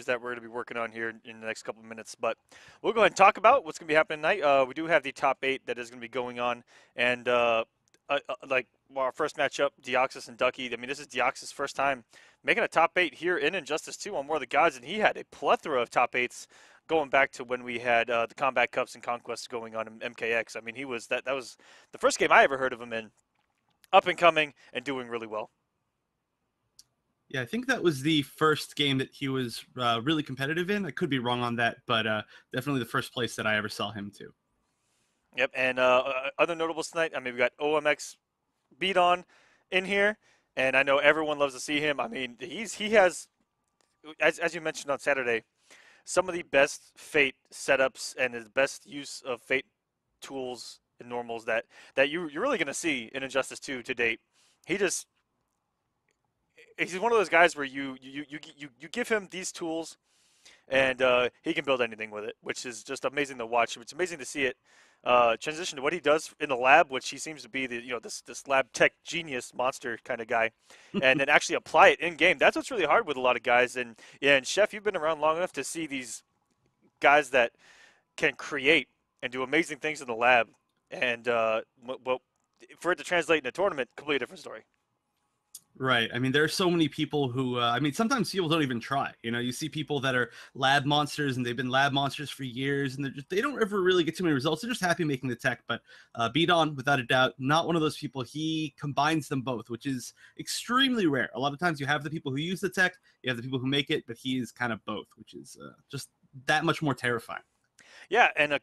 that we're going to be working on here in the next couple of minutes. But we'll go ahead and talk about what's going to be happening tonight. We do have the top 8 that is going to be going on. And like our first matchup, Deoxys and Ducky. I mean, this is Deoxys' first time making a top 8 here in Injustice 2 on War of the Gods. And he had a plethora of top 8s going back to when we had the Combat Cups and Conquests going on in MKX. I mean, he was that was the first game I ever heard of him in. Up and coming and doing really well. Yeah, I think that was the first game that he was really competitive in. I could be wrong on that, but definitely the first place that I ever saw him to. Yep, and other notables tonight, I mean, we got OMX beon in here, and I know everyone loves to see him. I mean, he has, as you mentioned on Saturday, some of the best Fate setups and the best use of Fate tools and normals that you're really going to see in Injustice 2 to date. He's one of those guys where you give him these tools and he can build anything with it, which is just amazing to watch. It's amazing to see it transition to what he does in the lab, which he seems to be this lab tech genius monster kind of guy, and then actually apply it in game. That's what's really hard with a lot of guys. And Chef, you've been around long enough to see these guys that can create and do amazing things in the lab. And well, for it to translate in a tournament, completely different story. Right. I mean, there are so many people who, I mean, sometimes people don't even try. You know, you see people that are lab monsters and they've been lab monsters for years and they don't ever really get too many results. They're just happy making the tech. But beon, without a doubt, not one of those people. He combines them both, which is extremely rare. A lot of times you have the people who use the tech, you have the people who make it, but he is kind of both, which is just that much more terrifying. Yeah, and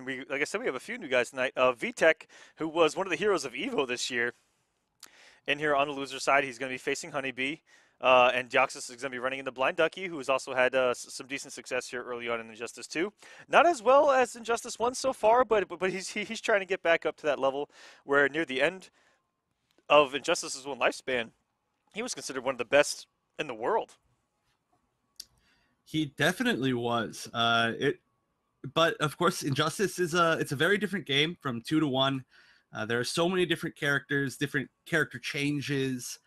we, like I said, we have a few new guys tonight. VTEC, who was one of the heroes of Evo this year, in here on the loser side, he's going to be facing Honeybee, and Deoxys is going to be running into Blind Ducky, who has also had some decent success here early on in Injustice 2. Not as well as Injustice 1 so far, but he's trying to get back up to that level where near the end of Injustice's 1 lifespan, he was considered one of the best in the world. He definitely was. But of course, Injustice is it's a very different game from 2 to 1. There are so many different characters, different character changes.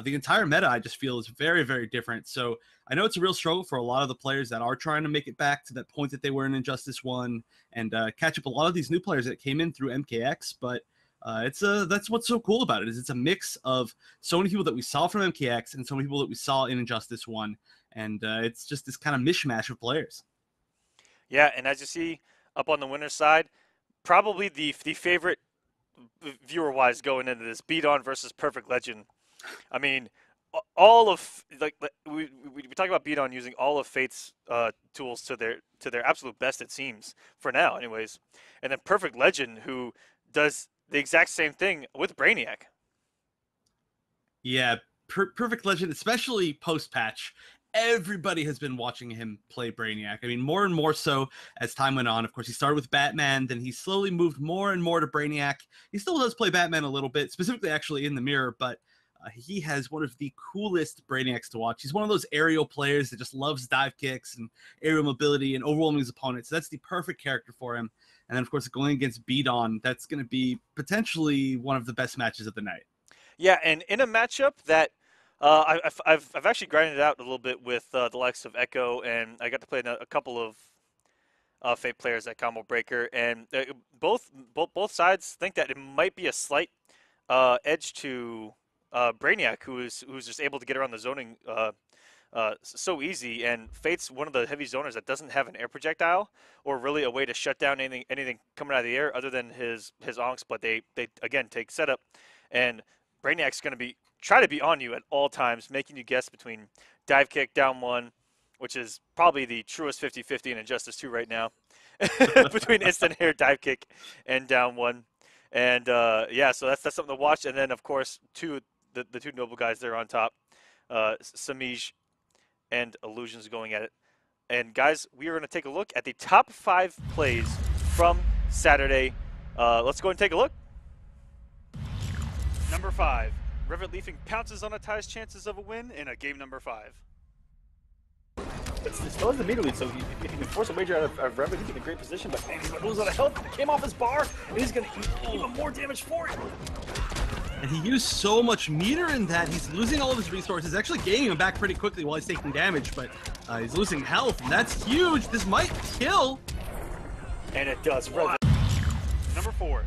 The entire meta, I just feel, is very, very different. So I know it's a real struggle for a lot of the players that are trying to make it back to that point that they were in Injustice 1 and catch up a lot of these new players that came in through MKX. But that's what's so cool about it, is it's a mix of so many people that we saw from MKX and so many people that we saw in Injustice 1. And it's just this kind of mishmash of players. Yeah, and as you see up on the winner's side, probably the favorite viewer-wise going into this, beon versus Perfect Legend. I mean, all of we talk about beon using all of Fate's tools to their absolute best, it seems, for now, anyways. And then Perfect Legend, who does the exact same thing with Brainiac. Yeah, Perfect Legend, especially post-patch. Everybody has been watching him play Brainiac. I mean, more and more so as time went on. Of course, he started with Batman, then he slowly moved more and more to Brainiac. He still does play Batman a little bit, specifically actually in the mirror, but he has one of the coolest Brainiacs to watch. He's one of those aerial players that just loves dive kicks and aerial mobility and overwhelming his opponents. So that's the perfect character for him. And then, of course, going against beon, that's going to be potentially one of the best matches of the night. Yeah, and in a matchup that I've actually grinded it out a little bit with the likes of Echo, and I got to play a couple of Fate players at Combo Breaker, and both sides think that it might be a slight edge to Brainiac, who's just able to get around the zoning so easy. And Fate's one of the heavy zoners that doesn't have an air projectile or really a way to shut down anything coming out of the air other than his onks. But they again take setup, and Brainiac's going to try to be on you at all times, making you guess between dive kick, down one, which is probably the truest 50-50 in Injustice 2 right now, between instant air, dive kick, and down one. And yeah, so that's something to watch. And then, of course, the two noble guys there on top, Samish and Illusions going at it. And guys, we are going to take a look at the top 5 plays from Saturday. Let's go and take a look. Number 5, Rivet Leafing pounces on Atai's chances of a win in a game number 5. It still has the meter lead, so if he can force a wager out of Rivet, he's in a great position, but man, he's going to lose a lot of health. He came off his bar, and he's going to eat even more damage for it. And he used so much meter in that, he's losing all of his resources, actually gaining them back pretty quickly while he's taking damage, but he's losing health, and that's huge. This might kill. And it does. Wow. Number 4.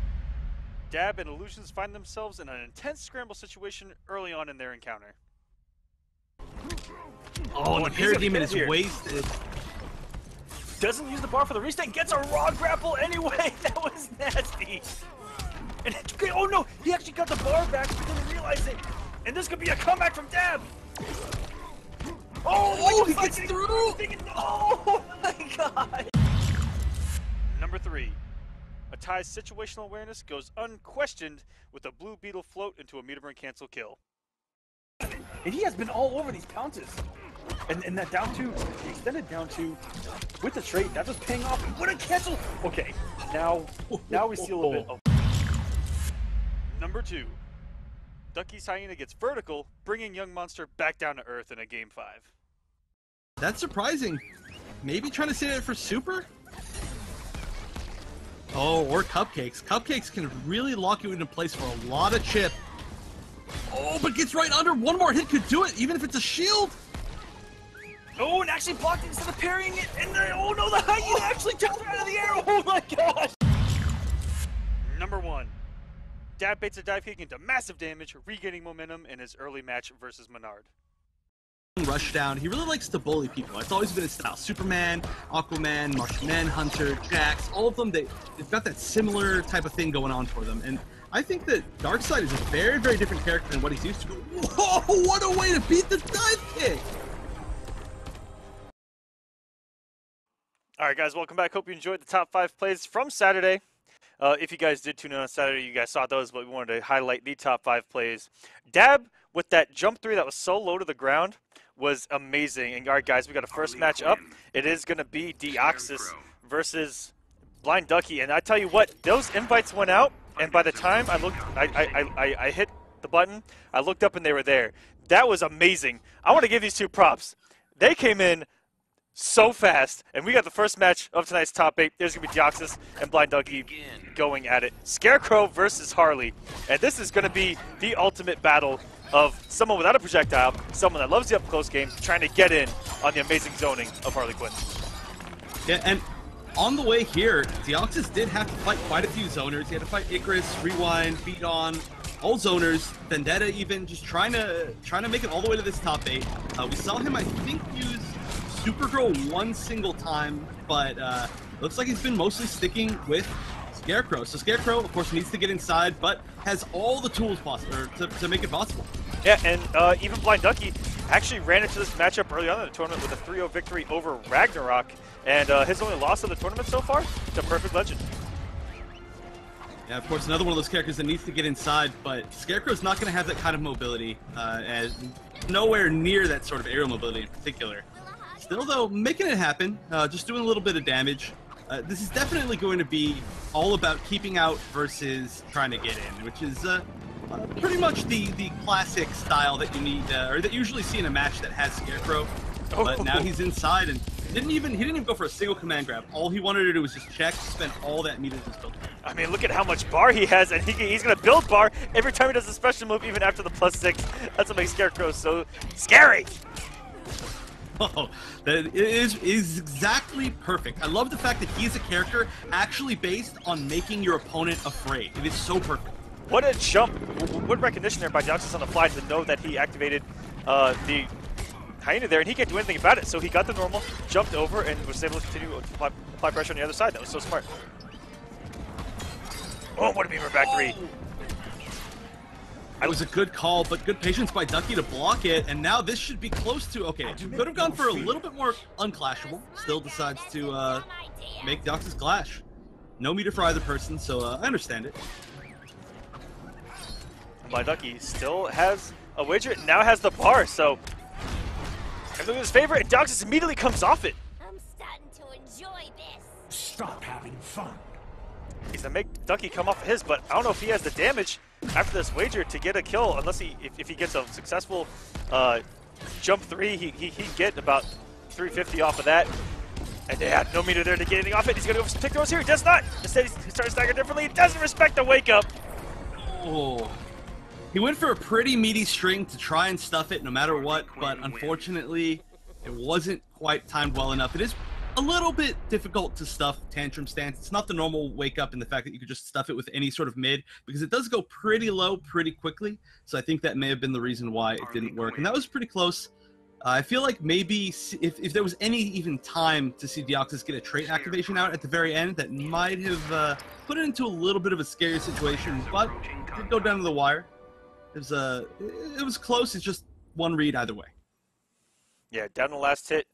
Dab and Illusions find themselves in an intense scramble situation early on in their encounter. Oh, the Parademon is wasted. Doesn't use the bar for the reset, gets a raw grapple anyway. That was nasty. And oh no, he actually got the bar back, but didn't realize it. And this could be a comeback from Dab. Oh, he gets through. Oh my god. Number 3. Atai's situational awareness goes unquestioned with a blue beetle float into a meter burn cancel kill. And he has been all over these pounces. And that down two, the extended down two, with the straight, that was paying off. What a cancel! Okay, now we see a little bit of... Number 2. Ducky's Hyena gets vertical, bringing Young Monster back down to earth in a Game 5. That's surprising. Maybe trying to save it for Super? Oh, or Cupcakes. Cupcakes can really lock you into place for a lot of chip. Oh, but gets right under. One more hit could do it, even if it's a shield. Oh, and actually blocked it instead of parrying it. And then, oh no, the hyena actually took it out of the air. Oh my gosh. Number 1. Dab baits a dive kick into massive damage, regaining momentum in his early match versus Menard. Rushdown. He really likes to bully people. It's always been his style. Superman, Aquaman, Martian Manhunter, Jax, all of them, they've got that similar type of thing going on for them. And I think that Darkseid is a very, very different character than what he's used to. Whoa, what a way to beat the dive kick! Alright guys, welcome back. Hope you enjoyed the top 5 plays from Saturday. If you guys did tune in on Saturday, you guys saw those, but we wanted to highlight the top 5 plays. Dab, with that jump 3 that was so low to the ground, was amazing. And alright guys, we got a first match up. It is going to be Deoxys versus Blind Ducky. And I tell you what, those invites went out, and by the time I looked, I hit the button, I looked up and they were there. That was amazing. I want to give these two props. They came in so fast, and we got the first match of tonight's top 8. There's going to be Deoxys and Blind Ducky going at it. Scarecrow versus Harley. And this is going to be the ultimate battle of someone without a projectile, someone that loves the up-close game, trying to get in on the amazing zoning of Harley Quinn. Yeah, and on the way here, Deoxys did have to fight quite a few zoners. He had to fight Icarus, Rewind, Beon, all zoners, Vendetta even, just trying to make it all the way to this top 8. We saw him, I think, use Supergirl one single time, but looks like he's been mostly sticking with Scarecrow. So Scarecrow, of course, needs to get inside, but has all the tools possible to make it possible. Yeah, and even Blind Ducky actually ran into this matchup early on in the tournament with a 3-0 victory over Ragnarok, and his only loss of the tournament so far to Perfect Legend. Yeah, of course, another one of those characters that needs to get inside, but Scarecrow's not going to have that kind of mobility, as nowhere near that sort of aerial mobility in particular. Still, though, making it happen, just doing a little bit of damage. This is definitely going to be all about keeping out versus trying to get in, which is pretty much the classic style that you need, or that you usually see in a match that has Scarecrow. But now he's inside, and he didn't even go for a single command grab. All he wanted to do was just check, spend all that meter just built. I mean, look at how much bar he has, and he's going to build bar every time he does a special move, even after the +6. That's what makes Scarecrow so scary. Oh, that is exactly perfect. I love the fact that he's a character actually based on making your opponent afraid. It is so perfect. What a jump. What recognition there by Deoxys on the fly to know that he activated the Hyena there, and he can't do anything about it. So he got the normal, jumped over, and was able to continue to apply pressure on the other side. That was so smart. Oh, what a beamer back 3. It was a good call, but good patience by Ducky to block it, and now this should be close to, okay, could have gone for a little bit more unclashable. Still decides to make Deoxys clash. No meter for either person, so I understand it. And by Ducky still has a widget, now has the bar, so everything in his favor, and Deoxys immediately comes off it. I'm starting to enjoy this. Stop having fun. He's gonna make Ducky come off of his, but I don't know if he has the damage after this wager to get a kill, unless if he gets a successful jump 3, he can get about 350 off of that. And yeah, no meter there to get anything off it. He's gonna go for some pick throws here. He does not. Instead, he starts staggered differently. He doesn't respect the wake up. Oh, He went for a pretty meaty string to try and stuff it no matter what, but unfortunately, it wasn't quite timed well enough. It is a little bit difficult to stuff tantrum stance. It's not the normal wake up in the fact that you could just stuff it with any sort of mid, because it does go pretty low pretty quickly. So I think that may have been the reason why it didn't work. And that was pretty close. I feel like maybe if there was any even time to see Deoxys get a trait activation out at the very end, that might have put it into a little bit of a scary situation, but it did go down to the wire. It was close. It's just one read either way. Yeah, down the last hit.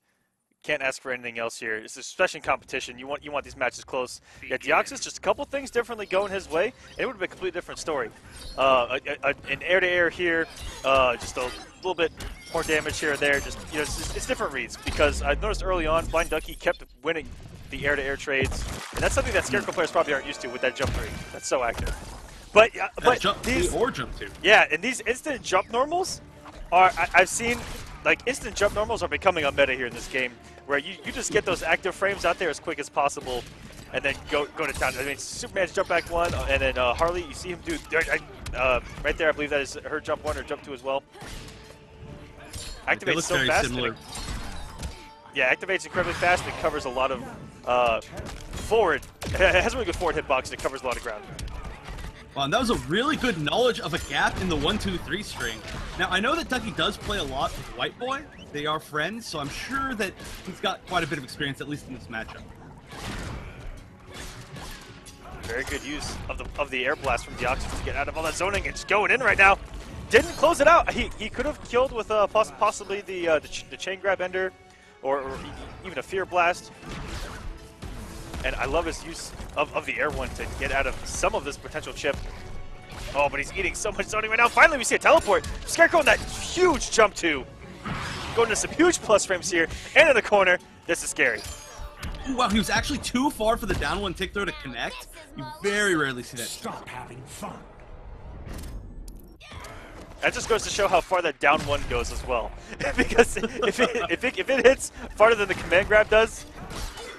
Can't ask for anything else here. It's especially in competition. You want these matches close. Yeah, Deoxys, just a couple things differently going his way, and it would have been a completely different story. An air-to-air here, just a little bit more damage here or there. Just it's different reads, because I noticed early on, Blind Ducky kept winning the air-to-air trades, and that's something that Scarecrow players probably aren't used to with that jump 3. That's so active. But jump these or jump 2. Yeah, and these instant jump normals are I've seen. Like, instant jump normals are becoming a meta here in this game, where you just get those active frames out there as quick as possible, and then go to town. I mean, Superman's jump back 1, and then Harley, you see him do right there. I believe that is her jump 1 or jump 2 as well. Activates so fast. Yeah, activates incredibly fast. And it covers a lot of forward. It has a really good forward hitbox, and it covers a lot of ground. Wow, and that was a really good knowledge of a gap in the 1-2-3 string. Now, I know that Ducky does play a lot with White Boy. They are friends, so I'm sure that he's got quite a bit of experience, at least in this matchup. Very good use of the air blast from Deoxys to get out of all that zoning. It's going in right now. Didn't close it out. He could have killed with possibly the chain grab ender, or even a fear blast. And I love his use of the air one to get out of some of this potential chip. Oh, but he's eating so much zoning right now. Finally, we see a teleport. Scarecrow in that huge jump 2. Going to some huge plus frames here. And in the corner. This is scary. Ooh, wow, he was actually too far for the down 1 tick throw to connect. You very rarely see that. Stop having fun. That just goes to show how far that down 1 goes as well. Because if it hits farther than the command grab does,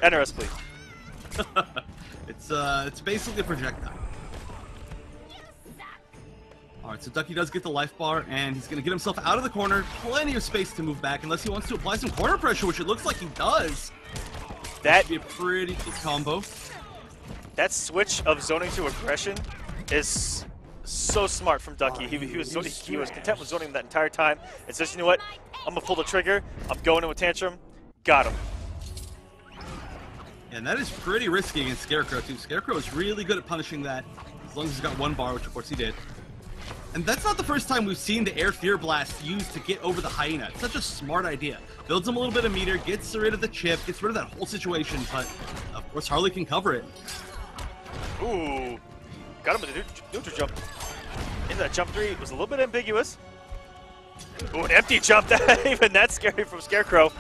enter us, please. It's basically a projectile. Alright, so Ducky does get the life bar, and he's going to get himself out of the corner. Plenty of space to move back, unless he wants to apply some corner pressure, which it looks like he does. That'd be a pretty good combo. That switch of zoning to aggression is so smart from Ducky. He was content with zoning that entire time. It says, you know what? I'm going to pull the trigger. I'm going in with Tantrum. Got him. And that is pretty risky against Scarecrow, too. Scarecrow is really good at punishing that, as long as he's got 1 bar, which of course he did. And that's not the first time we've seen the Air Fear Blast used to get over the Hyena. It's such a smart idea. Builds him a little bit of meter, gets rid of the chip, gets rid of that whole situation, but of course Harley can cover it. Ooh. Got him with the neutral jump. Into that jump 3, it was a little bit ambiguous. Ooh, an empty jump. Even that's scary from Scarecrow.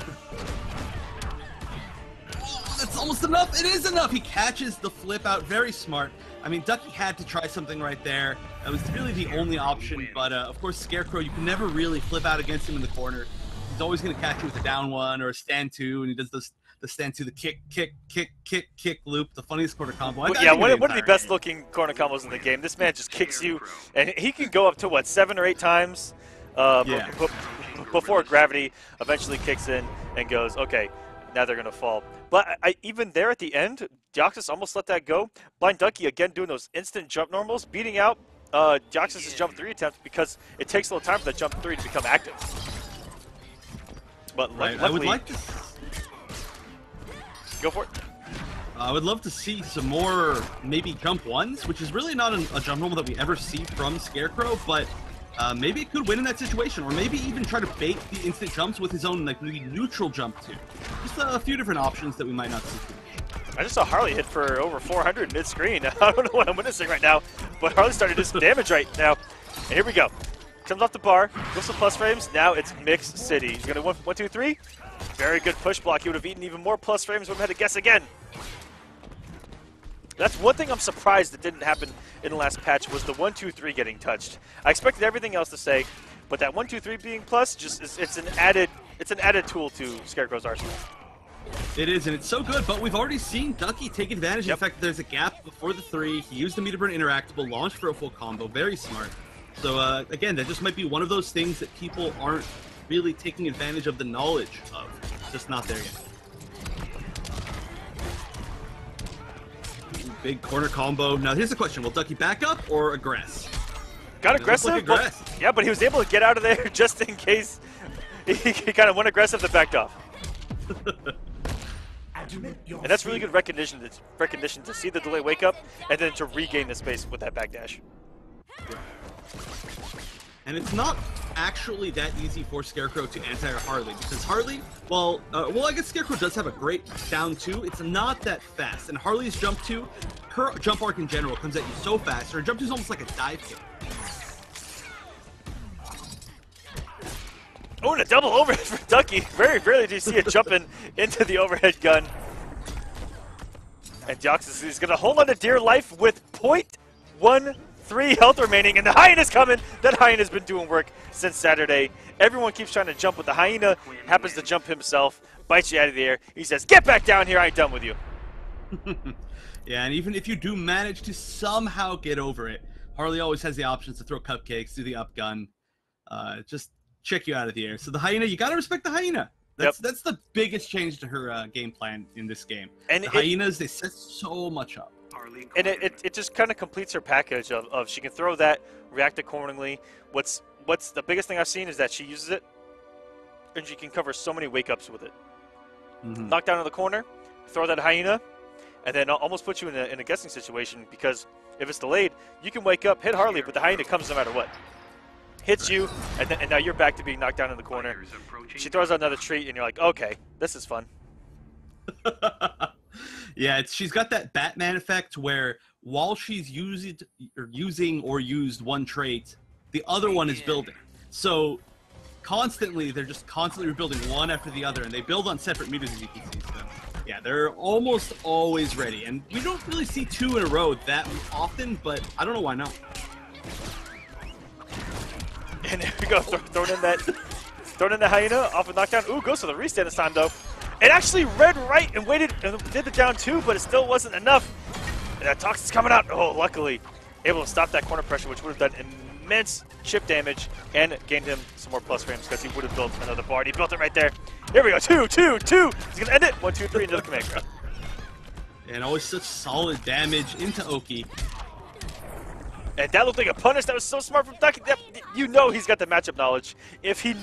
That's almost enough. It is enough. He catches the flip out. Very smart. I mean, Ducky had to try something right there. That was really the only option. But, of course, Scarecrow, you can never really flip out against him in the corner. He's always going to catch you with a down 1 or a stand 2, and he does the stand 2, the kick loop, the funniest corner combo. Yeah, one of the best-looking corner combos in the game. This man just kicks you, and he can go up to, what, 7 or 8 times before gravity eventually kicks in and goes, okay, now they're going to fall. But even there at the end, Deoxys almost let that go. Blind Ducky, again, doing those instant jump normals, beating out Deoxys' jump 3 attempt because it takes a little time for that jump 3 to become active. But right. I would like to... Go for it. I would love to see some more maybe jump 1s, which is really not a jump normal that we ever see from Scarecrow, but maybe it could win in that situation, or maybe even try to bait the instant jumps with his own like maybe neutral jump too. Just a few different options that we might not see. I just saw Harley hit for over 400 mid-screen. I don't know what I'm witnessing right now, but Harley started to do some damage right now. And here we go. Comes off the bar, goes some plus frames. Now it's Mix City. He's going to 1, 2, 3. Very good push block. He would have eaten even more plus frames. Would have had to guess again. That's one thing I'm surprised that didn't happen in the last patch was the 1, 2, 3 getting touched. I expected everything else to say, but that 1, 2, 3 being plus just it's an added tool to Scarecrow's arsenal. It is, and it's so good, but we've already seen Ducky take advantage of the fact that there's a gap before the 3. He used the meter burn interactable, launched for a full combo. Very smart. So again, that just might be one of those things that people aren't really taking advantage of the knowledge of. It's just not there yet. Big corner combo. Now here's the question: will Ducky back up or aggress? Got aggressive. Like aggressive. Yeah, but he was able to get out of there just in case he kind of went aggressive and backed off. And that's really good recognition to see the delay wake up and then to regain the space with that backdash. Yeah. And it's not actually that easy for Scarecrow to anti-air Harley, because Harley, well, I guess Scarecrow does have a great down two. It's not that fast, and Harley's jump two, her jump arc in general comes at you so fast. Her jump two is almost like a dive kick. Oh, and a double overhead for Ducky. Very rarely do you see it jumping into the overhead gun. And Deoxys is going to hold on to dear life with 0.13 health remaining, and the Hyena's coming. That Hyena's been doing work since Saturday. Everyone keeps trying to jump, but the Hyena happens to jump himself, bites you out of the air. He says, "Get back down here, I ain't done with you." Yeah, and even if you do manage to somehow get over it, Harley always has the options to throw cupcakes, do the up gun, just check you out of the air. So the Hyena, you got to respect the Hyena. That's the biggest change to her game plan in this game. And the Hyenas, they set so much up. And it just kind of completes her package of she can throw that, react accordingly. What's the biggest thing I've seen is that she uses it, and she can cover so many wake-ups with it. Mm-hmm. Knock down in the corner, throw that Hyena, and then almost put you in a guessing situation, because if it's delayed, you can wake up, hit Harley, but the Hyena comes no matter what. Hits you, and now you're back to being knocked down in the corner. She throws out another treat, and you're like, okay, this is fun. Yeah, she's got that Batman effect where while she's using or used one trait, the other one is building. So constantly, they're just constantly rebuilding one after the other, and they build on separate meters, as you can see. So yeah, they're almost always ready, and we don't really see two in a row that often, but I don't know why not. And there we go, throwing in the Hyena off a knockdown. Ooh, goes for the restand this time though. It actually read right and waited and did the down two, but it still wasn't enough. And that Toxic's coming out. Oh, luckily able to stop that corner pressure, which would have done immense chip damage and gained him some more plus frames because he would have built another bar. And he built it right there. Here we go, 2, 2, 2. He's gonna end it. 1, 2, 3 into the command grab. And always such solid damage into Oki. And that looked like a punish. That was so smart from Ducky. You know he's got the matchup knowledge. If he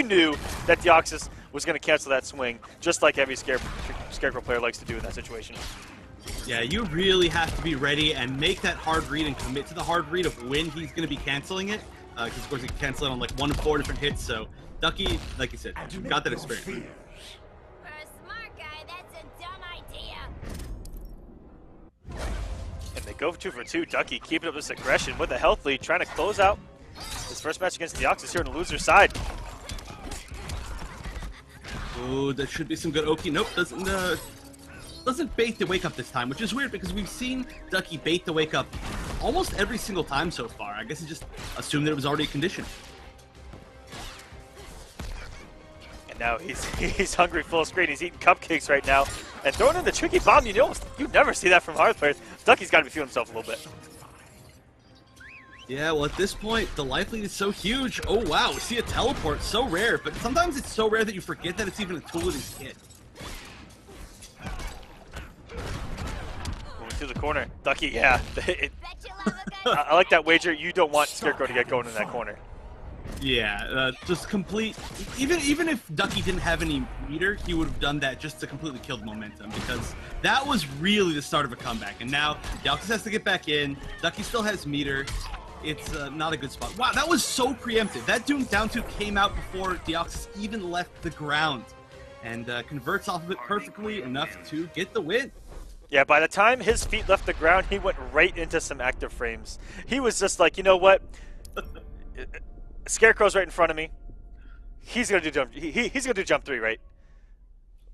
knew that Deoxys was going to cancel that swing, just like every Scarecrow player likes to do in that situation. Yeah, you really have to be ready and make that hard read and commit to the hard read of when he's going to be canceling it. Because, of course, he can cancel it on like 1 of 4 different hits. So, Ducky, like you said, got that experience. For a smart guy, that's a dumb idea. And they go 2 for 2. Ducky keeping up this aggression with a health lead, trying to close out his first match against Deoxys here on the loser side. Oh, that should be some good Oki. Nope, doesn't bait the wake up this time, which is weird because we've seen Ducky bait the wake up almost every single time so far. I guess he just assumed that it was already a condition. And now he's hungry full screen. He's eating cupcakes right now and throwing in the tricky bomb. You never see that from hard players. Ducky's got to be feeling himself a little bit. Yeah, well, at this point, the life lead is so huge. Oh, wow, we see a teleport. So rare, but sometimes it's so rare that you forget that it's even a tool in his kit. Moving to the corner. Ducky, yeah. I like that wager. You don't want Scarecrow to get going in that corner. Yeah, just complete... Even if Ducky didn't have any meter, he would have done that just to completely kill the momentum, because that was really the start of a comeback. And now, Deoxys has to get back in. Ducky still has meter. It's not a good spot. Wow, that was so preemptive. That Doom down 2 came out before Deoxys even left the ground. And converts off of it perfectly enough to get the win. Yeah, by the time his feet left the ground, he went right into some active frames. He was just like, you know what? Scarecrow's right in front of me. He's gonna do jump. He's gonna do jump 3, right?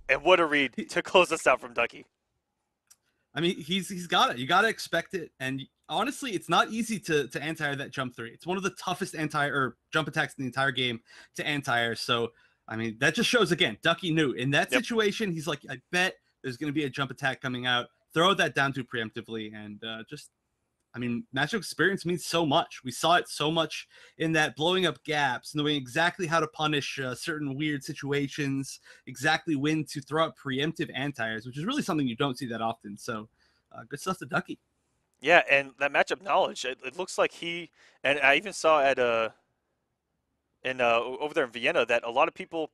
And what a read to close us out from Ducky. I mean, he's got it. You gotta expect it. And honestly, it's not easy to anti-air that jump 3. It's one of the toughest jump attacks in the entire game to anti-air. So, I mean, that just shows again, Ducky knew in that situation. He's like, I bet there's gonna be a jump attack coming out. Throw that down 2 preemptively, and I mean, matchup experience means so much. We saw it so much in that blowing up gaps, knowing exactly how to punish certain weird situations, exactly when to throw out preemptive anti-airs, which is really something you don't see that often. So good stuff to Ducky. Yeah, and that matchup knowledge, it looks like he, and I even saw at over there in Vienna that a lot of people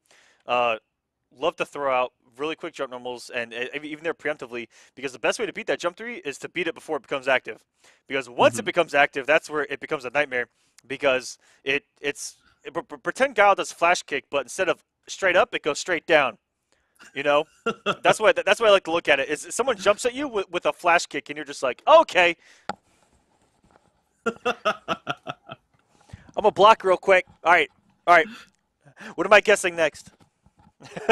love to throw out really quick jump normals and even there preemptively, because the best way to beat that jump 3 is to beat it before it becomes active. Because once it becomes active, that's where it becomes a nightmare, because pretend Guile does flash kick, but instead of straight up, it goes straight down. You know, that's why I like to look at it. Is someone jumps at you with a flash kick, and you're just like, okay, I'm gonna block real quick. All right. What am I guessing next?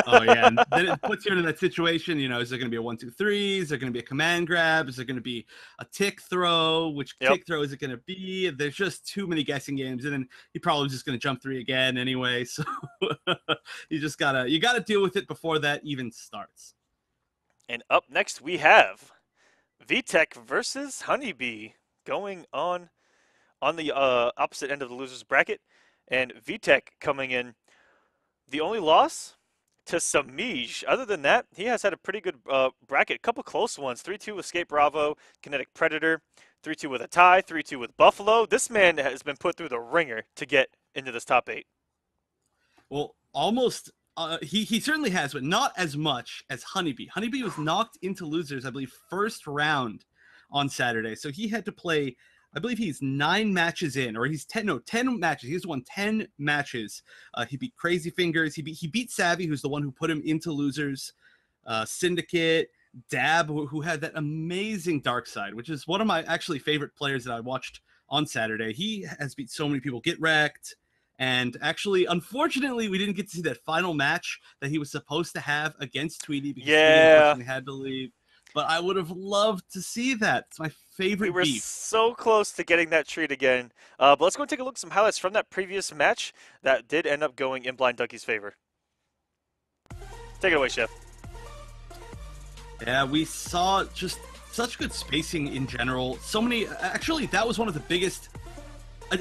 Oh yeah, and then it puts you into that situation. You know, is there going to be a 1-2-3? Is there going to be a command grab? Is there going to be a tick throw? Which tick throw is it going to be? There's just too many guessing games, and then you're probably just going to jump 3 again anyway. So you gotta deal with it before that even starts. And up next we have VTEC versus Honeybee going on the opposite end of the losers bracket, and VTEC coming in. The only loss to Samish. Other than that, he has had a pretty good bracket. A couple close ones. 3-2 with Escape Bravo, Kinetic Predator. 3-2 with a tie. 3-2 with Buffalo. This man has been put through the ringer to get into this top 8. Well, almost. He certainly has, but not as much as Honeybee. Honeybee was knocked into losers, I believe, first round on Saturday. So he had to play, I believe he's 9 matches in, or he's 10 matches. He's won 10 matches. He beat Crazy Fingers. He beat Savvy, who's the one who put him into losers. Syndicate, Dab, who had that amazing dark side, which is one of my actually favorite players that I watched on Saturday. He has beat so many people. Get Wrecked. And actually, unfortunately, we didn't get to see that final match that he was supposed to have against Tweety because Tweety unfortunately had to leave. But I would have loved to see that. It's my favorite We were beef. so close to getting that treat again. But let's go and take a look at some highlights from that previous match that did end up going in Blind Ducky's favor. Take it away, Chef. Yeah, we saw just such good spacing in general. So many. Actually, that was one of the biggest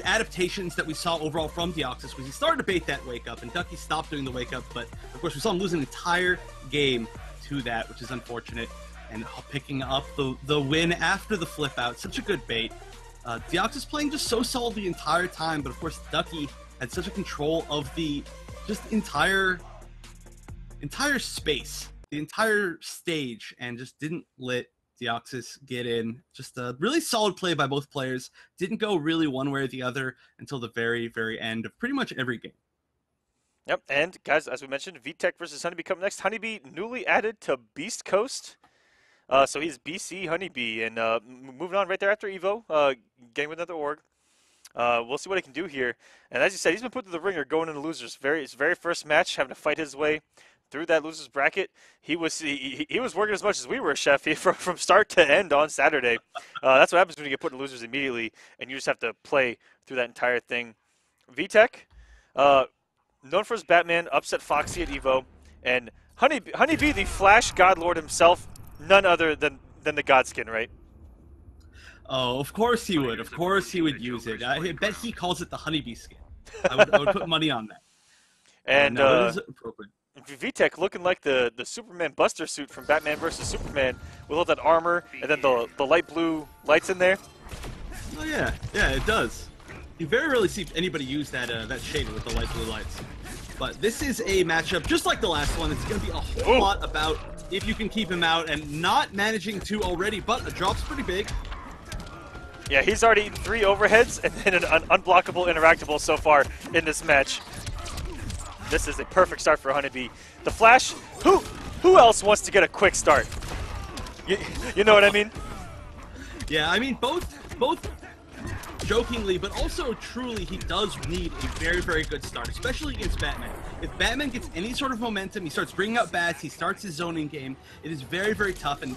adaptations that we saw overall from Deoxys, was he started to bait that wake up, and Ducky stopped doing the wake up. But of course, we saw him lose an entire game to that, which is unfortunate. And picking up the win after the flip out. Such a good bait. Deoxys playing just so solid the entire time, but of course Ducky had such a control of the just entire space, the entire stage, and just didn't let Deoxys get in. Just a really solid play by both players. Didn't go really one way or the other until the very, very end of pretty much every game. Yep, and guys, as we mentioned, VTEC versus Honeybee come next. Honeybee newly added to Beast Coast. So he's BC Honeybee, and moving on right there after Evo, getting with another org. We'll see what he can do here. And as you said, he's been put to the ringer going into losers. His very first match, having to fight his way through that losers bracket. He was working as much as we were, Chef, from start to end on Saturday. That's what happens when you get put in losers immediately, and you just have to play through that entire thing. VTEC, known for his Batman, upset Foxy at Evo, and Honeybee, the Flash God Lord himself. None other than the Godskin, right? Oh, of course he would. Of course he would use it. I bet he calls it the Honeybee skin. I would put money on that. And no, it is appropriate. VTEC looking like the Superman Buster suit from Batman vs. Superman with all that armor and then the light blue lights in there. Oh yeah, it does. You very rarely see anybody use that shader with the light blue lights. But this is a matchup just like the last one. It's going to be a whole lot about if you can keep him out and not managing to already, but the drop's pretty big. Yeah, he's already eaten 3 overheads and then an unblockable interactable so far in this match. This is a perfect start for Honeybee. The Flash, who else wants to get a quick start? You know what I mean? Yeah, I mean both jokingly, but also truly, he does need a very, very good start, especially against Batman. If Batman gets any sort of momentum, he starts bringing out bats, he starts his zoning game, it is very, very tough, and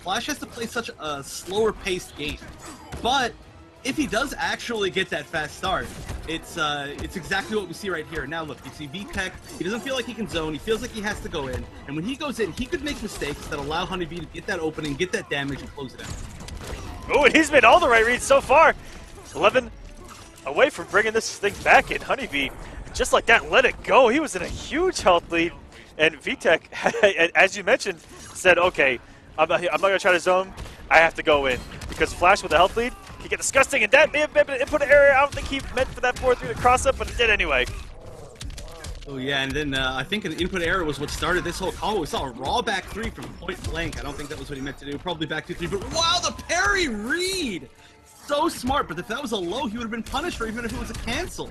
Flash has to play such a slower-paced game. But if he does actually get that fast start, it's exactly what we see right here. Now look, you see VTEC, he doesn't feel like he can zone, he feels like he has to go in, and when he goes in, he could make mistakes that allow Honeybee to get that opening, get that damage, and close it out. Oh, and he's made all the right reads so far. 11 away from bringing this thing back in. Honeybee, just like that, let it go. He was in a huge health lead. And VTEC, as you mentioned, said, okay, I'm not going to try to zone. I have to go in. Because Flash with a health lead can get disgusting. And that may have been an input area. I don't think he meant for that 4-3 to cross up, but it did anyway. Oh yeah, and then I think an input error was what started this whole combo. We saw a raw back 3 from point blank. I don't think that was what he meant to do. Probably back 2-3, but wow, the parry read! So smart, but if that was a low, he would have been punished for even if it was a cancel.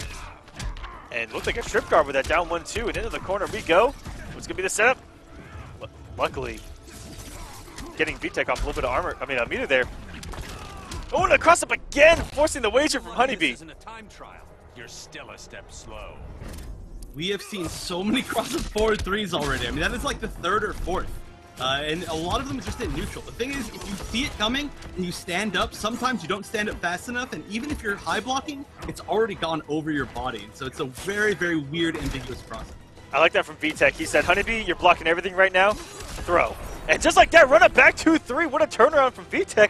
And looked like a trip guard with that down 1-2, and into the corner we go. What's going to be the setup? Luckily, getting VTEC off a little bit of armor, a meter there. Oh, and a cross up again, forcing the wager from Honeybee. This isn't a time trial. You're still a step slow. We have seen so many cross-up 4-3s already. I mean, that is like the 3rd or 4th. And a lot of them are just in neutral. The thing is, if you see it coming and you stand up, sometimes you don't stand up fast enough, and even if you're high blocking, it's already gone over your body. So it's a very, very weird, ambiguous process. I like that from VTEC. He said, Honeybee, you're blocking everything right now. Throw. And just like that, run it back 2-3. What a turnaround from VTEC.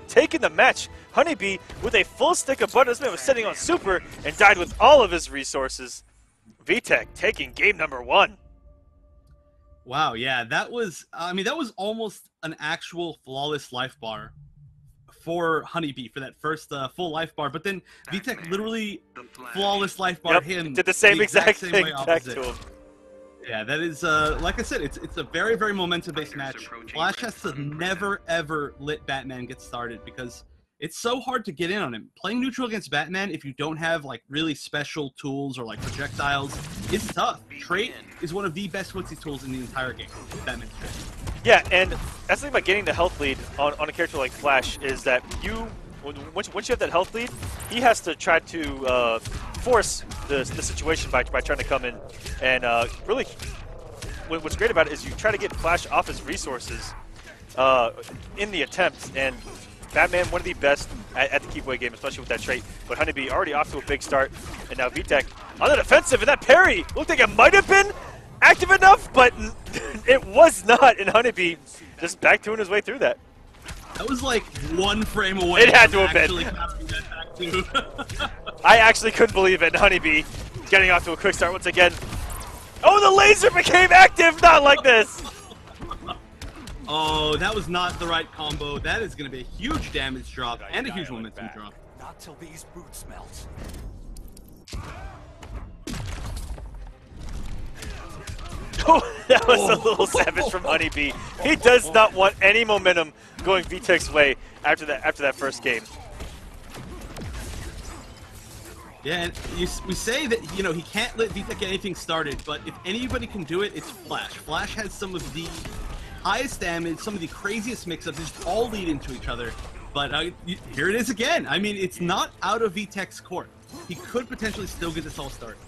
Taking the match. Honeybee with a full stick of butter. This man was sitting on super and died with all of his resources. VTEC taking game number 1. Wow, yeah, that was, that was almost an actual flawless life bar for Honeybee for that first full life bar, but then VTEC literally flawless life bar him. Did the same exact same thing way back opposite. to him. Yeah, that is, like I said, it's a very, very momentum-based match. Flash has to never, ever let Batman get started because it's so hard to get in on him. Playing neutral against Batman, if you don't have like really special tools or like projectiles, it's tough. Trait is one of the best footsie tools in the entire game. Batman's trait. Yeah, and that's the thing about getting the health lead on a character like Flash is that once you have that health lead, he has to try to force the situation by trying to come in. And really, what's great about it is you try to get Flash off his resources in the attempt. And Batman, one of the best at the keep away game, especially with that trait. But Honeybee already off to a big start. And now VTEC on the defensive, and that parry looked like it might have been active enough, but it was not. And Honeybee just back doing his way through that. That was like 1 frame away. It had from to have actually been. having that back too. I actually couldn't believe it. Honeybee getting off to a quick start once again. Oh, the laser became active! Not like this! Oh, that was not the right combo. That is going to be a huge damage drop and a huge momentum drop. Not till these boots melt. Oh, that was a little savage from Honeybee. He does not want any momentum going VTEC's way after that first game. Yeah, and we say that, he can't let VTEC get anything started, but if anybody can do it, it's Flash. Flash has some of the highest damage, some of the craziest mix-ups, just all lead into each other. But here it is again. I mean, it's not out of VTEC's court. He could potentially still get this all started.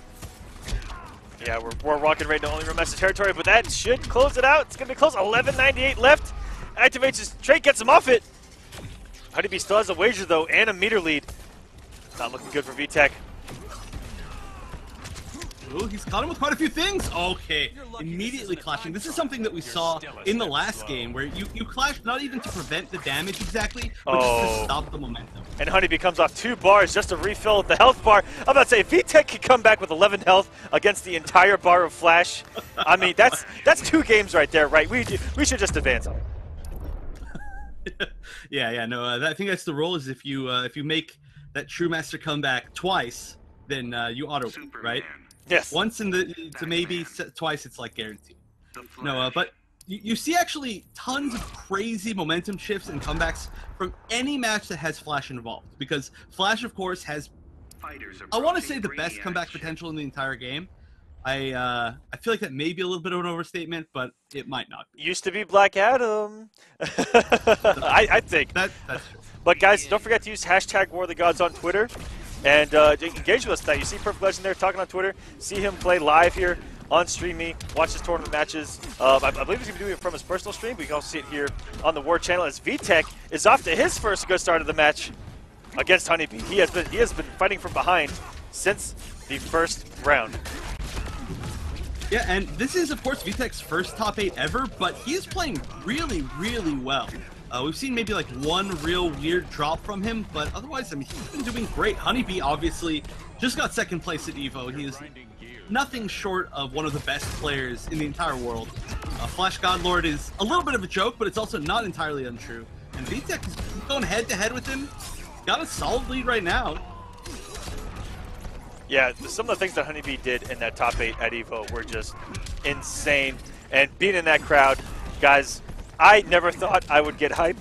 Yeah, we're walking right into only room message territory, but that should close it out. It's going to be close. 11:98 left. Activates his trait, gets him off it. Honeybee still has a wager, though, and a meter lead. Not looking good for VTEC. Ooh, he's caught him with quite a few things. Okay, immediately clashing. This is something that we saw in the last game, where you clash not even to prevent the damage exactly, but just to stop the momentum. And Honeybee comes off 2 bars just to refill the health bar. I'm about to say, if VTEC could come back with 11 health against the entire bar of Flash, I mean, that's 2 games right there, right? We should just advance. No, I think that's the rule. Is if you make that True Master comeback twice, then you auto, right? Yes. Once to maybe twice, it's like guaranteed. No, but you see actually tons of crazy momentum shifts and comebacks from any match that has Flash involved. Because Flash, of course, has, I want to say, the best comeback potential in the entire game. I feel like that may be a little bit of an overstatement, but it might not be. Used to be Black Adam. I think. That's true. But guys, don't forget to use hashtag War of the Gods on Twitter. And engage with us tonight. You see Perfect Legend there talking on Twitter. See him play live here on StreamMe. Watch his tournament matches. I believe he's going to be doing it from his personal stream. But you can also see it here on the War channel as VTEC is off to his first good start of the match against Honeybee. He has been fighting from behind since the first round. Yeah, and this is, of course, VTEC's first top 8 ever, but he is playing really, really well. We've seen maybe like one real weird drop from him, but otherwise, I mean, he's been doing great. Honeybee obviously just got second place at EVO. He is nothing short of one of the best players in the entire world. Flash Godlord is a little bit of a joke, but it's also not entirely untrue. And VTEC is going head-to-head with him. Got a solid lead right now. Yeah, some of the things that Honeybee did in that top 8 at EVO were just insane. And being in that crowd, guys, I never thought I would get hyped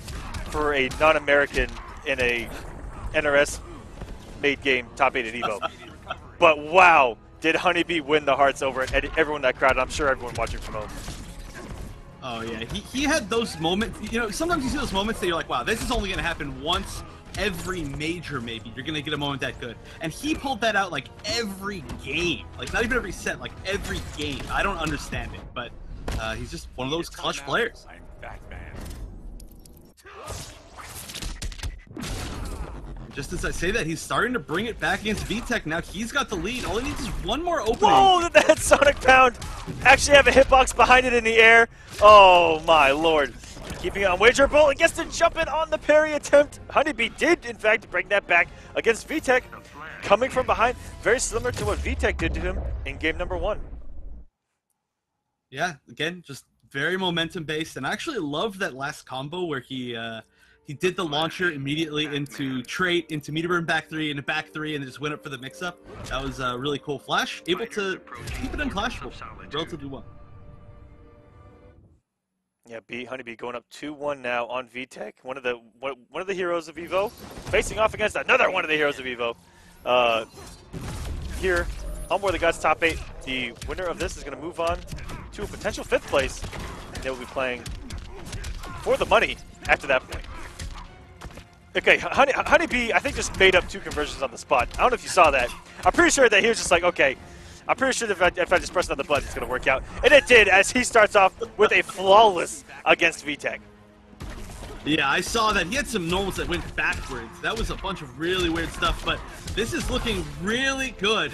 for a non-American in a NRS made game top 8 at EVO. But wow, did Honeybee win the hearts over everyone in that crowd. I'm sure everyone watching from home. Oh yeah, he had those moments, you know, sometimes you see those moments that you're like, wow, this is only going to happen once every major maybe. You're going to get a moment that good. And he pulled that out like every game. Like not even every set, like every game. I don't understand it, but he's just one of those clutch players. I'm Batman. Just as I say that, he's starting to bring it back against VTEC. Now he's got the lead. All he needs is one more opening. Whoa, did that Sonic Pound actually have a hitbox behind it in the air? Oh my lord. Keeping it unwagerable, it gets to jump in on the parry attempt. Honeybee did, in fact, bring that back against VTEC. Coming from behind, very similar to what VTEC did to him in game number 1. Yeah, again, just very momentum-based. And I actually love that last combo where he did the launcher immediately into trait, into meter burn back 3, into back 3, and just went up for the mix-up. That was really cool. Flash able to keep it unclashable relatively well. Yeah, Honeybee going up 2-1 now on VTEC. One of the heroes of EVO, facing off against another one of the heroes of EVO. Here, on War of the Gods top 8, the winner of this is going to move on to a potential 5th place. And they will be playing for the money after that point. Okay, Honeybee, I think, just made up 2 conversions on the spot. I don't know if you saw that. I'm pretty sure that he was just like, okay, I'm pretty sure that if I just press another button, it's going to work out. And it did, as he starts off with a flawless against VTEC. Yeah, I saw that. He had some normals that went backwards. That was a bunch of really weird stuff, but this is looking really good.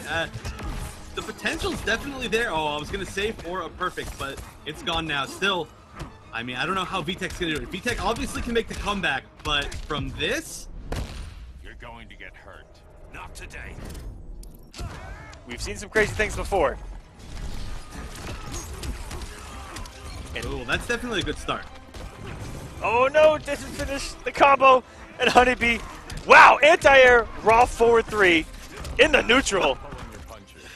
The potential's definitely there. Oh, I was going to say for a perfect, but it's gone now. Still, I mean, I don't know how VTEC's going to do it. VTEC obviously can make the comeback, but from this... You're going to get hurt. Not today. We've seen some crazy things before. Oh, that's definitely a good start. Oh no, it doesn't finish the combo. And Honeybee, wow, anti-air, raw forward 3 in the neutral.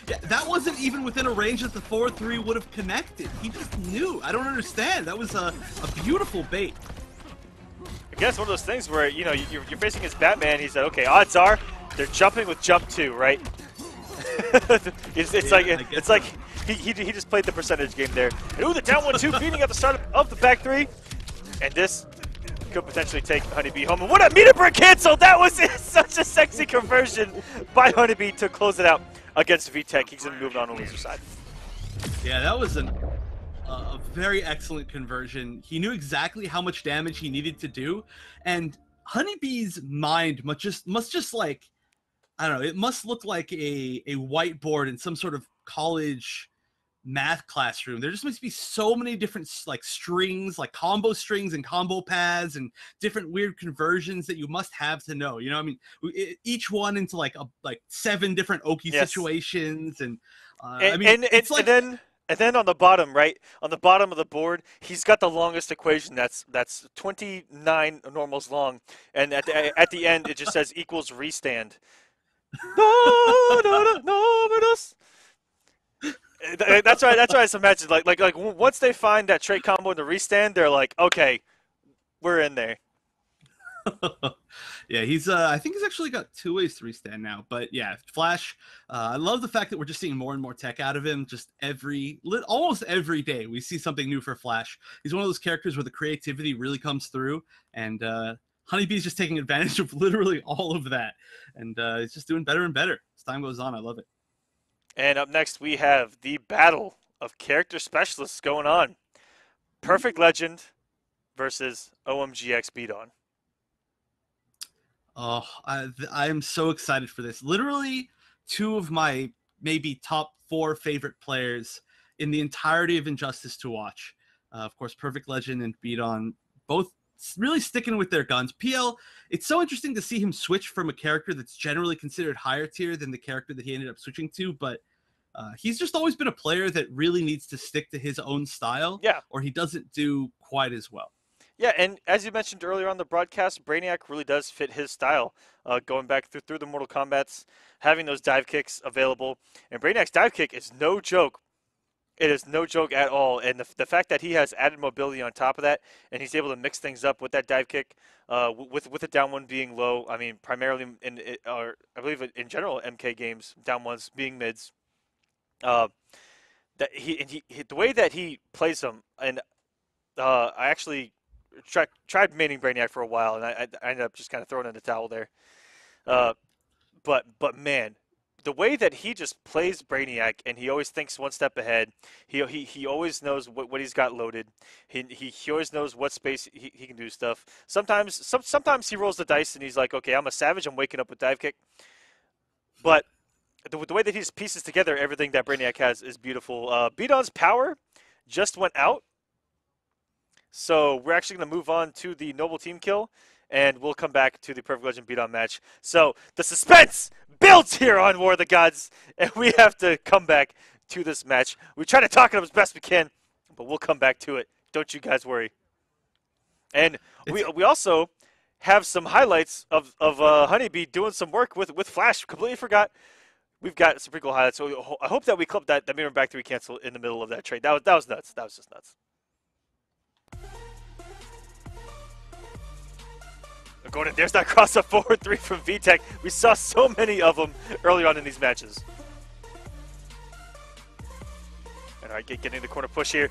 Yeah, that wasn't even within a range that the 4-3 would have connected. He just knew. I don't understand. That was a beautiful bait. I guess one of those things where, you know, you're facing his Batman. He said, okay, odds are they're jumping with jump 2, right? it's like he just played the percentage game there. And ooh, the down 1-2 beating at the start of the back 3. And this could potentially take Honeybee home. And what a meter burn cancel! That was such a sexy conversion by Honeybee to close it out against VTEC. He's going to move on the loser side. Yeah, that was a very excellent conversion. He knew exactly how much damage he needed to do. And Honeybee's mind must just like, I don't know, it must look like a whiteboard in some sort of college math classroom. There just must be so many different like strings, like combo strings and combo paths and different weird conversions that you must have to know. You know, I mean, each one into like 7 different Oki situations, and I mean, it's like. And then on the bottom, right, on the bottom of the board, he's got the longest equation that's 29 normals long, and at the end it just says equals restand. That's right. That's why I imagine like once they find that trait combo in the restand, they're like, okay, we're in there. Yeah, he's I think he's actually got 2 ways to restand now. But yeah, Flash, I love the fact that we're just seeing more and more tech out of him. Just almost every day we see something new for Flash. He's one of those characters where the creativity really comes through, and Honeybee's just taking advantage of literally all of that, and it's just doing better and better as time goes on. I love it. And up next, we have the battle of character specialists going on. Perfect Legend versus OMGX Beon. Oh, I am so excited for this. Literally 2 of my maybe top 4 favorite players in the entirety of Injustice to watch. Of course, Perfect Legend and Beon, both really sticking with their guns. PL, it's so interesting to see him switch from a character that's generally considered higher tier than the character that he ended up switching to, but he's just always been a player that really needs to stick to his own style, Yeah. or he doesn't do quite as well. Yeah, and as you mentioned earlier on the broadcast, Brainiac really does fit his style. Going back through the Mortal Kombats, having those dive kicks available, and Brainiac's dive kick is no joke. It is no joke at all, and the fact that he has added mobility on top of that, and he's able to mix things up with that dive kick, with the down one being low. I mean, primarily or I believe in general MK games, down ones being mids. That he the way that he plays them, and I actually tried maining Brainiac for a while, and I ended up just kind of throwing in the towel there. But man, the way that he just plays Brainiac, and he always thinks one step ahead. He always knows what he's got loaded. He always knows what space he can do stuff. Sometimes he rolls the dice and he's like, okay, I'm a savage. I'm waking up with dive kick. But the way that he just pieces together everything that Brainiac has is beautiful. Beon's power just went out. So we're actually going to move on to the Noble Team kill, and we'll come back to the Perfect Legend Beon match. So the suspense builds here on War of the Gods, and we have to come back to this match. We try to talk it up as best we can, but we'll come back to it. Don't you guys worry. And we also have some highlights of Honeybee doing some work with Flash. Completely forgot. We've got some pretty cool highlights. So I hope that we clipped that mirror back 3 cancel in the middle of that trade. That was nuts. That was just nuts. Going in, there's that cross-up forward 3 from VTEC. We saw so many of them early on in these matches. And all right, getting the corner push here.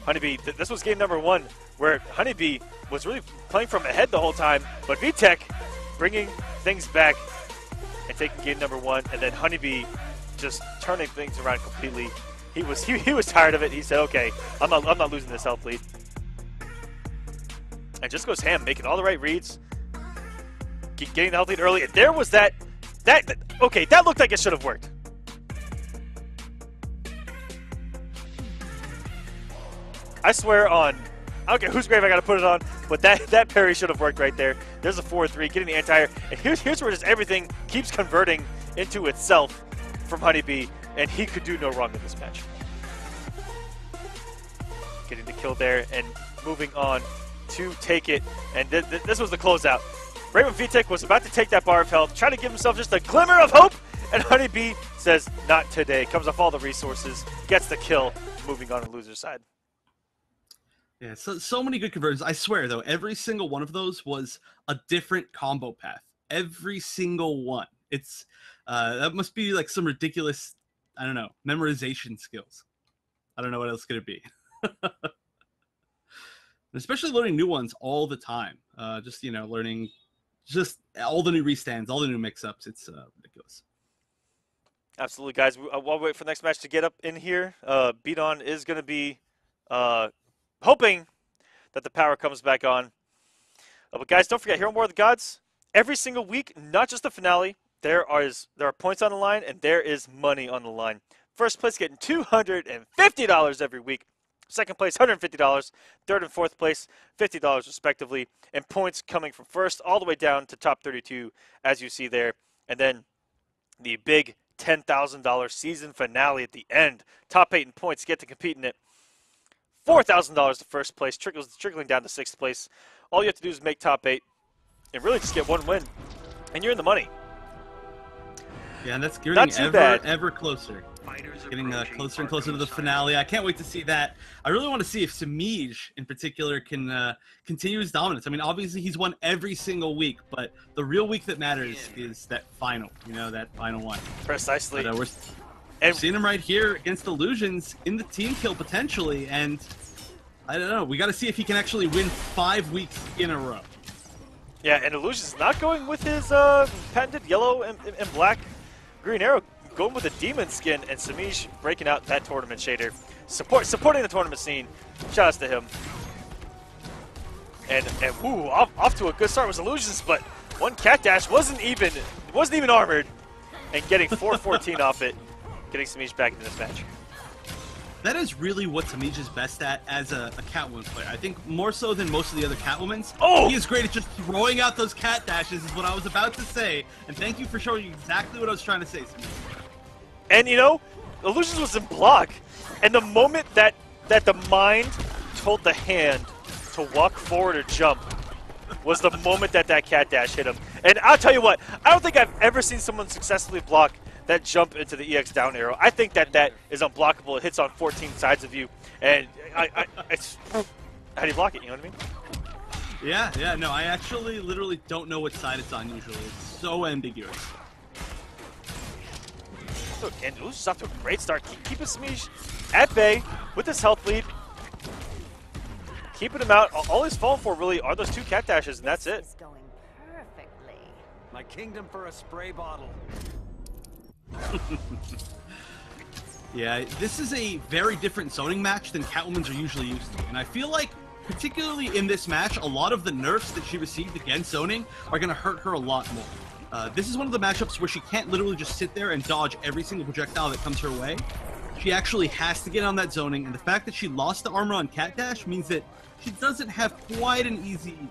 Honeybee, this was game number 1, where Honeybee was really playing from ahead the whole time, but VTEC bringing things back and taking game number 1, and then Honeybee just turning things around completely. He was tired of it. He said, "Okay, I'm not losing this health lead," and just goes ham, making all the right reads. Getting the health lead early, and there was that okay, that looked like it should have worked. I swear on, I don't care whose grave I gotta put it on, but that parry should have worked right there. There's a 4-3, getting the anti-air, and here's where just everything keeps converting into itself from Honeybee, and he could do no wrong in this match. Getting the kill there, and moving on to take it, and this was the closeout. Right when VTEC was about to take that bar of health, trying to give himself just a glimmer of hope, and Honeybee says, not today. Comes off all the resources, gets the kill, moving on to the loser's side. Yeah, so many good conversions. I swear, though, every single one of those was a different combo path. Every single one. It's that must be like some ridiculous, I don't know, memorization skills. I don't know what else could it be. Especially learning new ones all the time. Just, learning just all the new restands, all the new mix-ups. It's ridiculous. Absolutely, guys. While we wait for the next match to get up in here, Beon is going to be hoping that the power comes back on. But guys, don't forget, here on War of the Gods, every single week, not just the finale, there are points on the line, and there is money on the line. First place getting $250 every week. Second place, $150. Third and fourth place, $50 respectively. And points coming from first all the way down to top 32, as you see there. And then the big $10,000 season finale at the end. Top 8 in points get to compete in it. $4,000 to first place, trickling down to sixth place. All you have to do is make top 8 and really just get one win, and you're in the money. Yeah, and that's getting ever closer. Getting closer and closer to the finale. I can't wait to see that. I really want to see if Samiij, in particular, can continue his dominance. I mean, obviously he's won every single week, but the real week that matters is that final. That final one. Precisely. But, we're seeing him right here against Illusions in the team kill potentially, and I don't know. We got to see if he can actually win 5 weeks in a row. Yeah, and Illusions not going with his patented yellow and black green arrow. Going with a demon skin, and Samish breaking out that tournament shader. Supporting the tournament scene. Shout outs to him. And woo, off to a good start was Illusions, but one cat dash wasn't even armored, and getting 414 off it, getting Samish back into this match. that is really what Samish is best at as a Catwoman player. I think more so than most of the other Catwomans. Oh! He is great at just throwing out those cat dashes is what I was about to say. And thank you for showing exactly what I was trying to say, Samish. And you know, Illusions was in block, and the moment that the mind told the hand to walk forward or jump was the moment that cat dash hit him. And I'll tell you what, I don't think I've ever seen someone successfully block that jump into the EX down arrow. I think that is unblockable. It hits on 14 sides of you, and it's how do you block it? You know what I mean? Yeah, no, I actually literally don't know what side it's on usually. It's so ambiguous. And Illusions off to a great start. Keeping Samish at bay with this health lead. Keeping him out. All he's falling for really are those 2 cat dashes, and that's it. This is going perfectly. My kingdom for a spray bottle. Yeah, this is a very different zoning match than Catwomans are usually used to. And I feel like, particularly in this match, a lot of the nerfs that she received against zoning are going to hurt her a lot more. This is one of the matchups where she can't literally just sit there and dodge every single projectile that comes her way. She actually has to get on that zoning, and the fact that she lost the armor on Cat Dash means that she doesn't have quite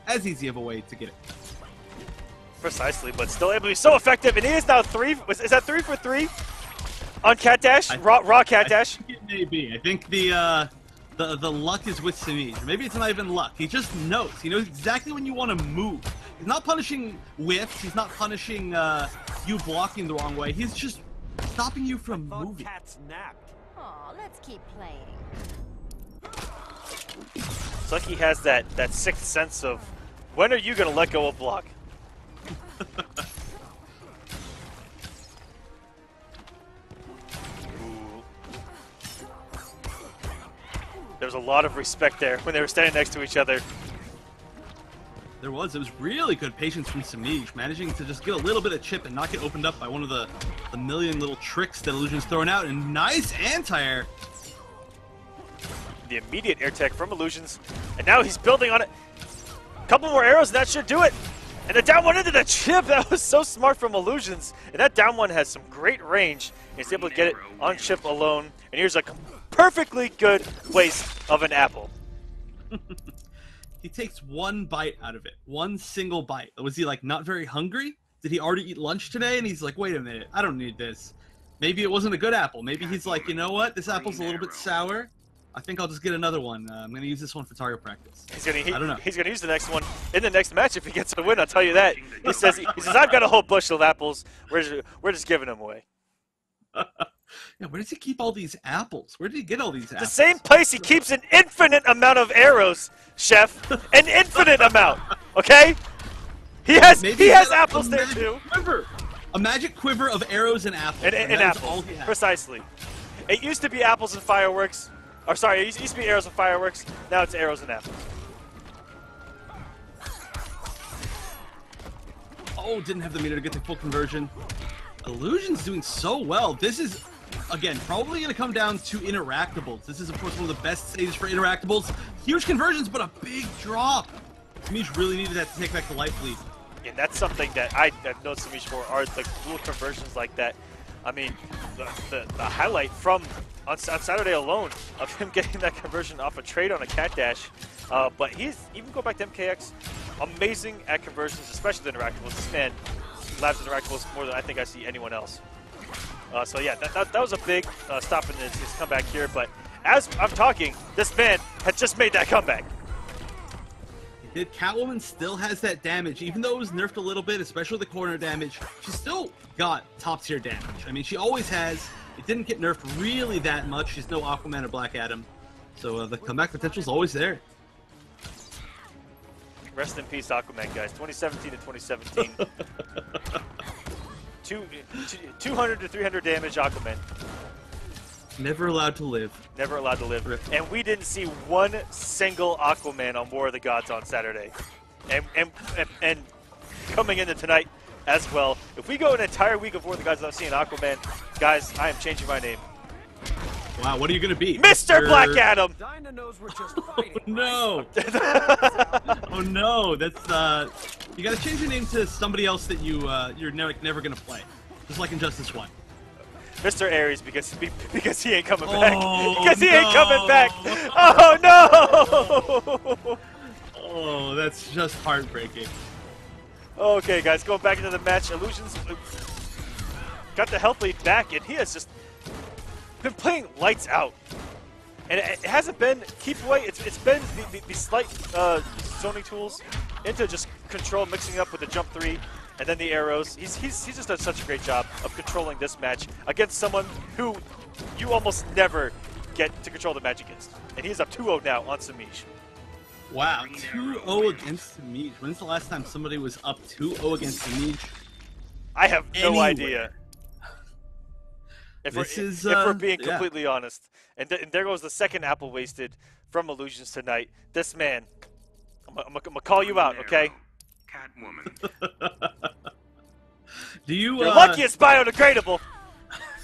as easy of a way to get it. Precisely, but still able to be so effective, and he is now is that 3 for 3 on Cat Dash? Raw Cat Dash? I think it may be. I think the luck is with Samish. Maybe it's not even luck. He just knows. He knows exactly when you want to move. He's not punishing whiffs. He's not punishing you blocking the wrong way. He's just stopping you from moving. Cat's napped. Aw, let's keep playing. It's like he has that sixth sense of when are you going to let go of block? Ooh. There was a lot of respect there when they were standing next to each other. There was. It was really good patience from Samish, managing to just get a little bit of chip and not get opened up by one of the million little tricks that Illusion's throwing out. And nice anti-air. The immediate air tech from Illusions, and now he's building on it. A couple more arrows, and that should do it. And the down one into the chip. That was so smart from Illusions. And that down one has some great range. He's able to get it on chip alone. And here's a perfectly good waste of an apple. He takes one bite out of it. One single bite. Was he like not very hungry? Did he already eat lunch today? And he's like, wait a minute, I don't need this. Maybe it wasn't a good apple. Maybe he's like, you know what? This apple's a little bit sour. I think I'll just get another one. I'm going to use this one for target practice. I don't know. He's going to use the next one in the next match if he gets a win, I'll tell you that. He says, I've got a whole bushel of apples. We're just giving them away. Yeah, where does he keep all these apples? Where did he get all these apples? The same place he keeps an infinite amount of arrows, Chef. An infinite amount, okay? He has apples there too. Quiver. A magic quiver of arrows and apples. And apples, precisely. It used to be apples and fireworks. Or sorry, it used to be arrows and fireworks. Now it's arrows and apples. Oh, didn't have the meter to get the full conversion. Illusion's doing so well. This is, again, probably going to come down to interactables. This is, of course, one of the best stages for interactables. Huge conversions, but a big drop. Samish really needed that to take back the life lead. And that's something that I've known Samish for are the cool conversions like that. I mean, the highlight from on Saturday alone of him getting that conversion off a trade on a cat dash. But he's even go back to MKX, amazing at conversions, especially the interactables. This man labs interactables more than I think I see anyone else. So yeah, that was a big stop in his comeback here. But as I'm talking, this man had just made that comeback. Catwoman still has that damage, even though it was nerfed a little bit, especially the corner damage. She still got top tier damage. I mean, she always has. It didn't get nerfed really that much. She's no Aquaman or Black Adam, so the comeback potential is always there. Rest in peace, Aquaman, guys. 2017 to 2017. 200 to 300 damage, Aquaman. Never allowed to live. Never allowed to live. And we didn't see one single Aquaman on War of the Gods on Saturday. And coming into tonight as well. If we go an entire week of War of the Gods without seeing Aquaman, guys, I am changing my name. Wow, what are you going to be? Mr. Black Adam! Dinah knows we're just fighting. Oh, no. Oh, no. That's, you got to change your name to somebody else that you're never going to play. Just like Injustice 1. Mr. Aries because he ain't coming back. Oh, Because he ain't coming back. no. Oh no! Oh, that's just heartbreaking. Okay, guys, going back into the match. Illusions got the health lead back, and he has just been playing lights out. And it hasn't been keep away. It's been the slight zoning tools into just control, mixing up with the jump 3 and then the arrows. He's just done such a great job of controlling this match against someone who you almost never get to control the match against. And he's up 2-0 now on Samish. Wow, 2-0 against Samish. When's the last time somebody was up 2-0 against Samish? I have no Anywhere. idea. If we're being completely honest. And there goes the second apple wasted from Illusions tonight. This man, I'm gonna call you out, okay? Catwoman. Do you? You're lucky it's biodegradable.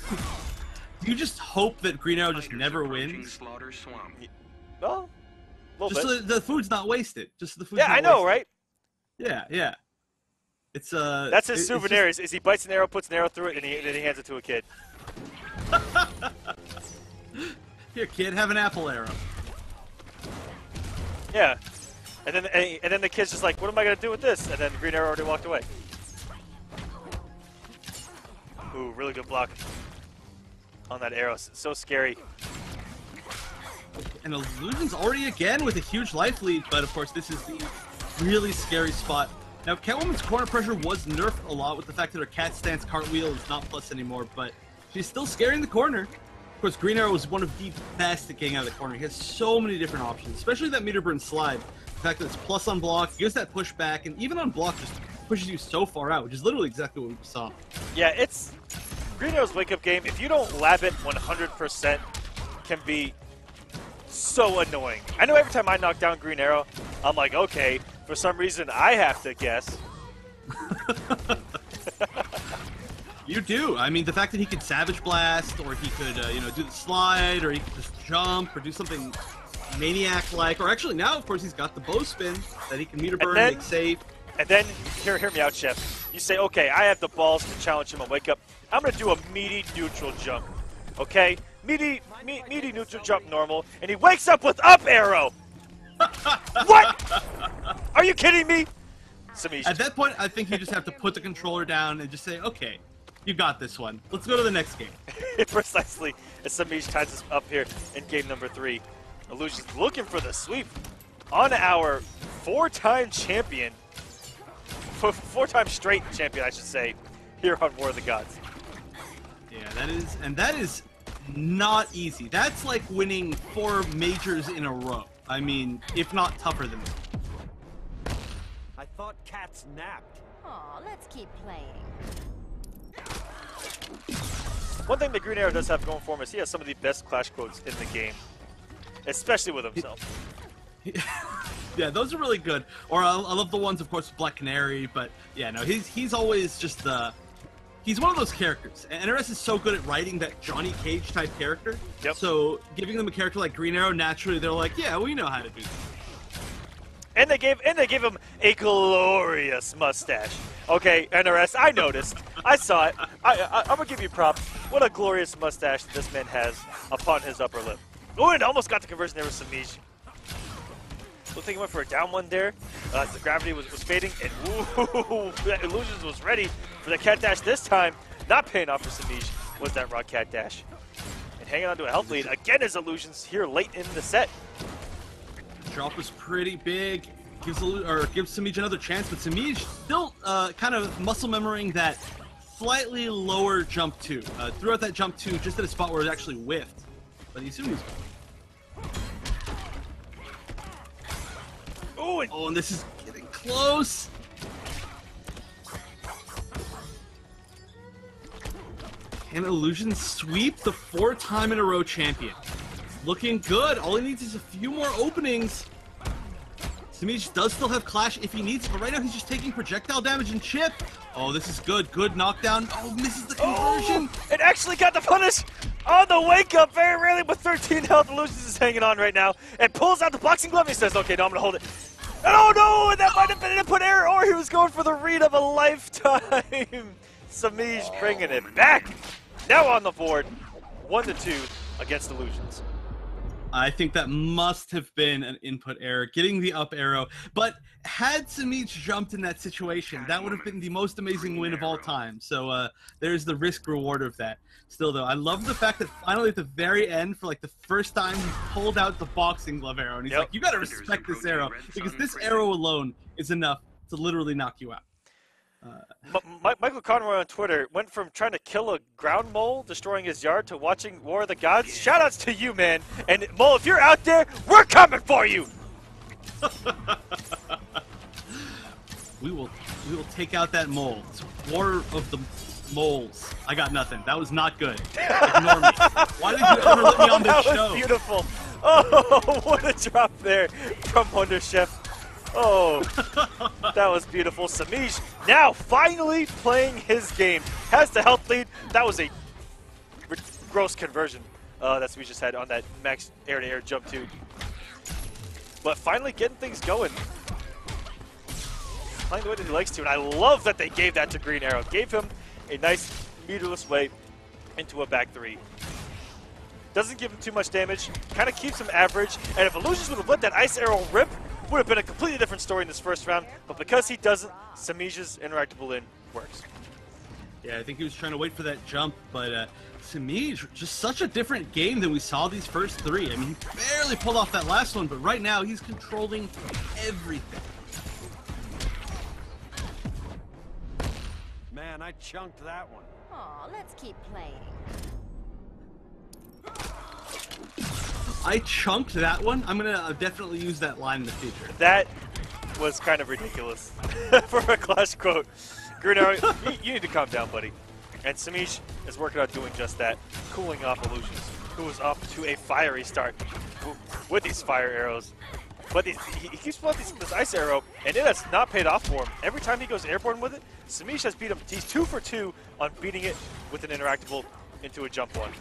Do you just hope that Green Arrow just never wins? Slaughter Swamp. Well, a little Just bit. so the food's not wasted. Just the food's Yeah, not I know, wasted. right? Yeah. It's That's his souvenir. Is he bites an arrow, puts an arrow through it, and then he hands it to a kid. Here, kid, have an apple arrow. Yeah. And then the kid's just like, what am I gonna do with this? And then Green Arrow already walked away. Ooh, really good block on that arrow. So scary. And Illusion's already again with a huge life lead, but of course this is the really scary spot. Now, Catwoman's corner pressure was nerfed a lot with the fact that her cat stance cartwheel is not plus anymore, but she's still scary in the corner. Of course, Green Arrow is one of the best at getting out of the corner. He has so many different options, especially that meter burn slide. The fact that it's plus on block, gives that push back, and even on block just pushes you so far out, which is literally exactly what we saw. Yeah, it's Green Arrow's wake-up game. If you don't lab it 100%, can be so annoying. I know every time I knock down Green Arrow, I'm like, okay, for some reason I have to guess. You do. I mean, the fact that he could Savage Blast, or he could, do the slide, or he could just jump, or do something Maniac-like, or actually now, of course, he's got the bow spin that he can meter burn, make safe. And then, hear me out, Chef. You say, okay, I have the balls to challenge him and wake up. I'm going to do a meaty neutral jump. Okay? Meaty neutral jump normal. And he wakes up with up arrow! What? Are you kidding me? Samish. At that point, I think you just have to put the controller down and just say, okay, you got this one. Let's go to the next game. Precisely. As Samish ties us up here in game number 3. Illusion's looking for the sweep on our 4-time champion. 4-time straight champion, I should say, here on War of the Gods. Yeah, that is not easy. That's like winning 4 majors in a row. I mean, if not tougher than that. I thought cats napped. Aw, let's keep playing. One thing that Green Arrow does have going for him is he has some of the best Clash quotes in the game, especially with himself. Yeah, those are really good. Or I love the ones, of course, with Black Canary. But yeah, no, he's always just he's one of those characters. And NRS is so good at writing that Johnny Cage type character. Yep. So giving them a character like Green Arrow, naturally they're like, yeah, we know how to do this. And they gave him a glorious mustache. Okay, NRS, I noticed. I saw it. I'm gonna give you props. What a glorious mustache this man has upon his upper lip. Oh, and almost got the conversion there with Samish. Looks like he went for a down one there. As the gravity was fading, and ooh, Illusions was ready for the cat dash this time. Not paying off for Samish with that raw cat dash. And hanging on to a health lead again as Illusions here late in the set. Drop was pretty big. Gives Samish another chance, but Samish still kind of muscle memorying that slightly lower jump 2. Threw out that jump 2 just at a spot where it actually whiffed. But he soon was. Oh, and this is getting close. Can Illusion sweep the 4-time in a row champion? Looking good. All he needs is a few more openings. Samish does still have Clash if he needs it, but right now he's just taking projectile damage and chip. Oh, this is good. Good knockdown. Oh, misses the conversion. Oh, it actually got the punish on the wake up. Very rarely with 13 health. Illusions is hanging on right now and pulls out the boxing glove. He says, okay, no, I'm going to hold it. Oh, no, and that might have been an input error, or he was going for the read of a lifetime. Samish bringing it back. now on the board, 1-2 against Illusions. I think that must have been an input error, getting the up arrow. But had Samish jumped in that situation, that would have been the most amazing win of all time. So there's the risk reward of that. Still, though, I love the fact that finally at the very end, for like the first time, he pulled out the boxing glove arrow. And he's like, you got to respect this arrow, because this arrow alone is enough to literally knock you out. Michael Conroy on Twitter went from trying to kill a ground mole, destroying his yard, to watching War of the Gods. Shoutouts to you, man. And Mole, if you're out there, we're coming for you. We will take out that mole. It's War of the Moles. I got nothing. That was not good. Ignore me. Why did you ever let me on this show? That was beautiful. Oh, what a drop there from Wonder Chef. Oh, that was beautiful. Samish now finally playing his game. Has the health lead. That was a gross conversion that Samish just had on that max air-to-air jump too. But finally getting things going. Playing the way that he likes to, and I love that they gave that to Green Arrow. Gave him a nice meterless way into a back three. Doesn't give him too much damage, kind of keeps him average, and if Illusions would have let that ice arrow rip, would have been a completely different story in this first round, but because he doesn't, Samish's interactable in works. Yeah, I think he was trying to wait for that jump, but Samish, just such a different game than we saw these first three. I mean, he barely pulled off that last one, but right now he's controlling everything. Man, I chunked that one. Aw, let's keep playing. I chunked that one. I'm going to definitely use that line in the future. That was kind of ridiculous for a Clash quote. Green Arrow, you need to calm down, buddy. And Samish is working on doing just that, cooling off Illusions, who is off to a fiery start with these fire arrows. But he keeps pulling this ice arrow, and it has not paid off for him. Every time he goes airborne with it, Samish has beat him. He's 2 for 2 on beating it with an interactable into a jump one.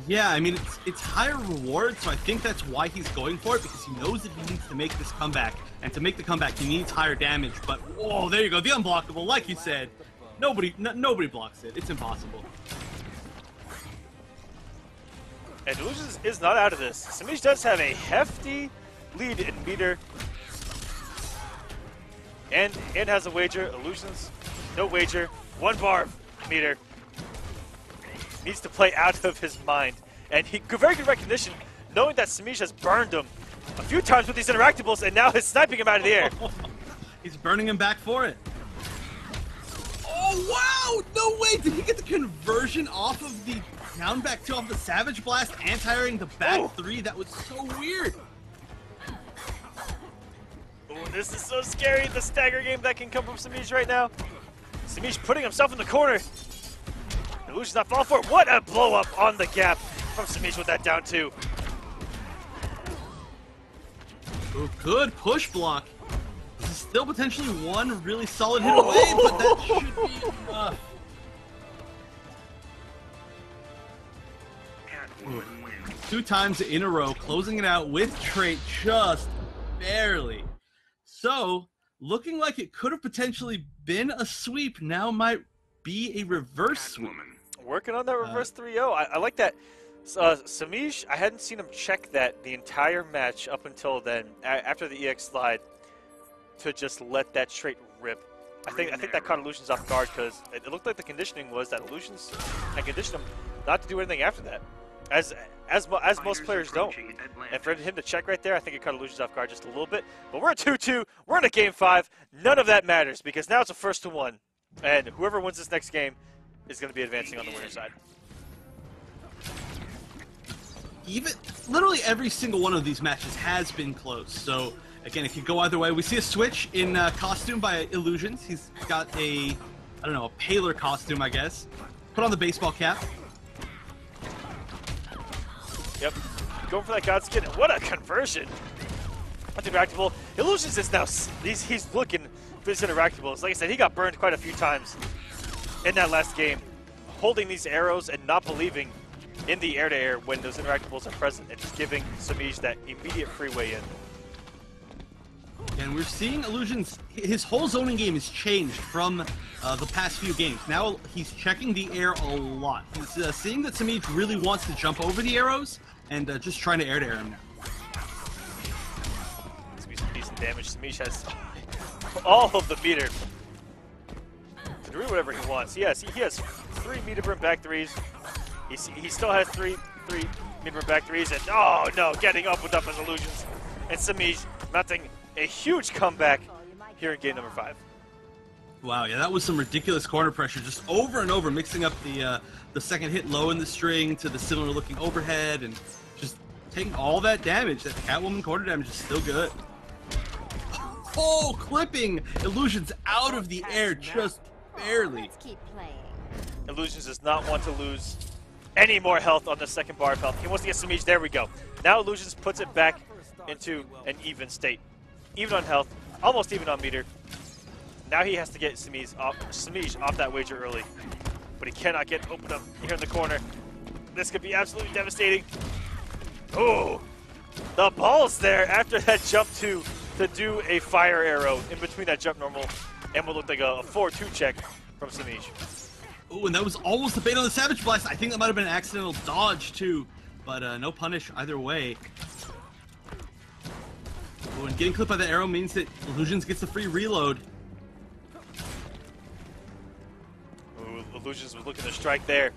Yeah, I mean, it's higher reward, so I think that's why he's going for it, because he knows that he needs to make this comeback. And to make the comeback, he needs higher damage. But, oh, there you go, the unblockable, like you said. Nobody blocks it. It's impossible. And Illusions is not out of this. Samish does have a hefty lead in meter. And has a wager. Illusions, no wager. 1 bar meter. Needs to play out of his mind. And very good recognition, knowing that Samish has burned him a few times with these interactables, and now he's sniping him out of the air. He's burning him back for it. Oh, wow! No way! Did he get the conversion off of the down back 2 off the Savage Blast, anti-airing the back 3? That was so weird. Oh, this is so scary, the stagger game that can come from Samish right now. Samish putting himself in the corner. Illusion's not falling for it. What a blow up on the gap from Samish with that down 2. Oh, good push block. This is still potentially one really solid hit away, but that should be enough. Ooh. 2 times in a row, closing it out with trait just barely. So, looking like it could have potentially been a sweep, now might be a reverse sweep. Working on that reverse 3-0. I like that. Samish, I hadn't seen him check that the entire match up until then, after the EX slide, to just let that straight rip. I think that caught Illusions off guard, because it looked like the conditioning was that Illusions had conditioned him not to do anything after that, as most players don't. And for him to check right there, I think it caught Illusions off guard just a little bit. But we're at 2-2. We're in a game 5. None of that matters, because now it's a 1-1, and whoever wins this next game is going to be advancing on the winner's side. Literally every single one of these matches has been close. So again, it could go either way. We see a switch in costume by Illusions. He's got a, I don't know, a paler costume, I guess. Put on the baseball cap. Yep, going for that God skin. What a conversion! That's interactable. Illusions is now, he's looking for his interactables. Like I said, he got burned quite a few times in that last game, holding these arrows and not believing in the air-to-air when those interactables are present, and just giving Samish that immediate freeway in. Yeah, and we're seeing Illusions. His whole zoning game has changed from the past few games. Now he's checking the air a lot. He's seeing that Samiij really wants to jump over the arrows and just trying to air him now. This be some decent damage. Samiij has all of the meter to do whatever he wants. He has 3 meter burn back threes. He still has three meter burn back threes, and oh no, getting up as Illusions. And Samiij mounting a huge comeback here in game number 5. Wow, yeah, that was some ridiculous corner pressure, just over and over, mixing up the second hit low in the string to the similar looking overhead, and just taking all that damage. That Catwoman corner damage is still good. Oh, clipping Illusions out of the air just barely. Let's keep playing. Illusions does not want to lose any more health on the second bar of health. He wants to get Samiij. There we go. Now Illusions puts it back into an even state. Even on health, almost even on meter. Now he has to get Samiij off that wager early. But he cannot get opened up here in the corner. This could be absolutely devastating. Oh, the balls there after that jump to do a fire arrow in between that jump normal and what looked like a 4-2 check from Samiij. Oh, and that was almost the bait on the Savage Blast. I think that might have been an accidental dodge too, but no punish either way. Oh, and getting clipped by the arrow means that Illusions gets a free reload. Ooh, Illusions was looking to strike there.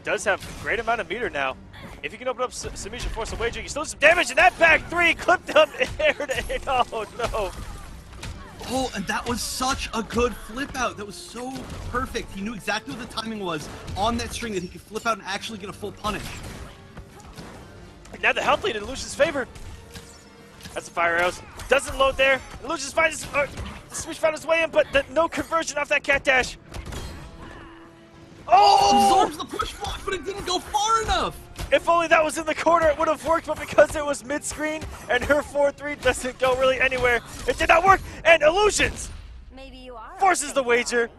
Does have a great amount of meter now. If you can open up Samiij and force a wager, you can still do some damage, and that back 3 clipped him air to air. Oh no. Oh, and that was such a good flip out. That was so perfect. He knew exactly what the timing was on that string that he could flip out and actually get a full punish. And now the health lead in Illusions' favor. That's the fire arrows. Doesn't load there. Illusions finds Samiij found his way in, but no conversion off that cat dash. Oh! Absorbs the push block, but it didn't go far enough. If only that was in the corner, it would have worked, but because it was mid-screen and her 4-3 doesn't go really anywhere, it did not work, and Illusions Maybe you are. forces the wager.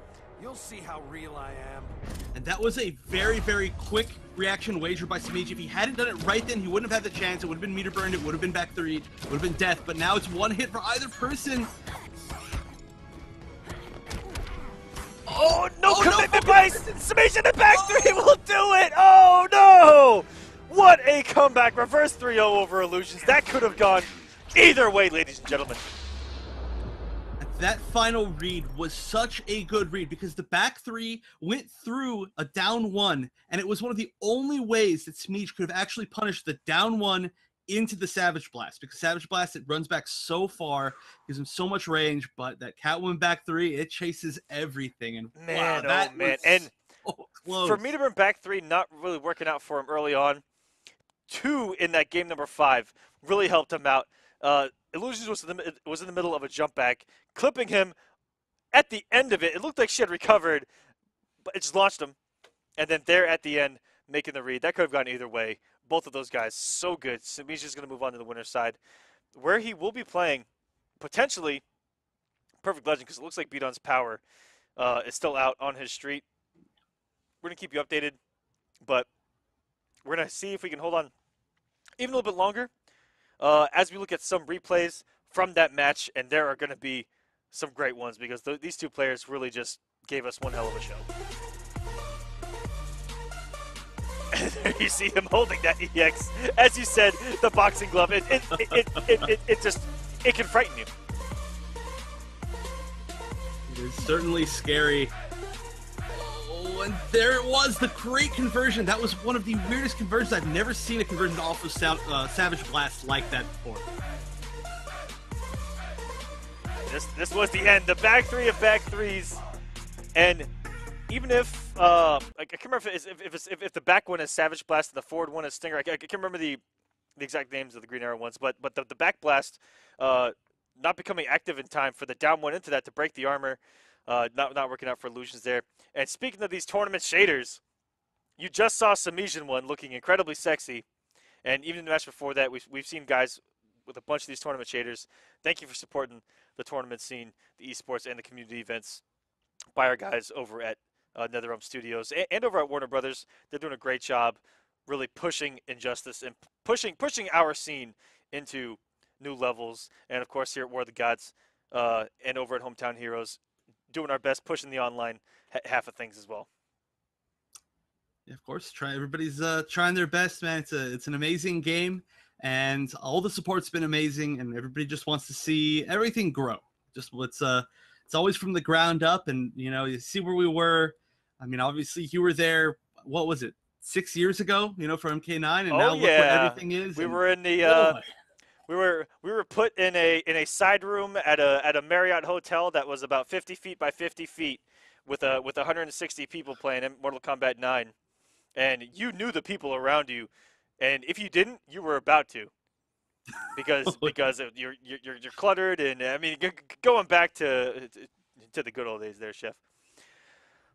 You'll see how real I am. And that was a very, very quick reaction wager by Samiij. If he hadn't done it right then, he wouldn't have had the chance. It would have been meter burned, it would have been back 3, it would have been death, but now it's one hit for either person. Oh, no commitment by Samiij, in the back 3 will do it. Oh, no. What a comeback. Reverse 3-0 over Illusions. That could have gone either way, ladies and gentlemen. That final read was such a good read because the back 3 went through a down 1, and it was one of the only ways that Samiij could have actually punished the down 1 into the Savage Blast, because Savage Blast, it runs back so far, gives him so much range, but that Catwoman back 3, it chases everything. And Man, wow, that oh man. was And so close. for meter burn back 3 not really working out for him early on, 2 in that game number 5 really helped him out. Illusions was in the middle of a jump back, clipping him at the end of it. It looked like she had recovered, but it just launched him. And then there at the end, making the read. That could have gone either way. Both of those guys, so good. Samiij is going to move on to the winner's side, where he will be playing potentially Perfect Legend, because it looks like Beon's power is still out on his street. We're going to keep you updated, but we're going to see if we can hold on even a little bit longer as we look at some replays from that match, and there are going to be some great ones because these two players really just gave us one hell of a show. And there you see him holding that EX. As you said, the boxing glove, it can frighten you. It is certainly scary. Oh, and there it was, the great conversion. That was one of the weirdest conversions. I've never seen a conversion off of Savage Blast like that before. This was the end. The back 3 of back 3s. And even if I can't remember if the back one is Savage Blast and the forward one is Stinger. I can't remember the exact names of the Green Arrow ones, but the back blast not becoming active in time for the down one into that to break the armor, not working out for Illusions there. And speaking of these tournament shaders, you just saw Samiij in one looking incredibly sexy, and even in the match before that, we've seen guys with a bunch of these tournament shaders. Thank you for supporting the tournament scene, the esports, and the community events by our guys over at NetherRealm Studios and over at Warner Brothers. They're doing a great job really pushing Injustice and pushing our scene into new levels. And of course here at War of the Gods, and over at Hometown Heroes, doing our best, pushing the online half of things as well. Yeah, of course, everybody's trying their best, man. It's an amazing game, and all the support's been amazing, and everybody just wants to see everything grow. Just it's always from the ground up, and you see where we were. I mean, obviously you were there. What was it, 6 years ago? For MK9, and Oh now look where yeah, everything is. we And were in the oh my, we were put in a side room at a Marriott hotel that was about 50 feet by 50 feet with 160 people playing in Mortal Kombat 9, and you knew the people around you, and if you didn't, you were about to, because you're cluttered, and I mean going back to the good old days there, Chef.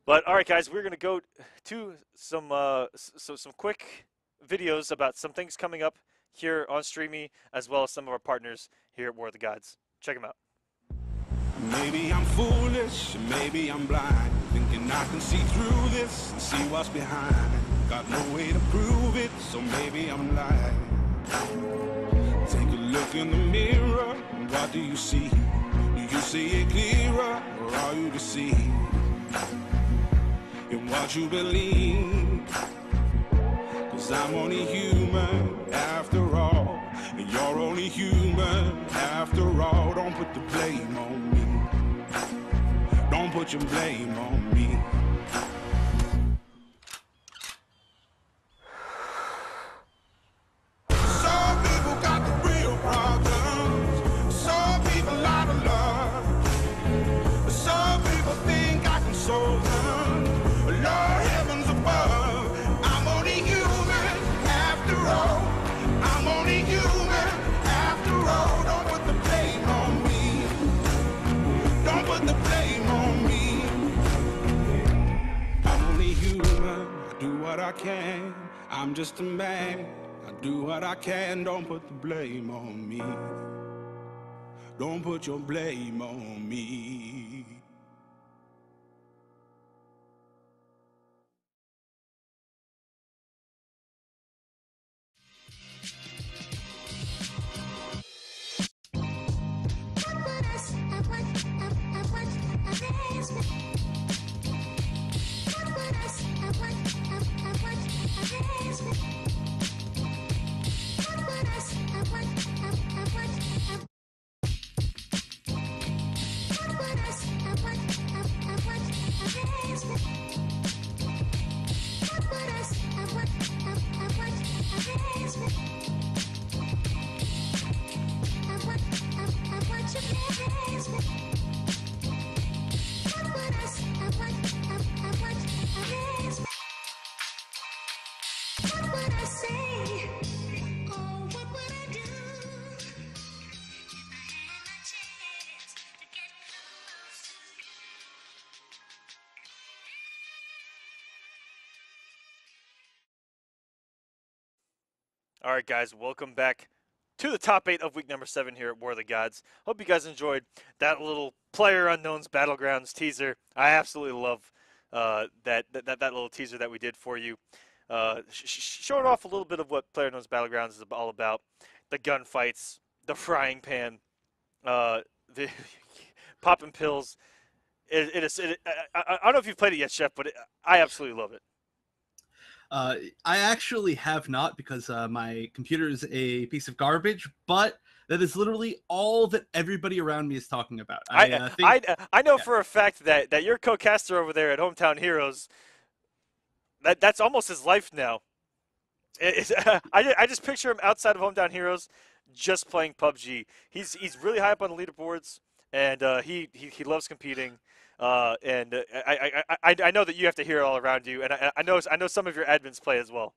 But all right, guys, we're gonna go to some some quick videos about some things coming up here on Streamy, as well as some of our partners here at War of the Gods. Check them out. Maybe I'm foolish, maybe I'm blind, thinking I can see through this and see what's behind. Got no way to prove it, so maybe I'm lying. Take a look in the mirror, what do you see? Do you see it clearer, or are you deceived in what you believe? 'Cause I'm only human after all, and you're only human after all. Don't put the blame on me. Don't put your blame on me. Some people got the real problems. Some people out of love. Some people think I can solve them. Lord heavens above, I'm only human after all. I'm only human after all. Don't put the blame on me. Don't put the blame on me. I'm only human, I do what I can. I'm just a man, I do what I can. Don't put the blame on me. Don't put your blame on me. All right, guys, welcome back to the top 8 of week number 7 here at War of the Gods. Hope you guys enjoyed that little Player Unknown's Battlegrounds teaser. I absolutely love that little teaser that we did for you. Showing off a little bit of what Player Unknown's Battlegrounds is all about. The gunfights, the frying pan, the popping pills. I don't know if you've played it yet, Chef, but I absolutely love it. I actually have not, because my computer is a piece of garbage, but that is literally all that everybody around me is talking about. I know for a fact that your co-caster over there at Hometown Heroes, that's almost his life now. I just picture him outside of Hometown Heroes just playing PUBG. He's really high up on the leaderboards, and he loves competing. And I know that you have to hear it all around you, and I know some of your admins play as well.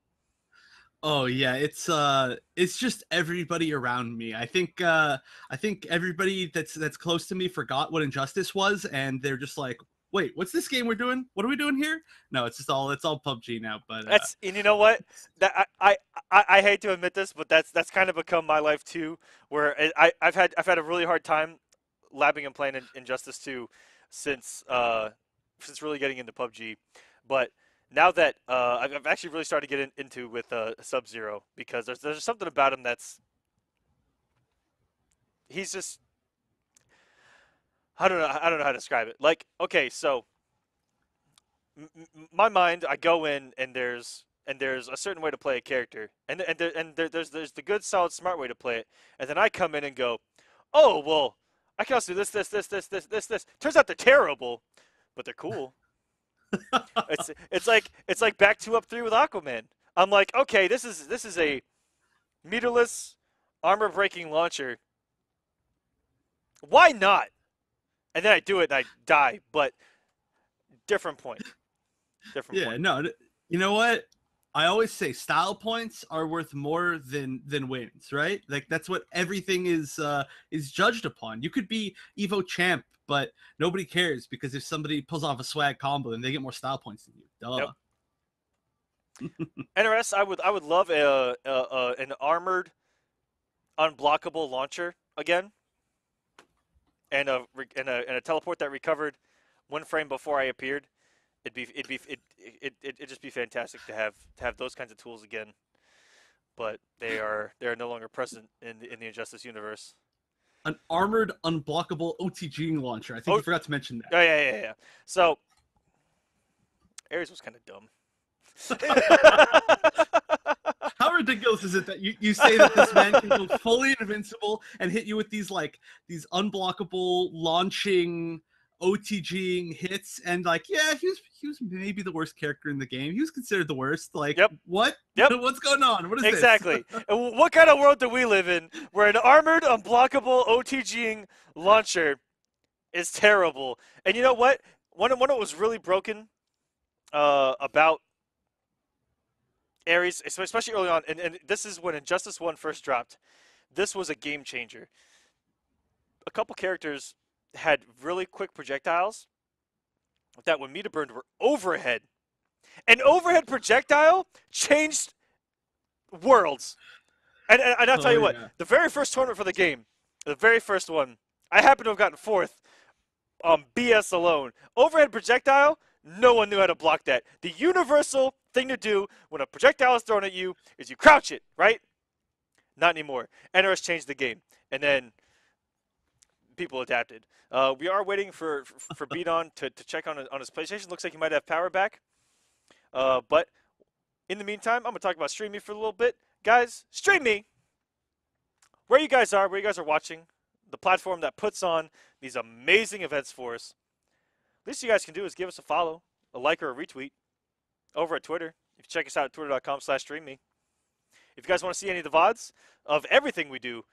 Oh yeah, it's just everybody around me. I think everybody that's close to me forgot what Injustice was, and they're just like, wait, what's this game we're doing? What are we doing here? No, it's all PUBG now. But and you know what? That I hate to admit this, but that's kind of become my life too. Where I've had a really hard time labbing and playing Injustice 2 since really getting into PUBG, but now that I've actually really started to get into with Sub-Zero, because there's something about him he's just I don't know. I don't know how to describe it. Like, okay, so my mind, I go in and there's a certain way to play a character, there's the good, solid, smart way to play it, and then I come in and go, oh well, I can also do this. Turns out they're terrible, but they're cool. It's like back 2-up-3 with Aquaman. I'm like, okay, this is a meterless, armor-breaking launcher. Why not? And then I do it and I die. But different point. Different point. No, you know what? I always say style points are worth more than wins, right? Like that's what everything is judged upon. You could be Evo champ, but nobody cares because if somebody pulls off a swag combo, then they get more style points than you. Duh. Yep. NRS, I would love an armored, unblockable launcher again, and a teleport that recovered 1 frame before I appeared. It'd just be fantastic to have those kinds of tools again, but they are no longer present in the Injustice universe. An armored, unblockable OTG launcher. I think you forgot to mention that. Oh yeah. So Ares was kind of dumb. How ridiculous is it that you say that this man can go fully invincible and hit you with these unblockable launching OTGing hits, and he was maybe the worst character in the game. He was considered the worst. Yep. What? Yep. What's going on? What is exactly. this? What kind of world do we live in where an armored, unblockable OTGing launcher is terrible? And you know what? One of what was really broken about Ares, especially early on, and this is when Injustice 1 first dropped. This was a game changer. A couple characters had really quick projectiles that when meter burned were overhead. An overhead projectile changed worlds. And I'll tell you what, the very first tournament for the game, the very first one, I happen to have gotten 4th on BS alone. Overhead projectile, no one knew how to block that. The universal thing to do when a projectile is thrown at you is you crouch it, right? Not anymore. NRS changed the game. And then people adapted. We are waiting for beon to check on his PlayStation. Looks like he might have power back. But in the meantime, I'm going to talk about Stream Me for a little bit. Guys, Stream Me! Where you guys are watching, the platform that puts on these amazing events for us, least you guys can do is give us a follow, a like, or a retweet over at Twitter. If you check us out at twitter.com/streamme. If you guys want to see any of the VODs of everything we do,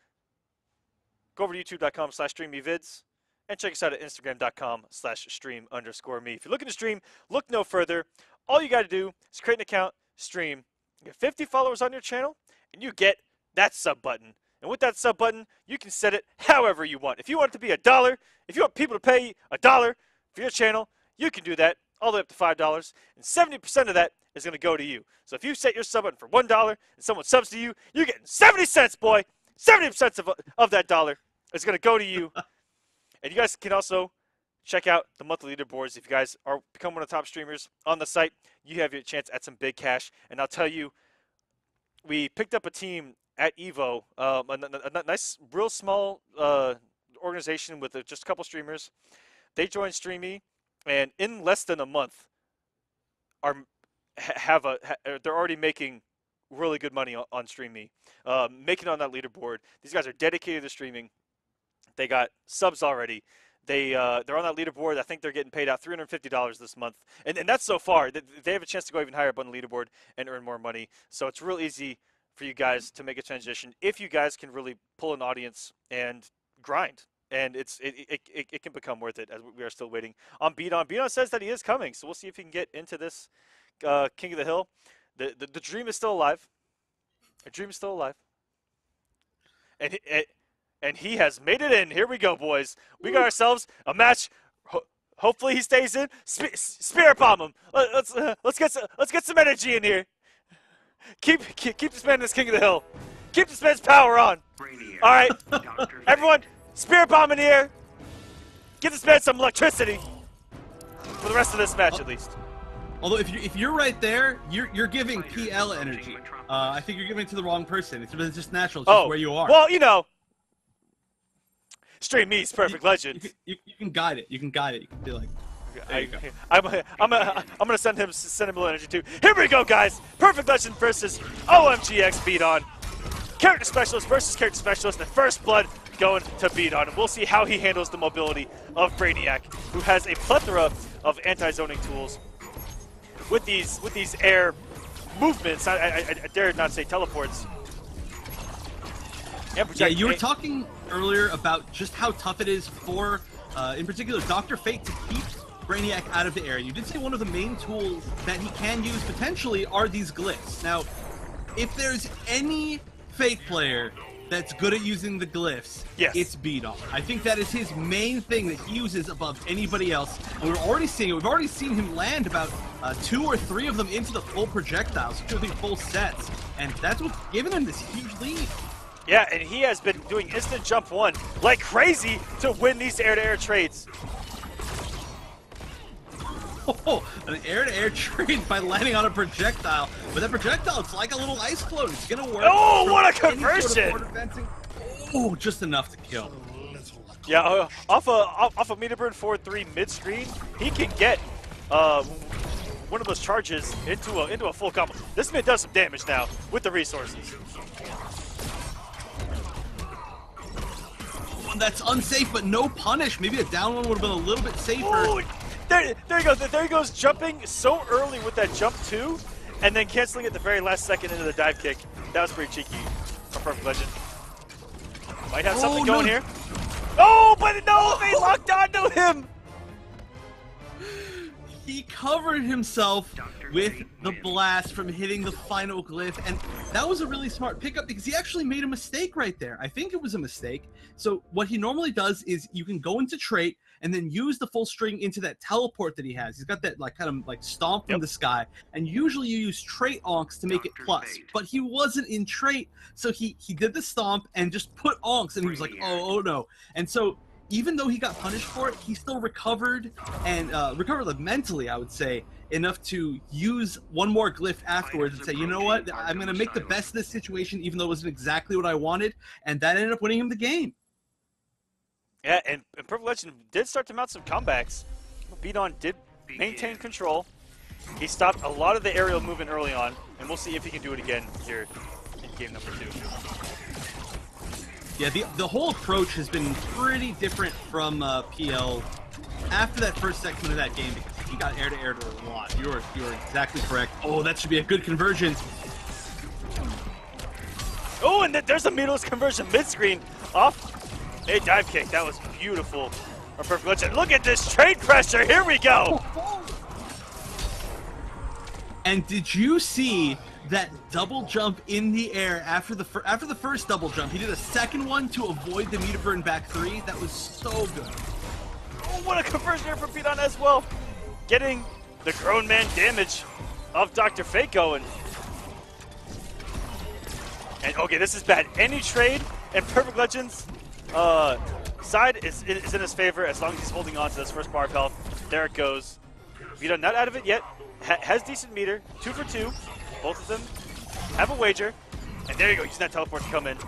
go over to youtube.com/streamevids and check us out at instagram.com/stream_me. If you're looking to stream, look no further. All you got to do is create an account, stream, you get 50 followers on your channel, and you get that sub button. And with that sub button, you can set it however you want. If you want it to be $1, if you want people to pay $1 for your channel, you can do that all the way up to $5, and 70% of that is going to go to you. So if you set your sub button for $1 and someone subs to you, you're getting 70 cents, boy. 70% of that dollar is going to go to you. And you guys can also check out the monthly leaderboards. If you guys are become one of the top streamers on the site, you have your chance at some big cash. And I'll tell you, we picked up a team at Evo, a nice, real small organization with just a couple streamers. They joined StreamMe, and in less than a month, they're already making really good money on StreamMe, making it on that leaderboard. These guys are dedicated to streaming. They got subs already. They're on that leaderboard. I think they're getting paid out $350 this month, and that's so far. They have a chance to go even higher up on the leaderboard and earn more money. So it's real easy for you guys to make a transition if you guys can really pull an audience and grind. And it can become worth it, as we are still waiting on beon. Beon says that he is coming, so we'll see if he can get into this King of the Hill. The dream is still alive. The dream is still alive. And he has made it in. Here we go, boys. We got ourselves a match. Hopefully he stays in. Spirit bomb him. Let's get some energy in here. Keep this man in this King of the Hill. Keep this man's power on. All right, everyone. Spirit bomb in here. Give this man some electricity for the rest of this match, at least. Although if you're right there, you're giving PL energy. I think you're giving it to the wrong person. It's just natural. It's just where you are. Well, you know, Stream E's Perfect Legend. You can guide it. You can guide it. You can be like, there you go. I'm gonna send him a little energy too. Here we go, guys. Perfect Legend versus OMGX Beon. Character Specialist versus Character Specialist. The first blood going to Beon. And we'll see how he handles the mobility of Brainiac, who has a plethora of anti-zoning tools. With these air movements, I dare not say teleports. Yeah, you were talking earlier about just how tough it is for, in particular, Dr. Fate to keep Brainiac out of the air. You did say one of the main tools that he can use potentially are these glyphs. Now, if there's any Fate player that's good at using the glyphs, yes, it's Beon. I think that is his main thing that he uses above anybody else. And we're already seeing it. We've already seen him land about 2 or 3 of them into the full projectiles, including full sets. And that's what's given him this huge lead. Yeah, and he has been doing instant jump 1 like crazy to win these air-to-air trades. Oh, an air-to-air trade by landing on a projectile. But that projectile, it's like a little ice float. It's going to work. Oh, what a conversion! Oh, just enough to kill. Yeah, off a meter burn 4-3 mid-screen, he can get one of those charges into a full combo. This man does some damage now with the resources. One that's unsafe, but no punish. Maybe a down one would have been a little bit safer. Ooh, there he goes. There he goes, jumping so early with that jump 2, and then canceling at the very last second into the dive kick. That was pretty cheeky from Perfect Legend. Might have something going here. Oh, but no, they locked onto him. He covered himself with the blast from hitting the final glyph, and that was a really smart pickup because he actually made a mistake right there. I think it was a mistake. So what he normally does is you can go into trait and then use the full string into that teleport that he has. He's got that kind of stomp from the sky, and usually you use trait onks to make it plus, but he wasn't in trait, so he did the stomp and just put onks, and he was like, oh no. And so even though he got punished for it, he still recovered, and recovered mentally, I would say, enough to use one more glyph afterwards and say, you know what, I'm going to make the best of this situation, even though it wasn't exactly what I wanted, and that ended up winning him the game. Yeah, and Perfect Legend did start to mount some comebacks. Beon did maintain control. He stopped a lot of the aerial movement early on, and we'll see if he can do it again here in game number 2. Yeah, the whole approach has been pretty different from PL after that first segment of that game because he got air-to-air to a lot. You're exactly correct. Oh, that should be a good conversion. Oh, and there's a meterless conversion mid-screen off a dive kick. That was beautiful. Our Perfect Legend. Look at this trade pressure. Here we go. And did you see that double jump in the air after the first double jump? He did a second one to avoid the meter burn back 3. That was so good. Oh, what a conversion here for Beon as well. Getting the grown man damage of Dr. Fate going. And okay, this is bad. Any trade and Perfect Legends side is in his favor as long as he's holding on to this first bar of health. There it goes. Beon not out of it yet. Has decent meter. 2 for 2. Both of them have a wager. And there you go. Using that teleport to come in.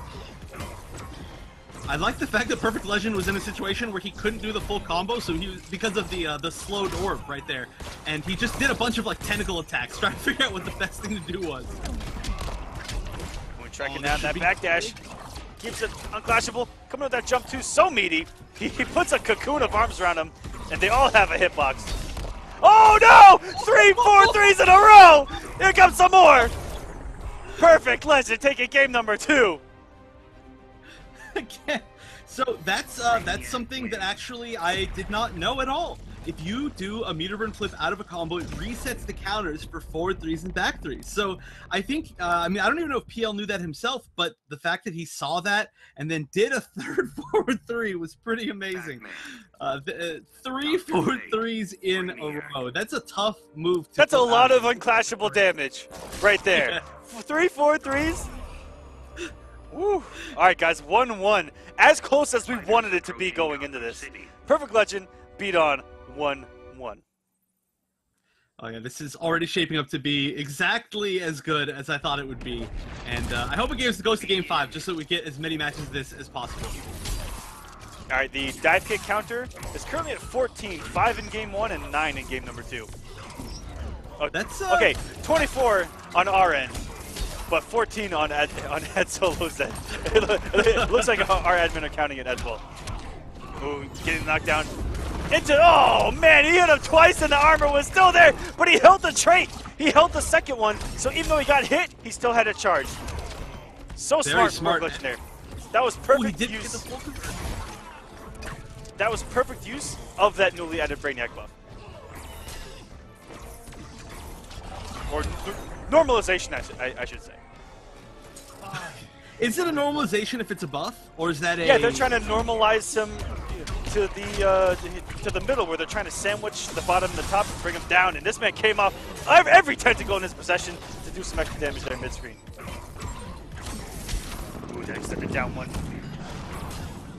I like the fact that Perfect Legend was in a situation where he couldn't do the full combo, so he was, because of the slowed orb right there, and he just did a bunch of tentacle attacks, trying to figure out what the best thing to do was. When tracking down that backdash, keeps it unclashable. Coming with that jump 2, so meaty. He puts a cocoon of arms around him, and they all have a hitbox. Oh no! 3 4-3s in a row! Here comes some more! Perfect Legend taking game number 2. Again. So that's something that actually I did not know at all. If you do a meter burn flip out of a combo, it resets the counters for forward 3s and back 3s. So I think, I don't even know if PL knew that himself, but the fact that he saw that and then did a third forward 3 was pretty amazing. 3 forward 3s in a row. That's a tough move. That's a lot of unclashable damage right there. Yeah. 3 4-3s. Woo. All right, guys, 1-1. As close as we wanted it to be going into this. Perfect Legend beat on 1-1. Oh yeah, this is already shaping up to be exactly as good as I thought it would be. And I hope it goes to game 5, just so we get as many matches of this as possible. All right, the dive kick counter is currently at 14, 5 in game 1 and 9 in game number 2. That's okay, 24 on our end, but 14 on Ed Solo's end. It looks like our admin are counting it as well. Ooh, getting knocked down. Oh man, he hit him twice and the armor was still there, but he held the trait. He held the second one, so even though he got hit, he still had a charge. So smart from there. That was perfect use. That was perfect use of that newly added Brainiac buff. Or normalization, I should say. Is it a normalization if it's a buff, or is that a? Yeah, they're trying to normalize him to the middle, where they're trying to sandwich the bottom and the top and bring him down. And this man came off every tentacle in his possession to do some extra damage there mid-screen. Ooh, that extended down one.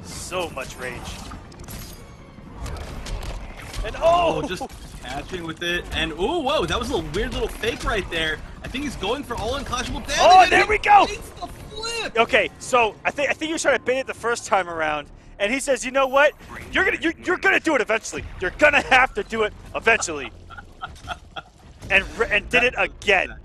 So much rage. And just catching with it, and whoa, that was a weird little fake right there. I think he's going for all unconscionable damage. Oh, there we go. The flip. Okay, so I think he was trying to bait it the first time around, and he says, you know what? You're gonna do it eventually. You're gonna have to do it eventually. and did it again.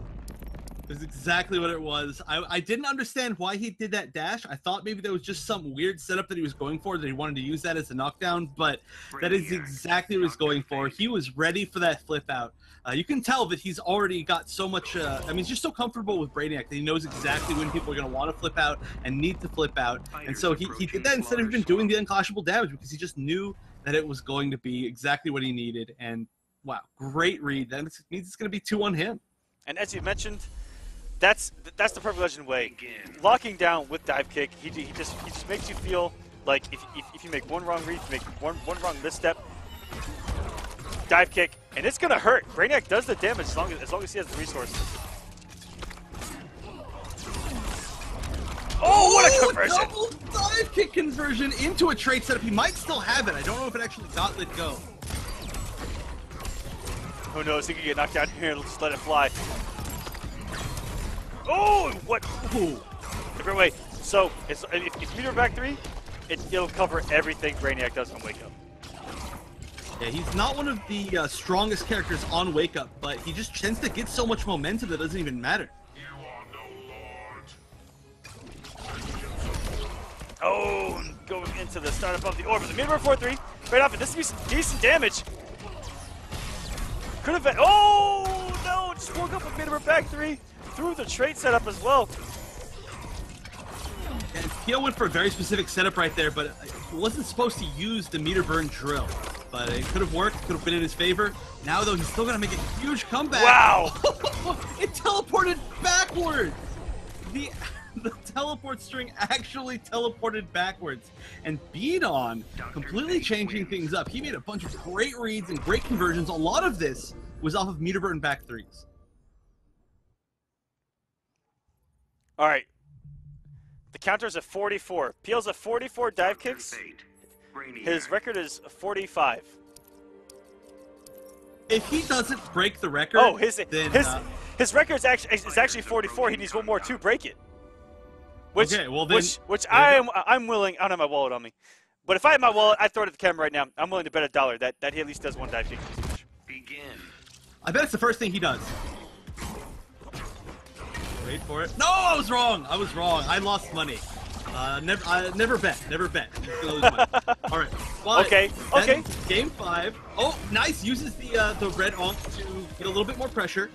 That's exactly what it was. I didn't understand why he did that dash. I thought maybe there was just some weird setup that he was going for, that he wanted to use that as a knockdown, but that is exactly what he was going for. He was ready for that flip out. You can tell that he's already got so much, I mean, he's just so comfortable with Brainiac that he knows exactly when people are going to want to flip out and need to flip out. And so he did that instead of even doing the unconscionable damage, because he just knew that it was going to be exactly what he needed. And wow, great read. That means it's going to be 2 on him. And as you mentioned, that's the perfect Legend way. Locking down with dive kick, he just makes you feel like if you make one wrong read, if you make one wrong misstep, dive kick, and it's gonna hurt. Brainiac does the damage as long as he has the resources. Oh, what a conversion! Double dive kick conversion into a trait setup. He might still have it. I don't know if it actually got let go. Who knows? He could get knocked down here. Let's just let it fly. Oh, what? Ooh. Different way. So, if you meter back 3, it'll cover everything Brainiac does on Wake Up. Yeah, he's not one of the strongest characters on Wake Up, but he just tends to get so much momentum that it doesn't even matter. Oh, and going into the start above the orb. The meter 4-3. Right off, and this is some decent damage. Could have been. Oh, no. Just woke up with meter back 3. Through the trait setup as well. And Pio went for a very specific setup right there, but he wasn't supposed to use the meter burn drill. But it could have worked, could have been in his favor. Now, though, he's still going to make a huge comeback. Wow! It teleported backwards! The teleport string actually teleported backwards. And Beon completely changing things up. He made a bunch of great reads and great conversions. A lot of this was off of meter burn back 3s. All right. The counter's at 44. Peel's at 44 dive kicks. His record is 45. If he doesn't break the record, his record is actually 44. He needs one more to break it. Which I'm willing. I don't have my wallet on me, but if I had my wallet, I'd throw it at the camera right now. I'm willing to bet $1 that he at least does one dive kick. Begin. I bet it's the first thing he does. Wait for it. No, I was wrong. I lost money. Never bet. Never bet. I'm just gonna lose money. All right. But okay. Game 5. Oh, nice. Uses the red onk to get a little bit more pressure.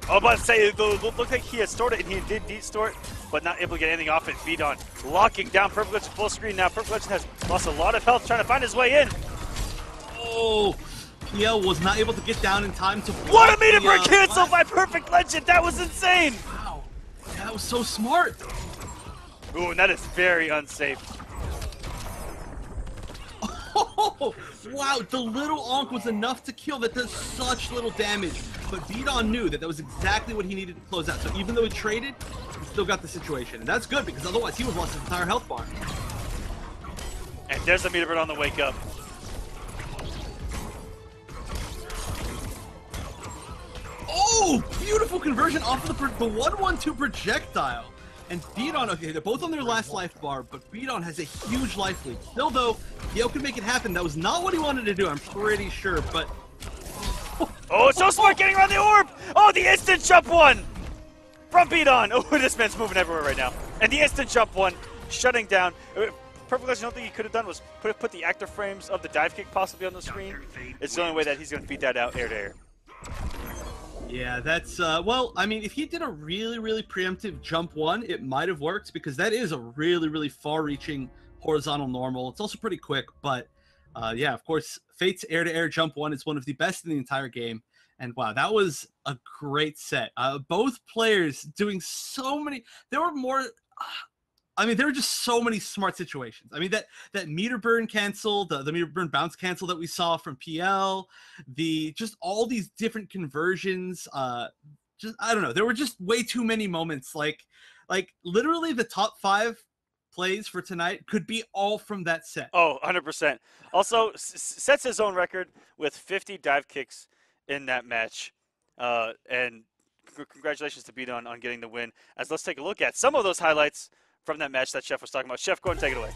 I was about to say, it looked like he had stored it, and he did de-store it, but not able to get anything off it. Beon locking down Purple Legend full screen now. Purple Legend has lost a lot of health trying to find his way in. Oh. PL was not able to get down in time to block. What a meter burn cancel by Perfect Legend! That was insane! Wow. Yeah, that was so smart. Ooh, and that is very unsafe. Oh, wow, the little onk was enough to kill. That does such little damage. But Beon knew that was exactly what he needed to close out. So even though he traded, he still got the situation. And that's good, because otherwise he would have lost his entire health bar. And there's a meter burn on the wake up. Oh, beautiful conversion off of the 1-1-2 projectile. And Beon, okay, they're both on their last life bar, but Beon has a huge life lead. Still, though, Yo can make it happen. That was not what he wanted to do, I'm pretty sure, but... Oh, so smart getting around the orb! Oh, the instant jump one! From Beon! Oh, this man's moving everywhere right now. And the instant jump one, shutting down. Perfect Legend, the only thing he could have done was put the active frames of the dive kick possibly on the screen. It's the only way that he's going to beat that out air to air. Yeah, that's, well, I mean, if he did a really, really preemptive jump one, it might have worked, because that is a really, really far-reaching horizontal normal. It's also pretty quick, but, yeah, of course, Fate's air-to-air jump one is one of the best in the entire game. And wow, that was a great set. Both players doing so many, there were more... I mean, there were just so many smart situations. I mean, that meter burn cancel, the meter burn bounce cancel that we saw from PL, just all these different conversions. Just I don't know. There were just way too many moments. Like literally the top 5 plays for tonight could be all from that set. Oh, 100%. Also, sets his own record with 50 dive kicks in that match. And congratulations to Beon on getting the win. As let's take a look at some of those highlights from that match that Chef was talking about. Chef, go ahead and take it away.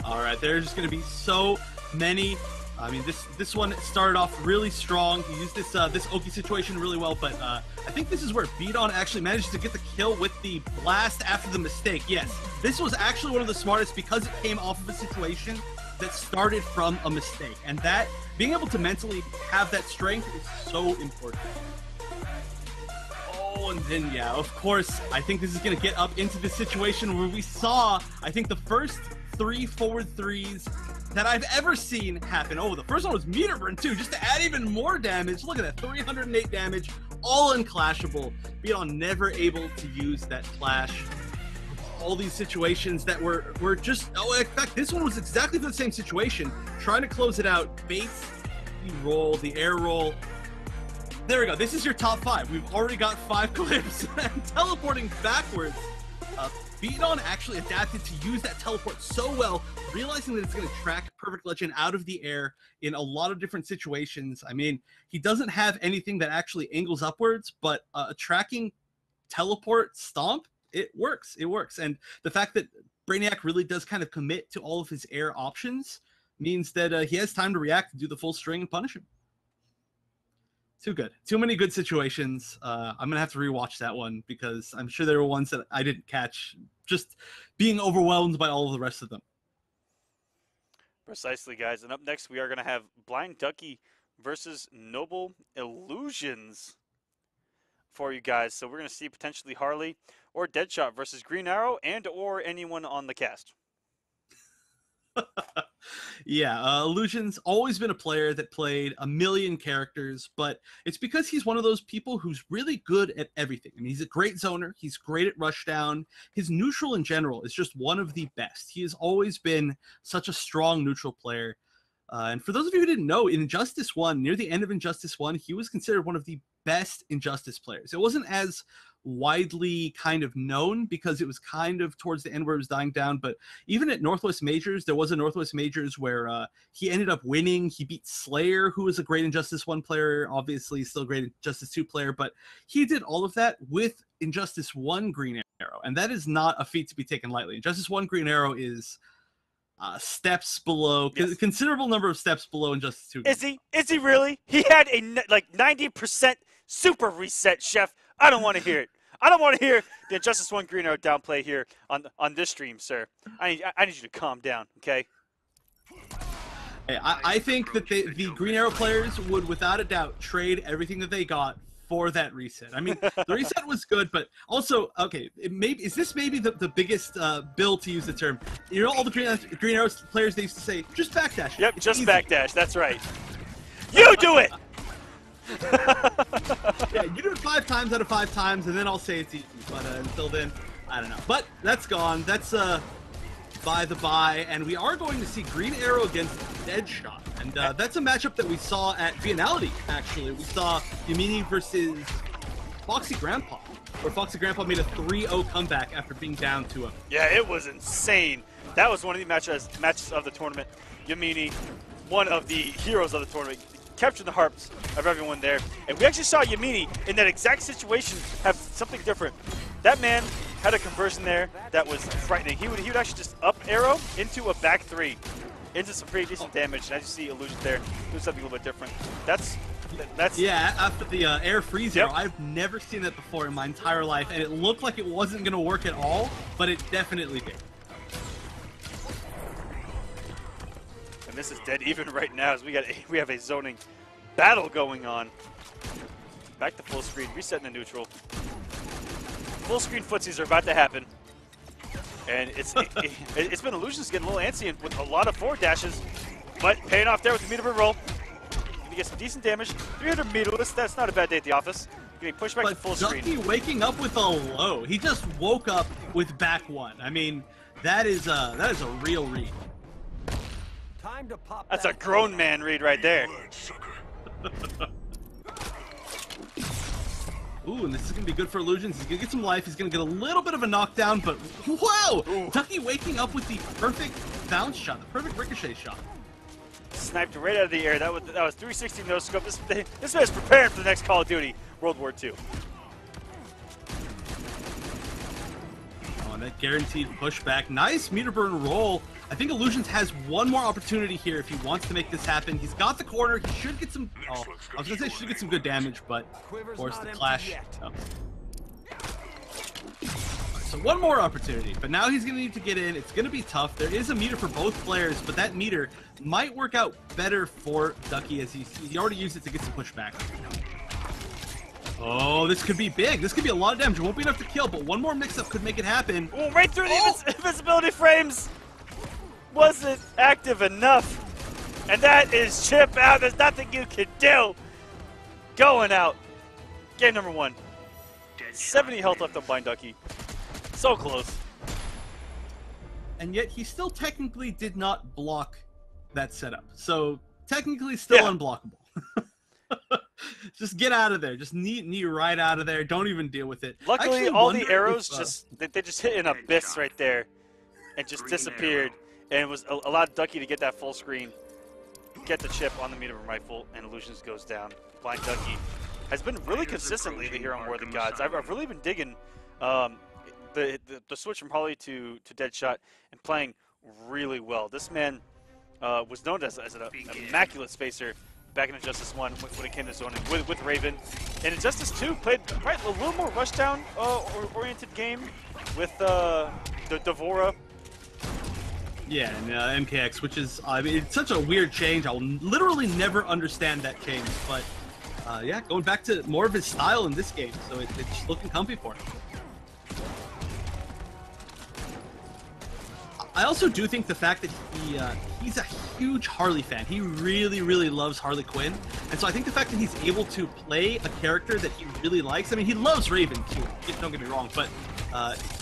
All right, there's just going to be so many. I mean, this one started off really strong. He used this Oki situation really well, but I think this is where Beon actually managed to get the kill with the blast after the mistake. Yes, this was actually one of the smartest because it came off of a situation that started from a mistake, and that being able to mentally have that strength is so important. Oh, and then, yeah, of course, I think this is going to get up into the situation where we saw, I think, the first 3 forward threes that I've ever seen happen. Oh, the first one was meter burn, too, just to add even more damage. Look at that, 308 damage, all unclashable. Beon never able to use that clash. All these situations that were just... Oh, in fact, this one was exactly the same situation. Trying to close it out, baits the roll, the air roll. There we go. This is your top 5. We've already got 5 clips. And teleporting backwards. Beon actually adapted to use that teleport so well, realizing that it's going to track Perfect Legend out of the air in a lot of different situations. I mean, he doesn't have anything that actually angles upwards, but a tracking teleport stomp, it works. It works. And the fact that Brainiac really does kind of commit to all of his air options means that he has time to react and do the full string and punish him. Too good. Too many good situations. I'm going to have to rewatch that one because I'm sure there were ones that I didn't catch, just being overwhelmed by all of the rest of them. Precisely, guys. And up next, we are going to have Blind Ducky versus Noble Illusions for you guys. So we're going to see potentially Harley or Deadshot versus Green Arrow and or anyone on the cast. Yeah, Illusion's always been a player that played a million characters, but it's because he's one of those people who's really good at everything. I mean, he's a great zoner. He's great at rushdown. His neutral in general is just one of the best. He has always been such a strong neutral player. And for those of you who didn't know, in Injustice 1, near the end of Injustice 1, he was considered one of the best Injustice players. It wasn't as widely kind of known because it was kind of towards the end where it was dying down, but even at Northwest Majors, there was a Northwest Majors where he ended up winning. He beat Slayer, who was a great Injustice 1 player, obviously still a great Injustice 2 player, but he did all of that with Injustice 1 Green Arrow, and that is not a feat to be taken lightly. Injustice 1 Green Arrow is steps below, yes, considerable number of steps below Injustice 2. Is he really? He had a like 90% super reset, Chef. I don't want to hear it. I don't want to hear the Injustice 1 Green Arrow downplay here on this stream, sir. I need you to calm down, okay? Hey, I think that the Green Arrow players would, without a doubt, trade everything that they got for that reset. I mean, the reset was good, but also, okay, is this maybe the biggest build, to use the term? You know, all the Green Arrow players, they used to say, just backdash. Yep, just backdash. That's right. You do it! Yeah, you do it 5 times out of 5 times, and then I'll say it's easy. But until then, I don't know. But that's gone. That's by the by, and we are going to see Green Arrow against Deadshot, and that's a matchup that we saw at Vianality. Actually, we saw Yamini versus Foxy Grandpa, where Foxy Grandpa made a 3-0 comeback after being down 2-0. Yeah, it was insane. That was one of the matches of the tournament. Yamini, one of the heroes of the tournament, captured the hearts of everyone there. And we actually saw Yamini in that exact situation have something different. That man had a conversion there that was frightening. He would actually just up arrow into a back 3, into some pretty decent damage. And as you see, illusions there, do something a little bit different. That's yeah. After the air freeze Yep. arrow, I've never seen that before in my entire life, and it looked like it wasn't going to work at all, but it definitely did. And this is dead even right now as we have a zoning battle going on. Back to full screen, resetting the neutral. Full screen footsies are about to happen. And it's been illusions getting a little antsy and with a lot of forward dashes, but paying off there with the meter roll. Gonna get some decent damage. 300 meterless, that's not a bad day at the office. Getting pushed back to full screen. Ducky waking up with a low. He just woke up with back 1. I mean, that is a real read. Time to pop. That's a grown man read right there. Ooh, and this is going to be good for illusions. He's going to get some life. He's going to get a little bit of a knockdown, but whoa! Ooh. Ducky waking up with the perfect bounce shot, the perfect ricochet shot. Sniped right out of the air. That was 360 no scope. This man's preparing for the next Call of Duty, World War II. Oh, and that guaranteed pushback. Nice meter burn roll. I think Illusions has one more opportunity here if he wants to make this happen. He's got the corner. He should get some. Oh, I was gonna say should get some good damage, but of course the clash. Oh. So one more opportunity, but now he's gonna need to get in. It's gonna be tough. There is a meter for both players, but that meter might work out better for Ducky as he already used it to get some pushback. Oh, this could be big. This could be a lot of damage. It won't be enough to kill, but one more mix-up could make it happen. Oh, right through the invisibility frames. Wasn't active enough. And that is chip out. There's nothing you can do. Going out. Game number 1. 70 health left on Blind Ducky. So close. And yet he still technically did not block that setup. So technically still unblockable. Just get out of there. Just knee right out of there. Don't even deal with it. Luckily, all the arrows they just hit an abyss right there and just disappeared. And it was allowed Ducky to get that full screen, get the chip on the meter rifle, and Illusions goes down. Blind Ducky has been really consistent lately here on War of the Gods. I've really been digging the switch from Holly to Deadshot and playing really well. This man was known as an immaculate spacer back in Injustice 1 when it came to zoning with Raven. And Injustice 2 played a little more rushdown oriented game with the Devora. Yeah, and MKX, which is, I mean, it's such a weird change. I'll literally never understand that change. But, yeah, going back to more of his style in this game, so it's looking comfy for him. I also do think the fact that he's a huge Harley fan. He really, really loves Harley Quinn. And so I think the fact that he's able to play a character that he really likes. I mean, he loves Raven, too. Don't get me wrong, but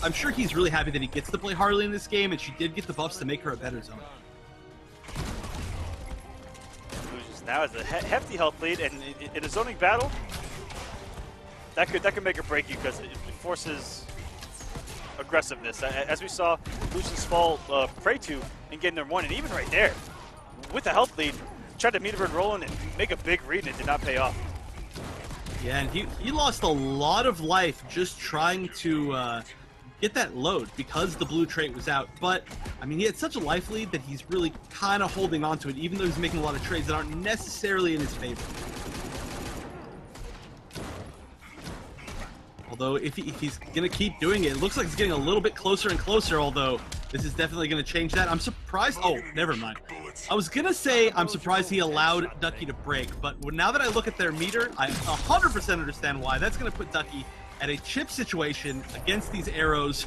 I'm sure he's really happy that he gets to play Harley in this game, and she did get the buffs to make her a better zone. Illusions now has a hefty health lead, and in a zoning battle, that could make or break you because it forces aggressiveness. As we saw Illusions fall prey to in game number 1, and even right there, with the health lead, tried to meter and roll in and make a big read, and it did not pay off. Yeah, and he lost a lot of life just trying to get that load because the blue trait was out. But, I mean, he had such a life lead that he's really kind of holding on to it, even though he's making a lot of trades that aren't necessarily in his favor. Although, if he's going to keep doing it, it looks like he's getting a little bit closer and closer, although this is definitely going to change that. I'm surprised. Oh, never mind. I was going to say I'm surprised he allowed Ducky to break, but now that I look at their meter, I 100% understand why. That's going to put Ducky at a chip situation against these arrows,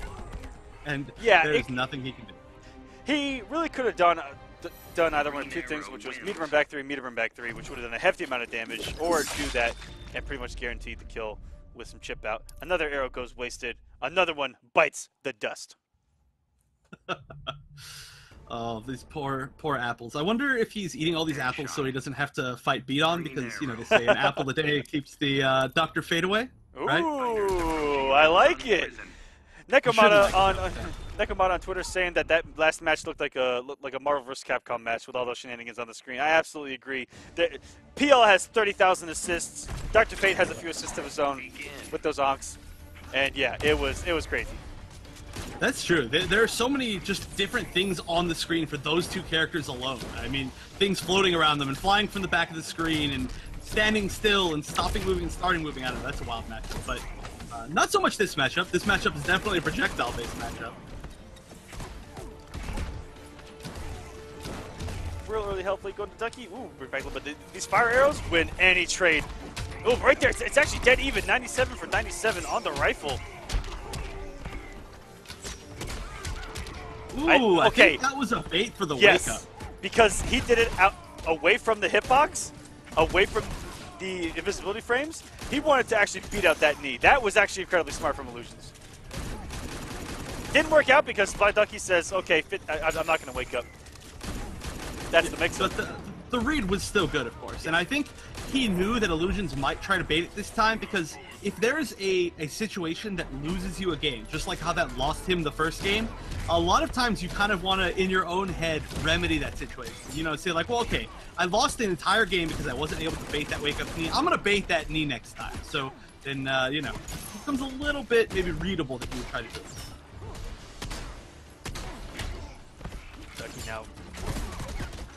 and there's nothing he can do. He really could have done either one of two things, which was meter run back 3, which would have done a hefty amount of damage, or do that and pretty much guaranteed the kill with some chip out. Another arrow goes wasted. Another one bites the dust. Oh, these poor apples. I wonder if he's eating all these apples so he doesn't have to fight beon, because, you know, they say an apple a day keeps the Dr. Fate away, right? Ooh, I like it. Nekomata on Twitter saying that last match looked like a Marvel vs. Capcom match with all those shenanigans on the screen. I absolutely agree. PL has 30,000 assists. Dr. Fate has a few assists of his own with those onks. And yeah, it was crazy. That's true. There are so many just different things on the screen for those two characters alone. I mean, things floating around them and flying from the back of the screen and standing still and stopping moving and starting moving. I don't know, that's a wild matchup. But not so much this matchup. This matchup is definitely a projectile-based matchup. Real early health lead going to Ducky. Ooh, bring back a little bit. These fire arrows win any trade. Oh, right there. It's actually dead even. 97 for 97 on the rifle. Ooh, I okay. think that was a bait for the Yes, wake up. because he did it out away from the hitbox, away from the invisibility frames. He wanted to actually beat out that knee. That was actually incredibly smart from Illusions. Didn't work out because Fly Ducky says, okay, I'm not going to wake up. That's the mix-up. But the read was still good, of course. And I think he knew that Illusions might try to bait it this time because if there's a situation that loses you a game, just like how that lost him the first game, a lot of times you kind of want to, in your own head, remedy that situation. You know, say like, well, okay, I lost the entire game because I wasn't able to bait that wake-up knee. I'm going to bait that knee next time. So then, you know, it becomes a little bit maybe readable that you would try to do it. Ducky now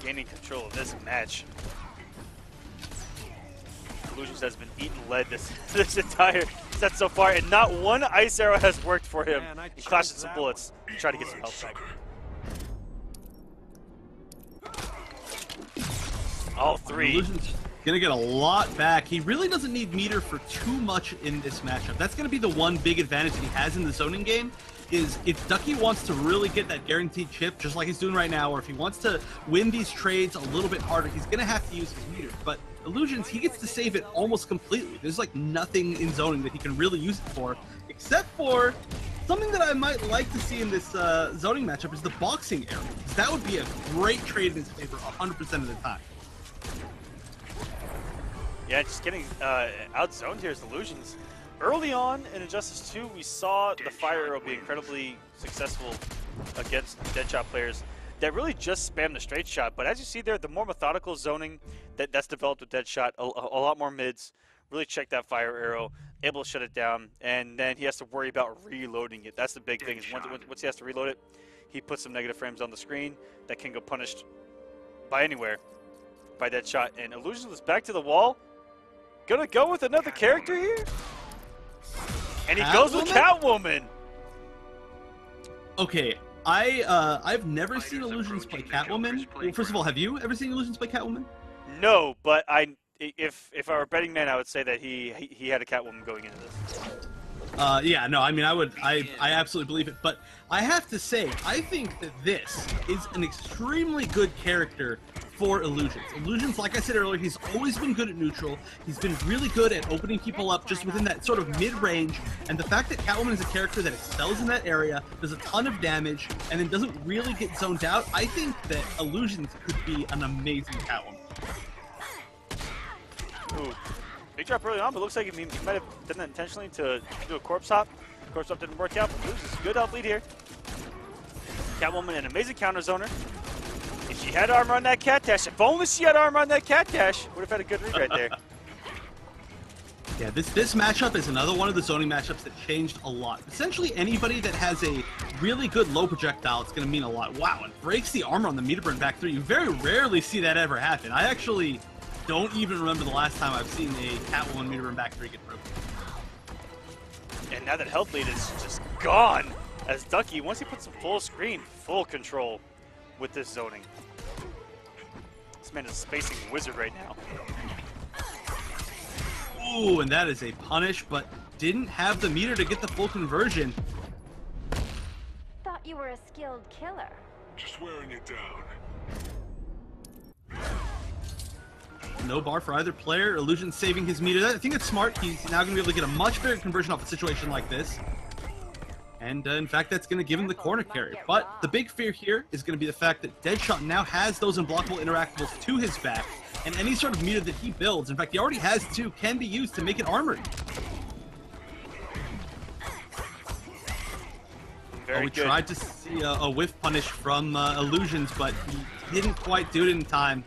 gaining control of this match. Illusions has been eating lead this entire set so far, and not one ice arrow has worked for him. He clashed some bullets to try to get some health back. All three. Illusions gonna get a lot back. He really doesn't need meter for too much in this matchup. That's gonna be the one big advantage that he has in the zoning game. Is if Ducky wants to really get that guaranteed chip, just like he's doing right now, or if he wants to win these trades a little bit harder, he's gonna have to use his meter. But Illusions, he gets to save it almost completely. There's like nothing in zoning that he can really use it for, except for something that I might like to see in this zoning matchup is the boxing area. Because that would be a great trade in his favor 100% of the time. Yeah, just getting out-zoned here is Illusions. Early on in Injustice 2, we saw the fire arrow be incredibly successful against Deadshot players that really just spam the straight shot. But as you see there, the more methodical zoning that's developed with Deadshot, a lot more mids, really check that fire arrow, able to shut it down, and then he has to worry about reloading it. That's the big thing. Is once he has to reload it, he puts some negative frames on the screen that can go punished by anywhere by Deadshot. And Illusions was back to the wall. Gonna go with another character here? And he goes with Catwoman. Okay, I've never seen Illusions play Catwoman. Well, first of all, have you ever seen Illusions play Catwoman? No, but if I were a betting man, I would say that he had a Catwoman going into this. Yeah, no, I mean, I absolutely believe it. But I have to say, I think that this is an extremely good character for Illusions. Illusions, like I said earlier, he's always been good at neutral. He's been really good at opening people up just within that sort of mid-range. And the fact that Catwoman is a character that excels in that area, does a ton of damage, and then doesn't really get zoned out, I think that Illusions could be an amazing Catwoman. Ooh. Big drop early on, but looks like he might have done that intentionally to do a corpse hop. Corpse hop didn't work out, but Illusions good help lead here. Catwoman, an amazing counter zoner. If she had armor on that cat dash, if only she had armor on that cat dash, would have had a good read right there. Yeah, this matchup is another one of the zoning matchups that changed a lot. Essentially, anybody that has a really good low projectile, it's going to mean a lot. Wow, and breaks the armor on the meter burn back through. You very rarely see that ever happen. I actually don't even remember the last time I've seen a Catwoman meter burn back 3 get broken. And now that health lead is just gone, as Ducky, once he puts some full screen, full control with this zoning. This man is a spacing wizard right now. Ooh, and that is a punish, but didn't have the meter to get the full conversion. Thought you were a skilled killer. Just wearing it down. No bar for either player. Illusion saving his meter. I think it's smart. He's now going to be able to get a much bigger conversion off a situation like this. And in fact, that's going to give him the corner carry. But the big fear here is going to be the fact that Deadshot now has those unblockable interactables to his back. And any sort of meter that he builds, in fact, he already has 2, can be used to make it armored. Very good. Tried to see a whiff punish from Illusions, but he didn't quite do it in time.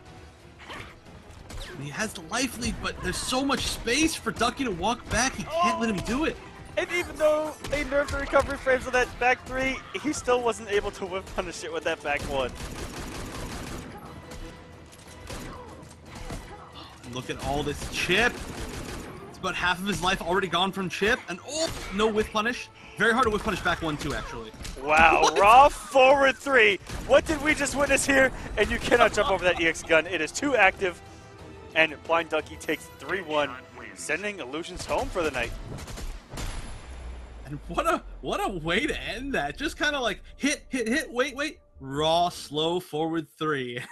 He has the life lead, but there's so much space for Ducky to walk back, he can't let him do it. And even though they nerfed the recovery frames on that back 3, he still wasn't able to whip punish it with that back 1. Look at all this chip. It's about half of his life already gone from chip. And oh, no whiff punish. Very hard to whiff punish back 1 too, actually. Wow, raw forward 3. What did we just witness here? And you cannot jump over that EX gun. It is too active. And Blind Ducky takes 3-1, sending Illusions home for the night. And what a way to end that. Just kind of like hit, wait. Raw, slow, forward 3.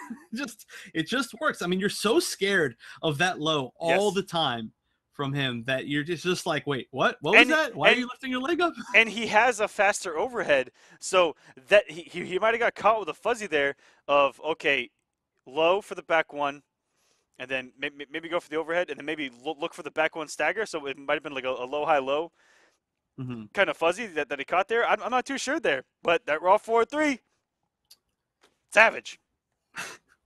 It just works. I mean, you're so scared of that low all the time from him that you're just like, wait, what? What was that? Why are you lifting your leg up? And he has a faster overhead, so that he might have got caught with a fuzzy there of, okay, low for the back 1, and then maybe go for the overhead, and then maybe look for the back 1 stagger, so it might have been like a low, high, low kind of fuzzy that he caught there. I'm not too sure there, but that raw forward 3, savage.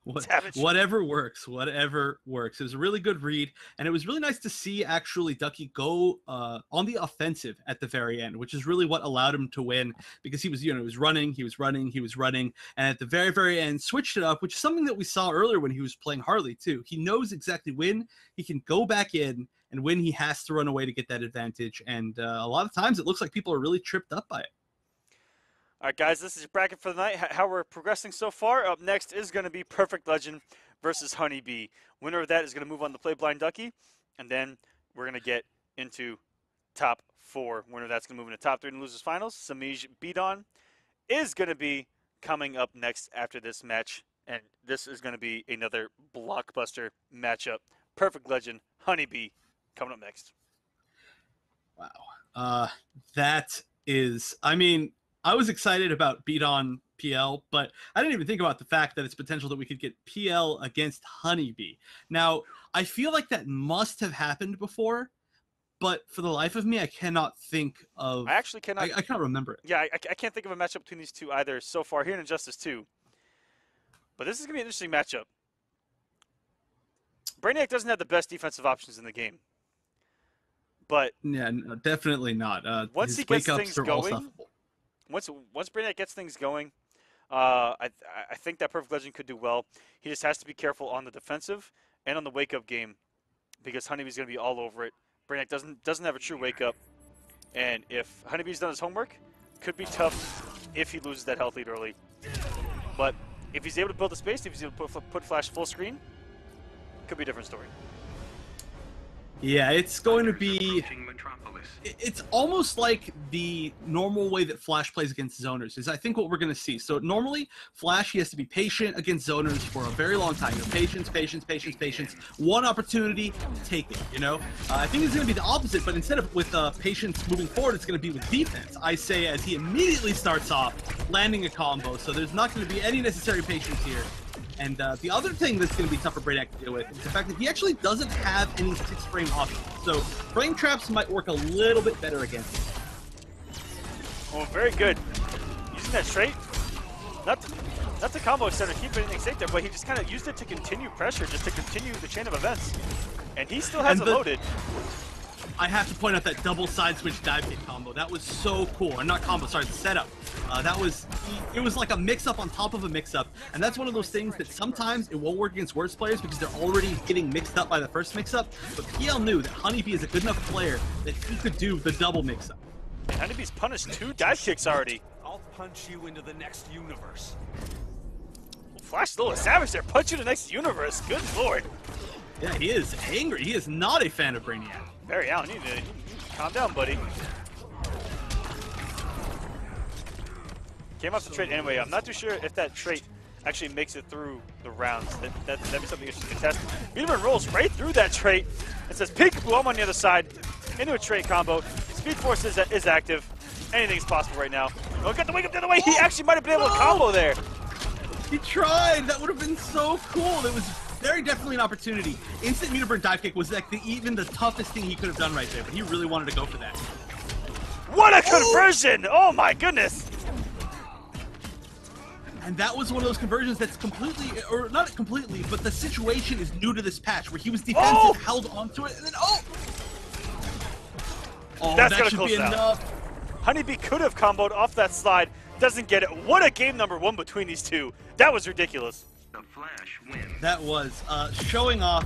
Whatever works. It was a really good read, and it was really nice to see actually Ducky go on the offensive at the very end, which is really what allowed him to win, because he was, he was running, and at the very, very end switched it up, which is something that we saw earlier when he was playing Harley too. He knows exactly when he can go back in and when he has to run away to get that advantage, and a lot of times it looks like people are really tripped up by it. All right, guys, this is your bracket for the night. How we're progressing so far. Up next is going to be Perfect Legend versus Honeybee. Winner of that is going to move on to play Blind Ducky, and then we're going to get into top 4. Winner of that's going to move into top 3 and losers finals. Samiij beon is going to be coming up next after this match, and this is going to be another blockbuster matchup. Perfect Legend, Honeybee, coming up next. Wow. That is, I mean, I was excited about beon PL, but I didn't even think about the fact that it's potential that we could get PL against Honeybee. Now, I feel like that must have happened before, but for the life of me, I cannot think of... I actually cannot... I can't remember it. Yeah, I can't think of a matchup between these two either so far here in Injustice 2. But this is going to be an interesting matchup. Brainiac doesn't have the best defensive options in the game. But... Yeah, no, definitely not. Once he gets things going... Once Brainiac gets things going, I think that Perfect Legend could do well. He just has to be careful on the defensive and on the wake-up game, because Honeybee's going to be all over it. Brainiac doesn't have a true wake-up, and if Honeybee's done his homework, could be tough if he loses that health lead early. But if he's able to build the space, if he's able to put Flash full screen, could be a different story. Yeah, it's going to be... It's almost like the normal way that Flash plays against zoners is I think what we're going to see. So normally, Flash, he has to be patient against zoners for a very long time. Patience. One opportunity, take it, I think it's going to be the opposite, but instead of with patience moving forward, it's going to be with defense. I say as he immediately starts off landing a combo, so there's not going to be any necessary patience here. And the other thing that's going to be tough for Brainiac to deal with is the fact that he actually doesn't have any 6-frame options. So frame traps might work a little bit better against him. Oh, very good. Using that trait, not the combo extender to keep anything safe there, but he just kind of used it to continue pressure, just to continue the chain of events. And he still has it loaded. I have to point out that double side switch dive kick combo. That was so cool. Or not combo, sorry, the setup. It was like a mix-up on top of a mix-up. And that's one of those things that sometimes it won't work against worse players because they're already getting mixed up by the first mix-up. But PL knew that Honeybee is a good enough player that he could do the double mix-up. And Honeybee's punished 2 dive kicks already. I'll punch you into the next universe. Well, Flash still a savage there. Punch you to the next universe. Good lord. Yeah, he is angry. He is not a fan of Brainiac. Barry Allen, you need to calm down, buddy. Came off the trait anyway. I'm not too sure if that trait actually makes it through the rounds. That'd be something you should contest. Beatman rolls right through that trait and says, peekaboo, I'm on the other side. Into a trait combo. Speed Force is active. Anything's possible right now. Oh, got the wake up the other way. He actually might have been able to combo there. He tried. That would have been so cool. It was very definitely an opportunity. Instant meter burn dive kick was like even the toughest thing he could have done right there, but he really wanted to go for that. What a conversion! Oh my goodness! And that was one of those conversions that's completely, or not completely, but the situation is new to this patch, where he was defensive, held onto it, and then Oh, That's that gonna should close be it out. enough. Honeybee could have comboed off that slide. Doesn't get it. What a game number one between these two. That was ridiculous. The Flash wins. That was showing off.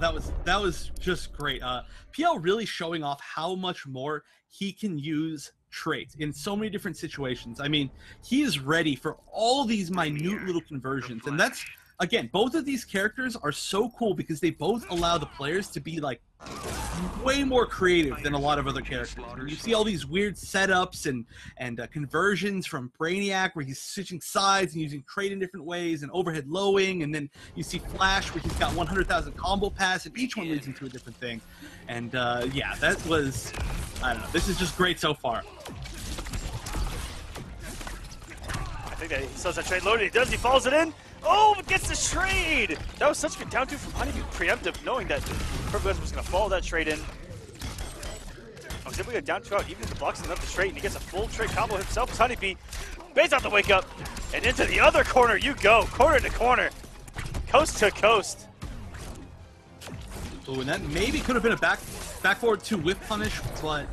That was just great. PL really showing off how much more he can use traits in so many different situations. I mean, he is ready for all these minute little conversions, and that's again, both of these characters are so cool because they both allow the players to be like way more creative than a lot of other characters. You see all these weird setups and conversions from Brainiac where he's switching sides and using trait in different ways and overhead lowing, and then you see Flash where he's got 100,000 combo pass and each one leads into a different thing. And yeah, that was, I don't know, this is just great so far. I think that he saws that trade loaded. He does. He follows it in. Oh, but gets the trade. That was such a good down two from Honeybee. Preemptive, knowing that Perfect Legend was going to follow that trade in. I was able to get down two out, even if he blocks enough to trade, and he gets a full trade combo himself as Honeybee. Baits out the wake up, and into the other corner you go. Corner to corner. Coast to coast. Oh, and that maybe could have been a back forward two whiff punish, but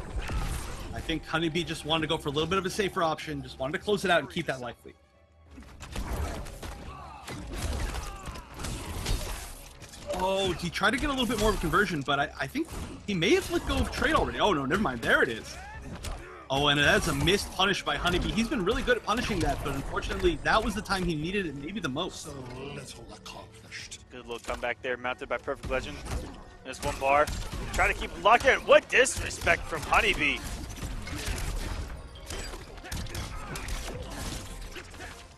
I think Honeybee just wanted to go for a little bit of a safer option, just wanted to close it out and keep that life lead. Oh, he tried to get a little bit more of a conversion, but I think he may have let go of trade already. Oh, no, never mind. There it is. Oh, and that's a missed punish by Honeybee. He's been really good at punishing that, but unfortunately, that was the time he needed it maybe the most. So little accomplished. Good little comeback there, mounted by Perfect Legend. There's one bar. Try to keep him locked in. What disrespect from Honeybee.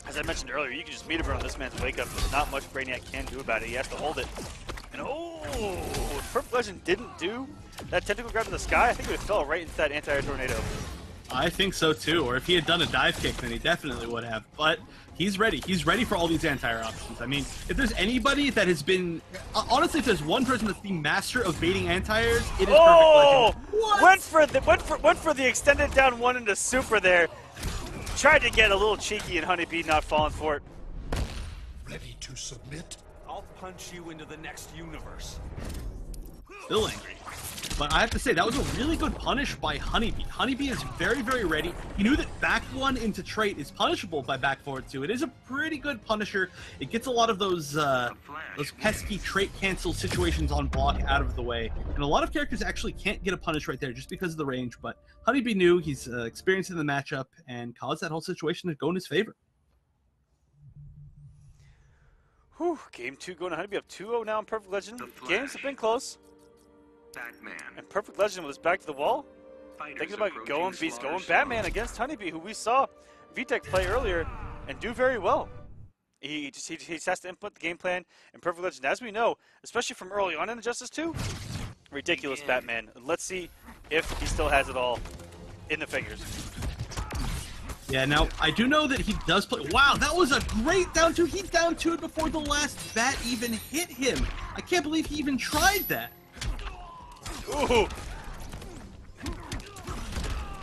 As I mentioned earlier, you can just meet him on this man's wake up. There's not much Brainiac can do about it. He has to hold it. And oh, if Perfect Legend didn't do that tentacle grab in the sky, I think it would have fell right into that anti-air tornado. I think so too, or if he had done a dive kick, then he definitely would have. But he's ready. He's ready for all these anti-air options. I mean, if there's anybody that has been... honestly, if there's one person that's the master of baiting anti-airs, it is Oh! Perfect Legend. What? Went for the extended down one into super there. Tried to get a little cheeky and Honeybee not falling for it. Ready to submit? I'll punch you into the next universe. Still angry. But I have to say, that was a really good punish by Honeybee. Honeybee is very, very ready. He knew that back one into trait is punishable by back forward two. It is a pretty good punisher. It gets a lot of those pesky trait cancel situations on block out of the way. And a lot of characters actually can't get a punish right there just because of the range. But Honeybee knew, he's experienced in the matchup, and caused that whole situation to go in his favor. Whew, game two going to Honeybee up 2-0 now in Perfect Legend. Games have been close. Batman. And Perfect Legend was back to the wall. Thinking about going Batman against Honeybee, who we saw VTEC play earlier and do very well. He just has to input the game plan. And Perfect Legend, as we know, especially from early on in Injustice 2, ridiculous Batman. Let's see if he still has it all in the fingers. Yeah, now, I do know that he does play... Wow, that was a great down two. He down two before the last bat even hit him. I can't believe he even tried that. Ooh.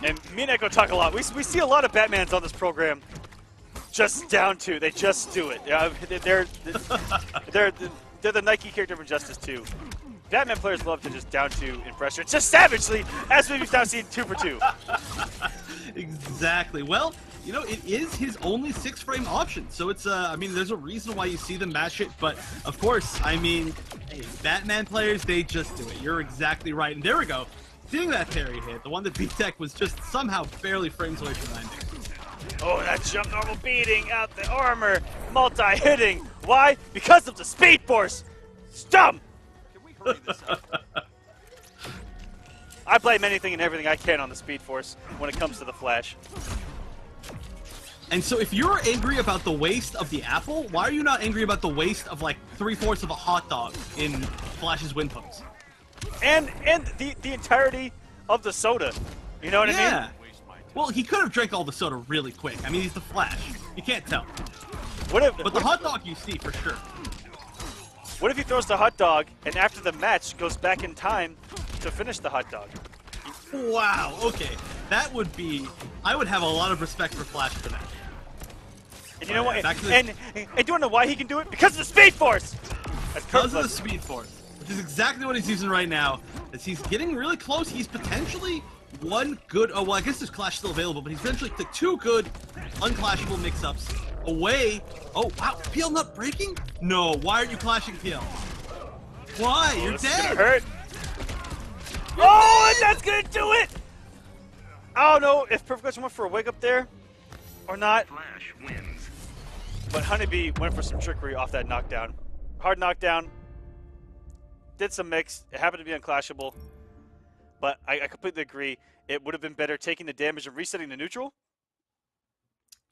And me and Echo talk a lot. We see a lot of Batmans on this program just down two. They just do it. They're the Nike character of Injustice 2. Batman players love to just down two in pressure just savagely, as we've now seen 2 for 2. Exactly. Well, you know, it is his only 6-frame option, so it's I mean, there's a reason why you see them match it, but of course, I mean, hey, Batman players, they just do it. You're exactly right. And there we go. Seeing that parry hit, the one that VTEC was just somehow barely frames away from landing. Oh, that jump normal beating out the armor, multi-hitting. Why? Because of the Speed Force. Stump. Can we hurry this up? I blame anything and everything I can on the Speed Force when it comes to the Flash. And so if you're angry about the waste of the apple, why are you not angry about the waste of like 3/4 of a hot dog in Flash's win pose? And the entirety of the soda. You know what I mean? Well, he could have drank all the soda really quick. I mean, he's the Flash. You can't tell. But the hot dog you see for sure. What if he throws the hot dog and after the match goes back in time to finish the hot dog? Wow, okay. That would be... I would have a lot of respect for Flash for that. And you know what? And do you want to know why he can do it? Because of the Speed Force! Because of the Speed Force. which is exactly what he's using right now. As he's getting really close, he's potentially one good. Oh well, I guess there's Clash still available, but he's eventually the 2 good unclashable mix-ups away. Oh wow, PL not breaking? No, why are you clashing PL? Why? You're This dead. is gonna hurt. Oh, and that's gonna do it. I don't know if Perfect Question went for a wake up there or not, Flash wins. but Honeybee went for some trickery off that knockdown. Hard knockdown. Did some mix. It happened to be unclashable, but I completely agree. It would have been better taking the damage and resetting the neutral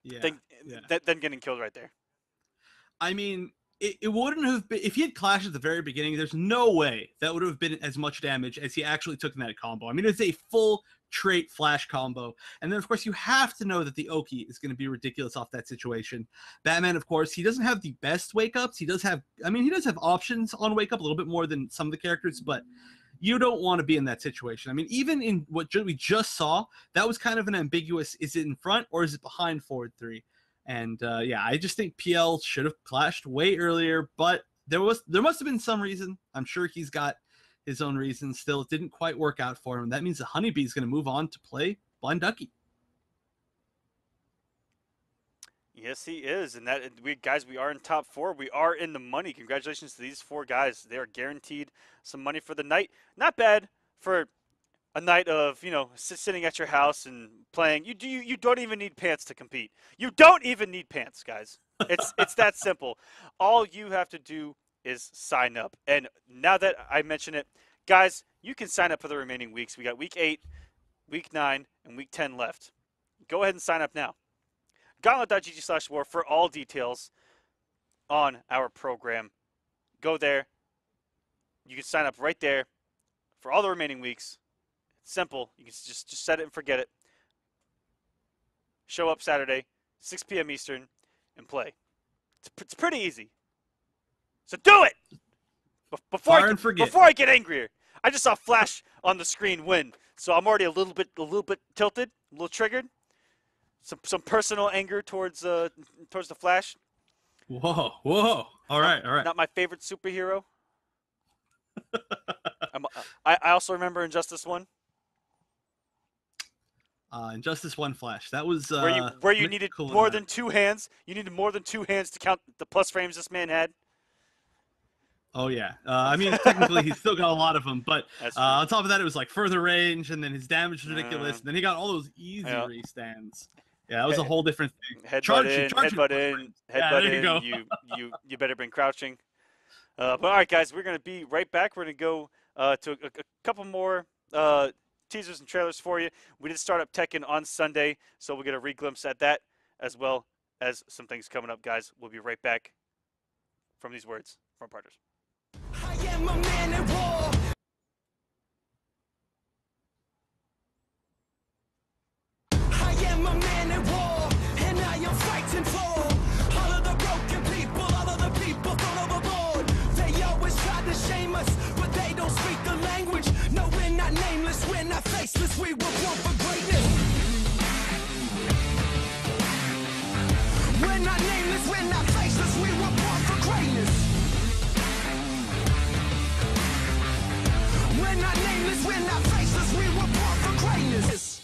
Yeah. than getting killed right there. I mean, it wouldn't have been if he had clashed at the very beginning. There's no way that would have been as much damage as he actually took in that combo. I mean, it's a full trait flash combo, and then of course you have to know that the Oki is going to be ridiculous off that situation. Batman, of course, he doesn't have the best wake ups. He does have, I mean, he does have options on wake up a little bit more than some of the characters, but you don't want to be in that situation. I mean, even in what we just saw, that was kind of an ambiguous: is it in front or is it behind forward 3? And yeah, I just think PL should have clashed way earlier, but there must have been some reason. I'm sure he's got his own reasons. Still, it didn't quite work out for him. That means the Honeybee is going to move on to play Blind Ducky. Yes, he is, and that we are in top 4. We are in the money. Congratulations to these 4 guys. They are guaranteed some money for the night. Not bad for a night of, you know, sitting at your house and playing. You don't even need pants to compete. You don't even need pants, guys. It's that simple. All you have to do is sign up. And now that I mention it, guys, you can sign up for the remaining weeks. We got week 8, week 9, and week 10 left. Go ahead and sign up now. Gauntlet.gg/war for all details on our program. Go there. You can sign up right there for all the remaining weeks. It's simple. You can just set it and forget it. Show up Saturday, 6 p.m. Eastern, and play. It's pretty easy. So do it! Before I get angrier. I just saw Flash on the screen win, so I'm already a little bit tilted, a little triggered. Some personal anger towards the Flash. Whoa. All right. Not my favorite superhero. I also remember Injustice 1. Injustice 1 Flash. That was where you needed more than 2 hands. You needed more than 2 hands to count the plus frames this man had. Oh yeah. I mean, technically he's still got a lot of them, but on top of that, it was like further range, and then his damage was ridiculous. And then he got all those easy restands. Yeah, that was a whole different thing. Headbutt in. You better bring crouching. But all right, guys, we're gonna be right back. We're gonna go to a couple more teasers and trailers for you. We did start up Tekken on Sunday, so we'll get a re-glimpse at that, as well as some things coming up, guys. We'll be right back from these words from our partners. I am a man at war. I am a man at war, and I am fighting for all of the broken people, all of the people thrown overboard. They always try to shame us, but they don't speak the language. No, we're not nameless, we're not faceless, we were born for greatness. We're not nameless, we're not faceless, we were born for greatness. We're not nameless, we're not faceless, we were born for greatness.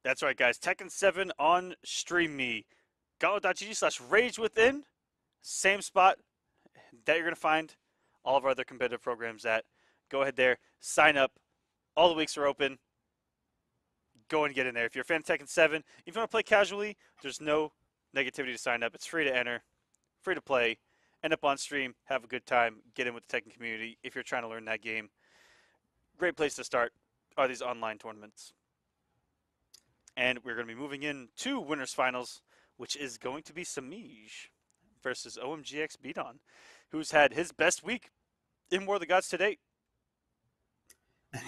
That's right, guys. Tekken 7 on Stream Me. Gauntlet.gg/rage within. Same spot that you're going to find all of our other competitive programs at. Go ahead there. Sign up. All the weeks are open. Go and get in there. If you're a fan of Tekken 7, if you want to play casually, there's no negativity to sign up. It's free to enter, free to play, end up on stream, have a good time, get in with the Tekken community if you're trying to learn that game. Great place to start are these online tournaments. And we're going to be moving into winners finals, which is going to be Samish versus OMGX Beon, who's had his best week in War of the Gods to date.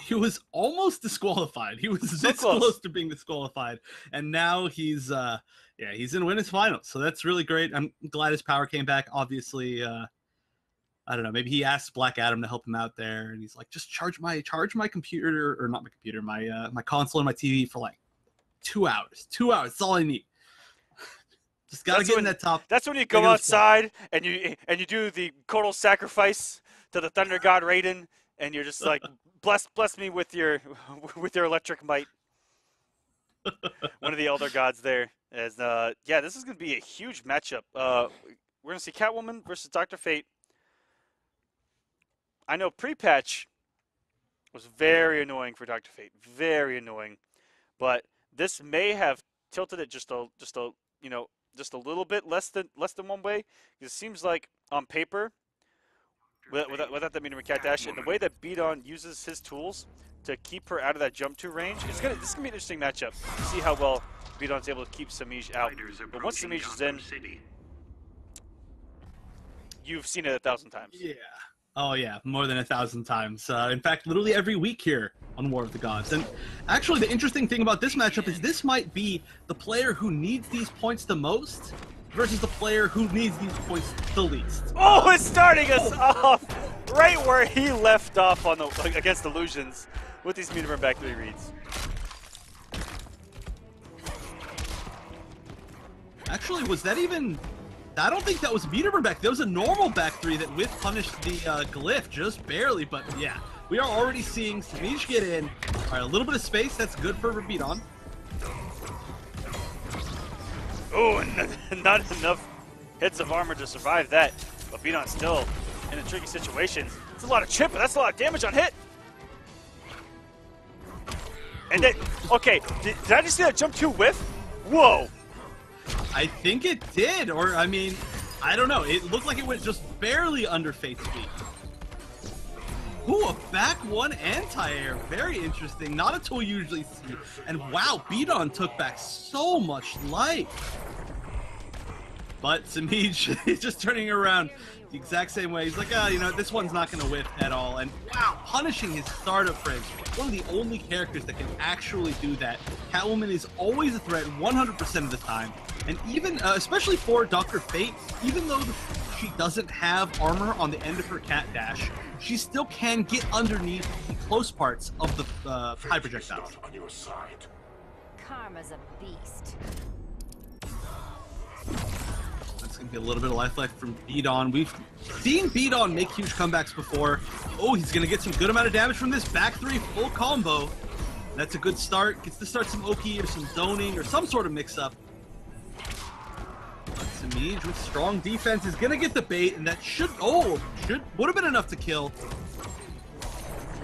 He was almost disqualified. He was this close to being disqualified, and now he's he's in winners finals. So that's really great. I'm glad his power came back. Obviously, I don't know, maybe he asked Black Adam to help him out there, and he's like, just charge my computer, or not my computer, my console and my TV for like 2 hours. 2 hours, that's all I need. Just gotta get in that top. That's when you go outside and you do the total sacrifice to the Thunder God Raiden, and you're just like, bless me with your electric might. One of the elder gods there. As yeah, this is gonna be a huge matchup. We're gonna see Catwoman versus Dr. Fate. I know pre-patch was very annoying for Dr. Fate, very annoying, but this may have tilted it just a little bit less than one way. It seems like on paper, without the medium cat dash, and the way that Beon uses his tools to keep her out of that jump to range, this is gonna be an interesting matchup. See how well Beon's able to keep Samish out. But once Samish is in, you've seen it 1,000 times. Yeah. Oh yeah, more than 1,000 times. In fact, literally every week here on War of the Gods. And actually, the interesting thing about this matchup is this might be the player who needs these points the most versus the player who needs these points the least. Oh, it's starting us off right where he left off on against Illusions with these medium back 3 reads. Actually, was that even... I don't think that was medium back. That was a normal back 3 that whiff punished the glyph just barely. But yeah, we are already seeing Samish get in. All right, a little bit of space. That's good for Beon. Oh, and not enough hits of armor to survive that. But Beon's still in a tricky situation. It's a lot of chip, but that's a lot of damage on hit. And then, okay, did I just see that jump 2 whiff? Whoa. I think it did, or I mean, I don't know. It looked like it went just barely under Fate's feet. Ooh, a back 1 anti-air. Very interesting. Not a tool you usually see. And wow, Beon took back so much life. But Samish is just turning around the exact same way. He's like, this one's not going to whiff at all. And wow, punishing his startup friends. One of the only characters that can actually do that. Catwoman is always a threat 100% of the time. And even, especially for Dr. Fate, even though she doesn't have armor on the end of her cat dash, she still can get underneath the close parts of the high projectiles. Karma's a beast. That's going to be a little bit of life left from Beon. We've seen Beon make huge comebacks before. Oh, he's going to get some good amount of damage from this back 3 full combo. That's a good start. Gets to start some Oki or some zoning or some sort of mix-up. Samish with strong defense is gonna get the bait, and that would have been enough to kill.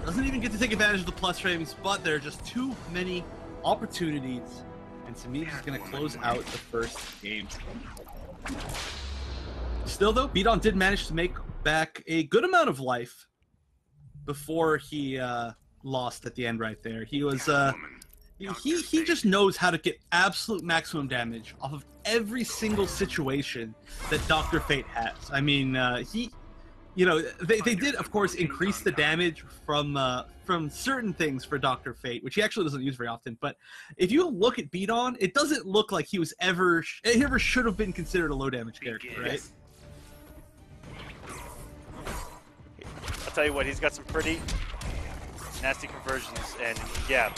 Doesn't even get to take advantage of the plus frames, but there are just too many opportunities, and Samish is gonna close out the first game. Still though, Beon did manage to make back a good amount of life before he lost at the end right there. He was he just knows how to get absolute maximum damage off of every single situation that Dr. Fate has. I mean, they did, of course, increase the damage from certain things for Dr. Fate, which he actually doesn't use very often. But if you look at Beon, it doesn't look like he ever should have been considered a low damage character, right? I'll tell you what, he's got some pretty nasty conversions, and yeah.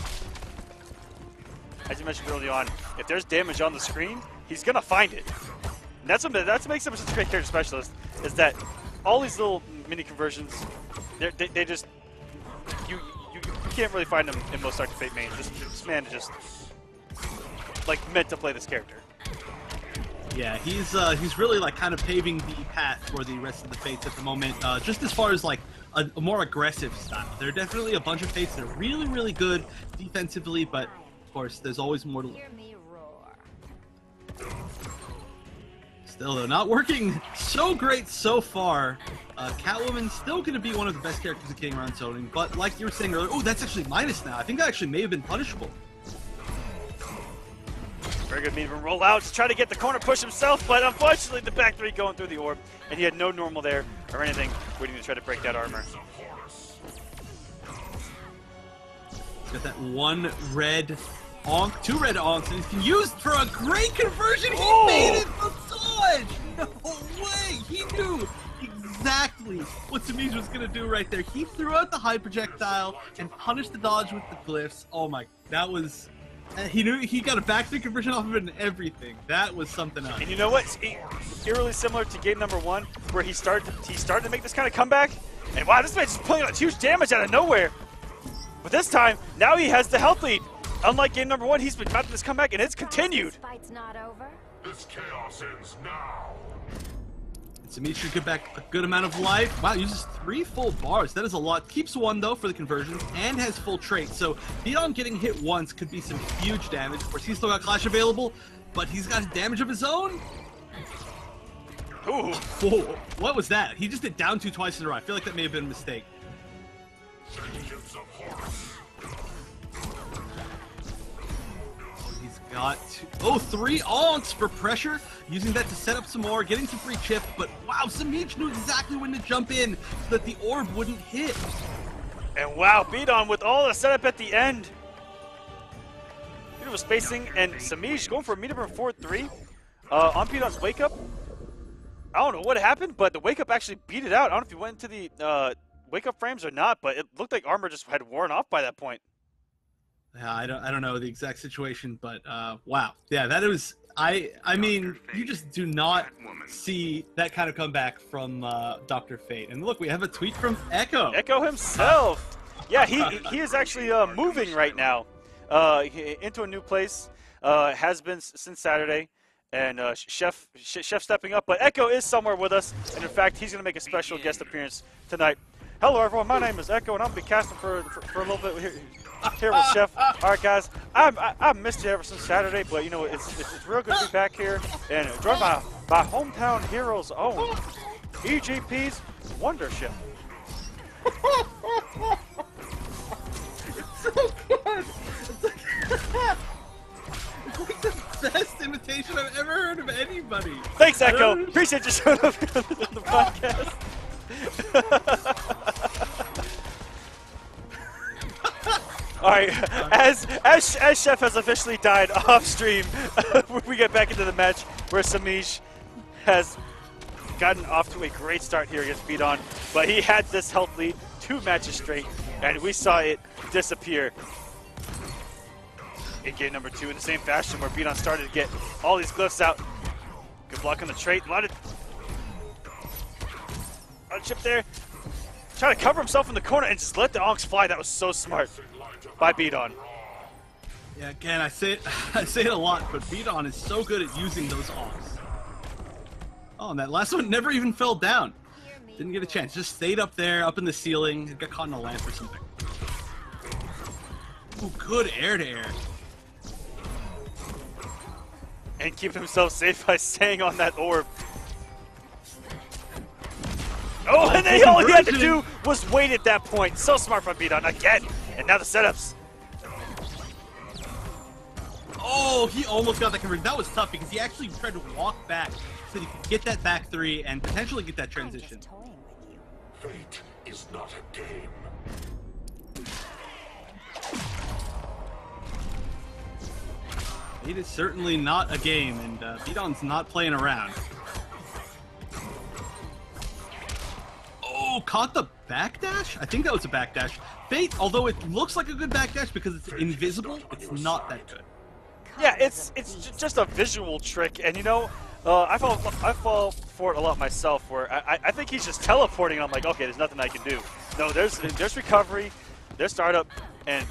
As you mentioned early on, if there's damage on the screen, he's gonna find it. And that's what makes him such a great character specialist, is that all these little mini conversions, they just you can't really find them in most Dr. Fate mains. This man is just like meant to play this character. Yeah, he's really like kind of paving the path for the rest of the Fates at the moment. Just as far as like a more aggressive style, there are definitely a bunch of Fates that are really, really good defensively, but of course, there's always more to learn. Still, though, not working so great so far. Catwoman's still going to be one of the best characters in King around zoning, but like you were saying earlier, oh, that's actually minus now. I think that actually may have been punishable. Very good medium roll out to try to get the corner push himself, but unfortunately the back 3 going through the orb, and he had no normal there or anything waiting to try to break that armor. He's got that one red onk, 2 red onks, and he's used for a great conversion. He made it from dodge. No way. He knew exactly what Samish was gonna do right there. He threw out the high projectile and punished the dodge with the glyphs. Oh my, that was... he knew he got a back three conversion off of it and everything. That was something else. And you know what? Eerily similar to game number 1, where he started to make this kind of comeback. And wow, this man's just pulling out huge damage out of nowhere. But this time, now he has the health lead. Unlike game number 1, he's been mounting this comeback, and it's continued. This fight's not over. This chaos ends now. Samish should get back a good amount of life. Wow, uses 3 full bars. That is a lot. Keeps 1 though for the conversions and has full trait. So Beon getting hit once could be some huge damage. Of course, he's still got Clash available, but he's got damage of his own. Ooh. Whoa, what was that? He just did down 2 twice in a row. I feel like that may have been a mistake. Vengeance of Horus. He's got 3 aunts for pressure, using that to set up some more, getting some free chip, but wow, Samish knew exactly when to jump in so that the orb wouldn't hit. And wow, Beon with all the setup at the end. Beautiful spacing, and Samish going for a meter burn 4-3 on Beon's wake up. I don't know what happened, but the wake up actually beat it out. I don't know if he went into the wake up frames or not, but it looked like armor just had worn off by that point. Yeah, I don't know the exact situation, but wow, yeah, that was I mean, you just do not see that kind of comeback from Dr. Fate. And look, we have a tweet from Echo. Echo himself. Yeah, he is actually moving right now into a new place. Has been since Saturday, and Chef stepping up. But Echo is somewhere with us, and in fact, he's going to make a special guest appearance tonight. Hello, everyone. My name is Echo, and I'll be casting for a little bit here with Chef. All right, guys. I missed you ever since Saturday, but you know it's real good to be back here and join my hometown heroes' own EGP's Wonder Chef. It's so good. It's like the best imitation I've ever heard of anybody. Thanks, Echo. Appreciate you showing up on the podcast. All right, as Chef has officially died off stream, we get back into the match where Samish has gotten off to a great start here against Beon, but he had this health lead 2 matches straight, and we saw it disappear in game number 2 in the same fashion where Beon started to get all these glyphs out. Good block on the trait, a lot of chip there. Trying to cover himself in the corner and just let the onks fly. That was so smart by Beon. Yeah, again, I say it a lot, but Beon is so good at using those onks. Oh, and that last one never even fell down. Didn't get a chance. Just stayed up there, up in the ceiling. Got caught in a lamp or something. Ooh, good air-to-air. And keep himself safe by staying on that orb. Oh, and then all he had to do was wait at that point. So smart from Beon again. And now the setups. Oh, he almost got that conversion. That was tough because he actually tried to walk back so he could get that back 3 and potentially get that transition. Fate is not a game. It is certainly not a game, and Beon's not playing around. Oh, caught the backdash? I think that was a backdash. Fate, although it looks like a good backdash because it's invisible, it's not that good. Yeah, it's just a visual trick, and you know, I fall for it a lot myself. Where I think he's just teleporting, and I'm like, okay, there's nothing I can do. No, there's recovery, there's startup, and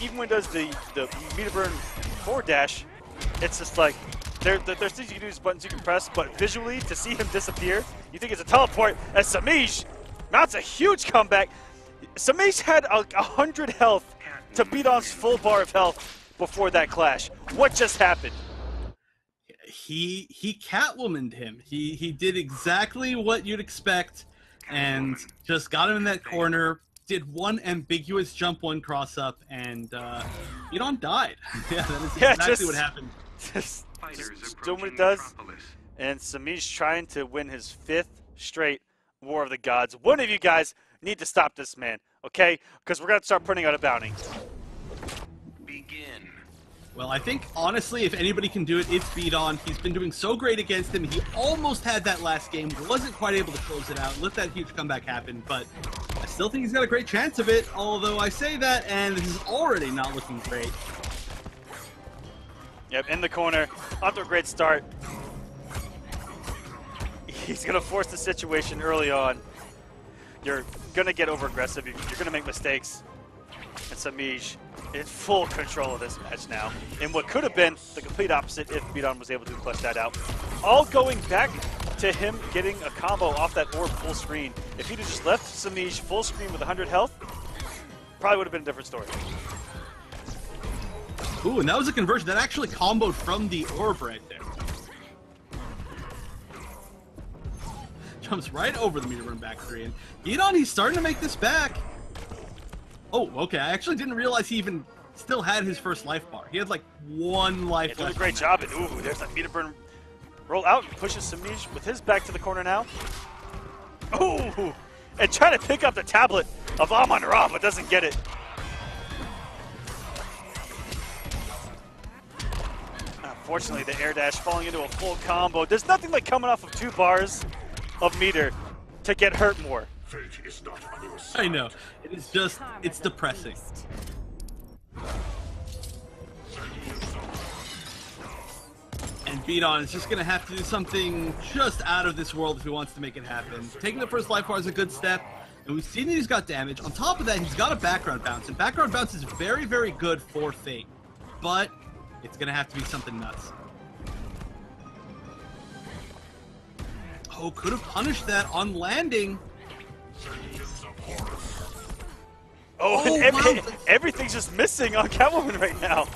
even when it does the meter burn 4 dash, it's just like there's things you can do, buttons you can press, but visually to see him disappear, you think it's a teleport. As Samish mounts a huge comeback. Samish had 100 health to Beon's full bar of health before that clash. What just happened? He Catwomaned him. He did exactly what you'd expect and just got him in that corner, did one ambiguous jump 1 cross up, and Beon died. Yeah, that is exactly what happened. Just doing what it does. And Samish trying to win his 5th straight War of the Gods. One of you guys need to stop this man, okay? Because we're going to start putting out a bounty. Begin. Well, I think, honestly, if anybody can do it, it's beon. He's been doing so great against him. He almost had that last game. Wasn't quite able to close it out. Let that huge comeback happen, but I still think he's got a great chance of it, although I say that, and this is already not looking great. Yep, in the corner. Off to a great start. He's going to force the situation early on. You're going to get over-aggressive. You're going to make mistakes. And Samish in full control of this match now. In what could have been the complete opposite if beon was able to clutch that out. All going back to him getting a combo off that orb full screen. If he'd have just left Samish full screen with 100 health, probably would have been a different story. Ooh, and that was a conversion. That actually comboed from the orb right there. Jumps right over the meter burn back three. And beon, he's starting to make this back. Oh, okay. I actually didn't realize he even still had his first life bar. He had like one life left. Doing a great job. And ooh, there's that meter burn roll out and pushes Samish with his back to the corner now. Ooh, and trying to pick up the tablet of Amon-Ra, but doesn't get it. Unfortunately, the air dash falling into a full combo. There's nothing like coming off of 2 bars of meter to get hurt more. Fate is not on your I know. It is just, it's depressing. And beon is just going to have to do something just out of this world if he wants to make it happen. Taking the first life bar is a good step, and we've seen that he's got damage. On top of that, he's got a background bounce, and background bounce is very, very good for Fate. But it's going to have to be something nuts. Oh, could have punished that on landing. Oh, and everything's just missing on Catwoman right now.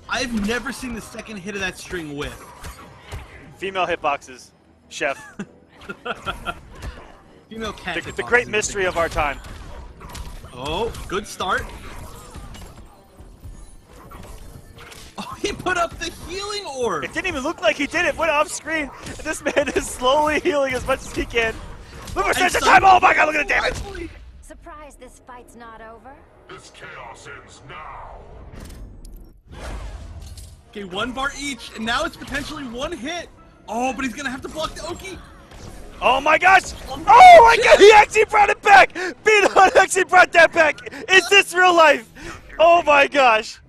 I've never seen the second hit of that string whip. Female hitboxes, chef. Female cat The great mystery of our time. Oh, good start. Oh, he put up the healing orb. It didn't even look like he did it. Went off screen. And this man is slowly healing as much as he can. Look at the time. Oh my god, look at the damage. Surprised this fight's not over? This chaos ends now. Okay, 1 bar each, and now it's potentially 1 hit. Oh, but he's gonna have to block the Oki. Oh my gosh! Oh my god, he actually brought it back! beon actually brought that back! Is this real life? Oh my gosh!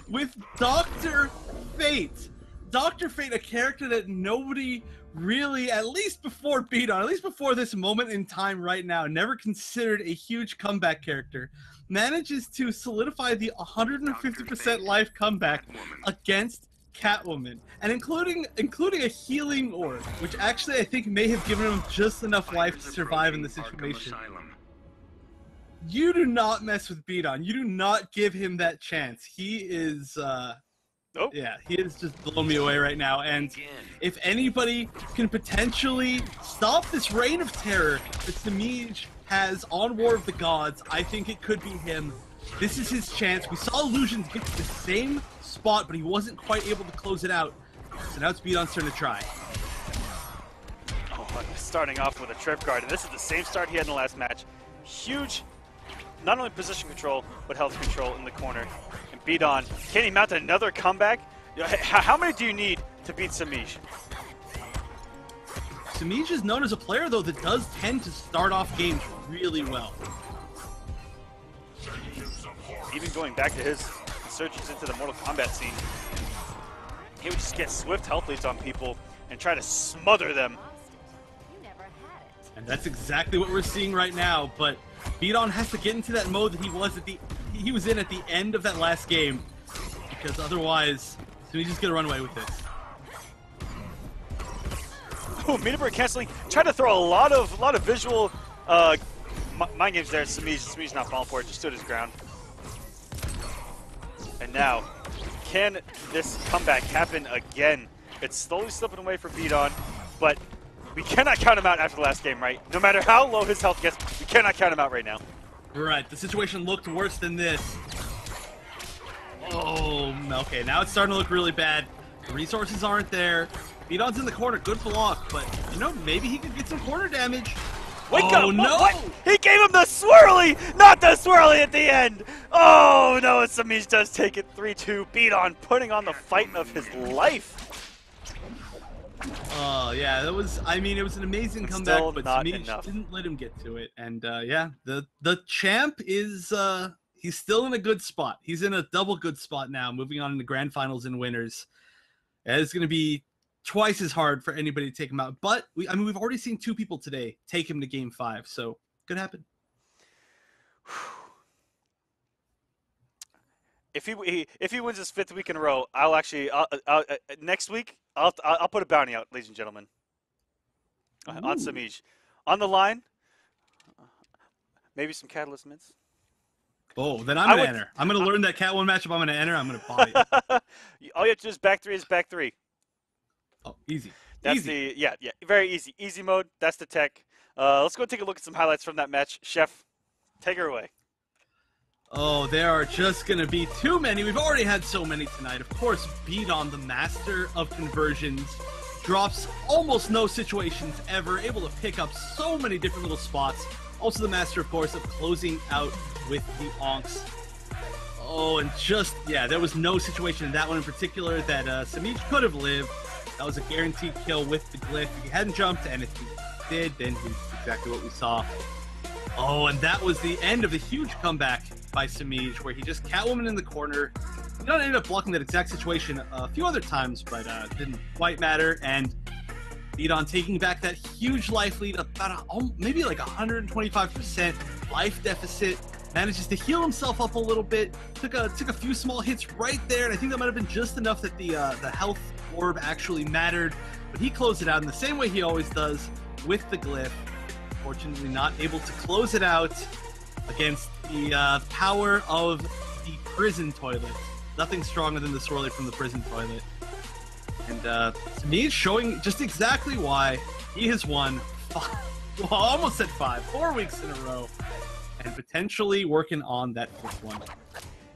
With Dr. Fate. Dr. Fate, a character that nobody really, at least before beon, at least before this moment in time right now, never considered a huge comeback character, manages to solidify the 150% life comeback against Catwoman, and including a healing orb, which actually I think may have given him just enough life to survive in the situation. You do not mess with beon. You do not give him that chance. He is, yeah, he is just blowing me away right now. And if anybody can potentially stop this reign of terror that Samish has on War of the Gods, I think it could be him. This is his chance. We saw Illusions get to the same spot, but he wasn't quite able to close it out. So now it's beon's turn to try. Oh, starting off with a trip guard, and this is the same start he had in the last match. Huge, not only position control, but health control in the corner. And beon, can he mount another comeback? How many do you need to beat Samish? Samish is known as a player, though, that does tend to start off games really well. Even going back to his insurgence into the Mortal Kombat scene, he would just get swift health leads on people and try to smother them. And that's exactly what we're seeing right now, but beon has to get into that mode that he was in at the end of that last game, because otherwise, Samish is gonna run away with this. Oh, meter burn canceling. Tried to throw a lot of visual mind games there. Samish not falling for it. Just stood his ground. And now, can this comeback happen again? It's slowly slipping away for beon, but we cannot count him out after the last game, right? No matter how low his health gets, we cannot count him out right now. Right, the situation looked worse than this. Oh, okay, now it's starting to look really bad. The resources aren't there. beon's in the corner, good block, but, you know, maybe he could get some corner damage. Wake Oh, up! no! What? He gave him the swirly, not the swirly at the end. Oh no! Samish does take it 3-2. Beon putting on the fight of his life. Oh yeah, that was. I mean, it was an amazing comeback, Still but not Samish enough. didn't let him get to it. And yeah, the champ is he's still in a good spot. He's in a double good spot now, moving on in the grand finals and winners. And it's going to be twice as hard for anybody to take him out. But I mean, we've already seen 2 people today take him to game 5, so could happen. If he wins his 5th week in a row, I'll next week I'll put a bounty out, ladies and gentlemen, on Samish. On the line, maybe some Catalyst mints. Oh, then I'm gonna enter. I'm gonna learn that Cat 1 matchup. I'm gonna enter. I'm gonna buy it. All you have to do is back 3 is back 3. Oh, easy. That's easy. yeah, very easy. Easy mode. That's the tech. Let's go take a look at some highlights from that match. Chef, take her away. Oh, there are just going to be too many. We've already had so many tonight. Of course, Beon, the master of conversions, drops almost no situations ever, able to pick up so many different little spots. Also the master, of course, of closing out with the onks. Oh, and just, yeah, there was no situation in that one in particular that Samish could have lived. That was a guaranteed kill with the glyph. If he hadn't jumped, and if he did, then he's exactly what we saw. Oh, and that was the end of the huge comeback by Samish, where he just Catwoman in the corner. He ended up blocking that exact situation a few other times, but didn't quite matter. And Beon taking back that huge life lead, about maybe like 125% life deficit. Manages to heal himself up a little bit. Took a few small hits right there, and I think that might have been just enough that the health orb actually mattered. But he closed it out in the same way he always does with the glyph. Fortunately, not able to close it out against the power of the prison toilet. Nothing stronger than the swirly from the prison toilet. And to me, it's showing just exactly why he has won almost at 4 weeks in a row, and potentially working on that 5th one.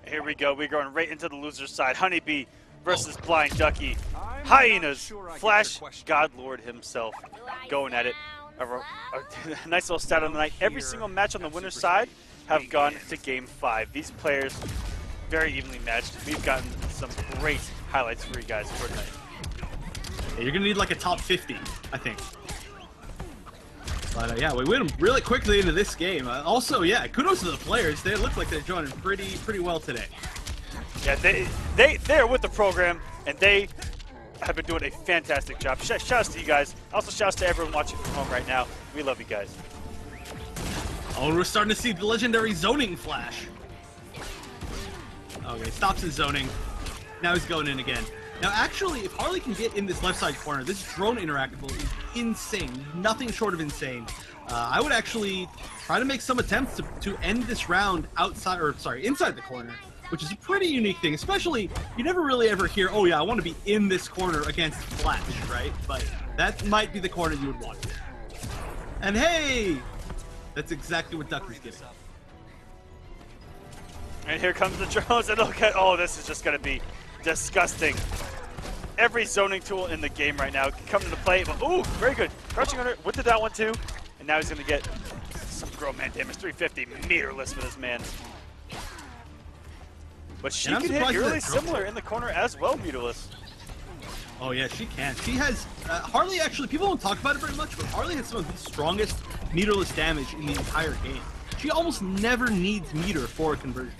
Here we go. We're going right into the loser's side. Honeybee versus Blind Ducky. Hyenas. Flash Godlord himself going at it. A nice little stat on the night. Every single match on the winner's side have gone to game 5. These players very evenly matched. We've gotten some great highlights for you guys for tonight. Yeah, you're gonna need like a top 50, I think. But yeah, we went really quickly into this game. Also, yeah, kudos to the players. They look like they're joining pretty well today. Yeah, they're with the program, and they have been doing a fantastic job. Shouts to you guys. Also, shouts to everyone watching from home right now. We love you guys. Oh, and we're starting to see the legendary zoning flash. Okay, stops his zoning. Now he's going in again. Now, actually, if Harley can get in this left side corner, this drone interactable is insane. Nothing short of insane. I would actually try to make some attempts to end this round outside, or sorry, inside the corner, which is a pretty unique thing. Especially, you never really ever hear, oh yeah, I want to be in this corner against Flash, right? But that might be the corner you would want. And hey, that's exactly what Ducky's getting. And here comes the drones, and look at, oh, this is just going to be disgusting. Every zoning tool in the game right now can come into play. But, ooh, very good. Crouching under, whipped that one too. And now he's going to get some grown man damage. 350 meterless for this man. But she can hit really similar in the corner as well, meterless. Oh yeah, she can. She has, Harley actually, people don't talk about it very much, but Harley has some of the strongest meterless damage in the entire game. She almost never needs meter for a conversion.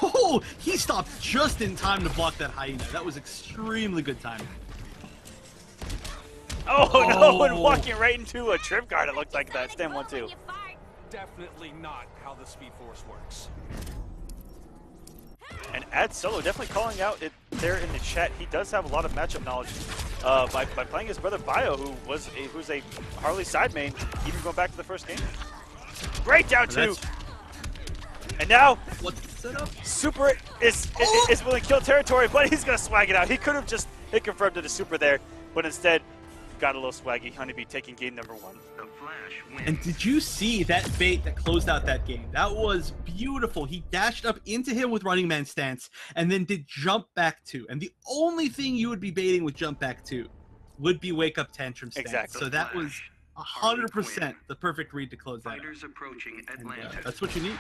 Oh, he stopped just in time to block that hyena. That was extremely good timing. Oh, no, and walking right into a trip guard, it looked like that. Stand 1-2. Definitely not how the Speed Force works. And Ad Solo definitely calling out it there in the chat. He does have a lot of matchup knowledge by playing his brother Bio, who's a Harley side main, even going back to the first game. Great down two. And now, what's the setup? Super is willing to kill territory, but he's going to swag it out. He could have just hit confirmed to the super there, but instead got a little swaggy. Honeybee taking game number 1. And did you see that bait that closed out that game? That was beautiful. He dashed up into him with running man stance and then did jump back 2. And the only thing you would be baiting with jump back 2 would be wake up tantrum stance. Exactly. So that was 100% the perfect read to close that out. Fighters approaching And, Atlantis. that's what you need.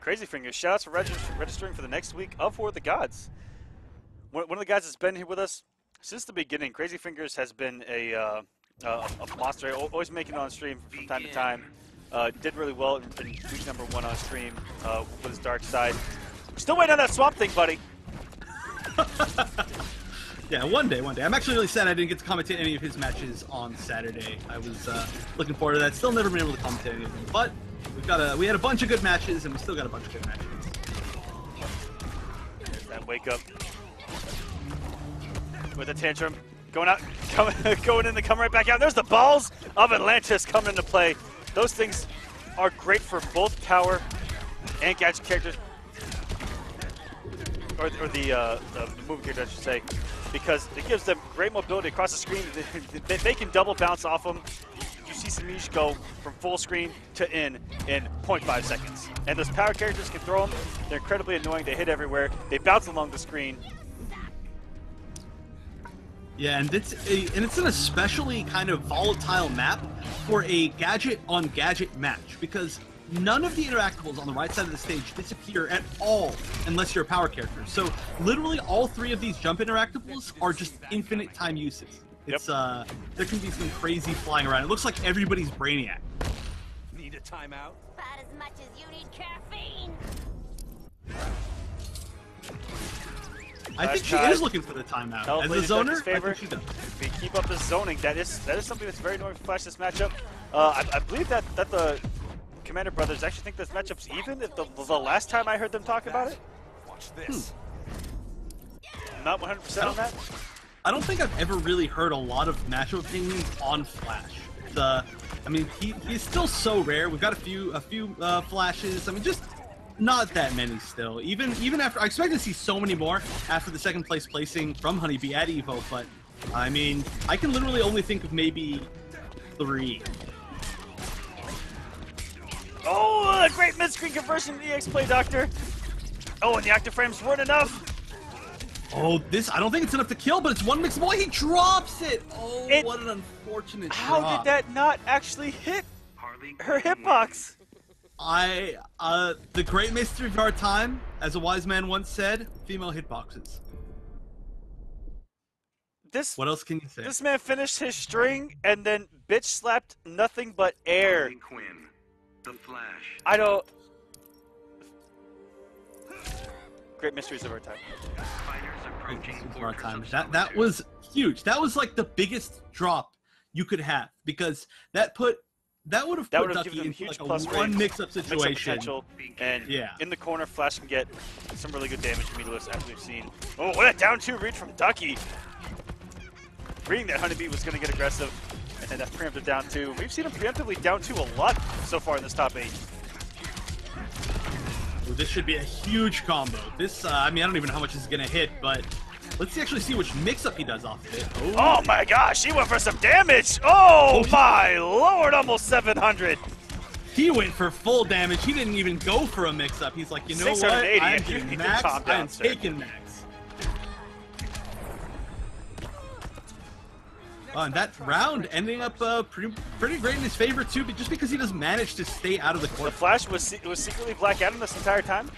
Crazy Fingers, shout out for registering for the next week of War of the Gods. One of the guys that's been here with us since the beginning. Crazy Fingers has been a monster, always making it on stream from time to time. Did really well in week number 1 on stream with his dark side. Still waiting on that swamp thing, buddy. Yeah, one day. I'm actually really sad I didn't get to commentate any of his matches on Saturday. I was looking forward to that. Still never been able to commentate any of them, but we had a bunch of good matches, and we still got a bunch of good matches. There's that wake up with a tantrum, going out, going in, to come right back out. There's the balls of Atlantis coming into play. Those things are great for both power and gadget characters, or the moving character, I should say, because it gives them great mobility across the screen. They can double bounce off them. You see Samish go from full screen to in 0.5 seconds. And those power characters can throw them. They're incredibly annoying. They hit everywhere. They bounce along the screen. Yeah, and it's an especially kind of volatile map for a gadget-on-gadget match, because none of the interactables on the right side of the stage disappear at all unless you're a power character. So literally all 3 of these jump interactables are just infinite time uses. It's there can be some crazy flying around. It looks like everybody's Brainiac. Need a timeout? About as much as you need caffeine. I think she is looking for the timeout. As a zoner, I think she does. If we keep up this zoning, that is something that's very annoying for Flash this matchup. I believe that the Commander brothers actually think this matchup's even. The last time I heard them talk about it. Watch this. I'm not 100% on that. I don't think I've ever really heard a lot of matchup opinions on Flash. I mean, he's still so rare. We've got a few flashes. I mean, just not that many still. Even after, I expect to see so many more after the second place placing from Honeybee at Evo, but I mean, I can literally only think of maybe 3. Oh, a great mid-screen conversion to EX Play Doctor. Oh, and the active frames weren't enough. Oh, I don't think it's enough to kill, but it's one mix boy. He drops it. Oh, what an unfortunate drop. How did that not actually hit her hitbox? The great mystery of our time, as a wise man once said, female hitboxes. What else can you say? This man finished his string and then bitch slapped nothing but air. Harley Quinn, the Flash. I don't. Great mysteries of our time. Fighters approaching Our fortress time. of That was huge. That was like the biggest drop you could have, because that would have put Ducky given them into huge like a plus one rate, mix-up situation. potential, and Yeah. in the corner, Flash can get some really good damage immediately, as we've seen. Oh, what a down 2 read from Ducky. Reading that Honeybee was going to get aggressive, and then that preemptive down 2. We've seen him preemptively down 2 a lot so far in this top 8. Ooh, this should be a huge combo. This, I mean, I don't even know how much this is going to hit, but let's actually see which mix-up he does off of it. Oh my gosh, he went for some damage! Oh my lord, almost 700! He went for full damage. He didn't even go for a mix-up. He's like, you know what? 680. I'm You getting need to max. calm down, I'm sir. taking max. And that round ending up pretty great in his favor too, but just because he does manage to stay out of the The corner. Flash was secretly Black Adam this entire time?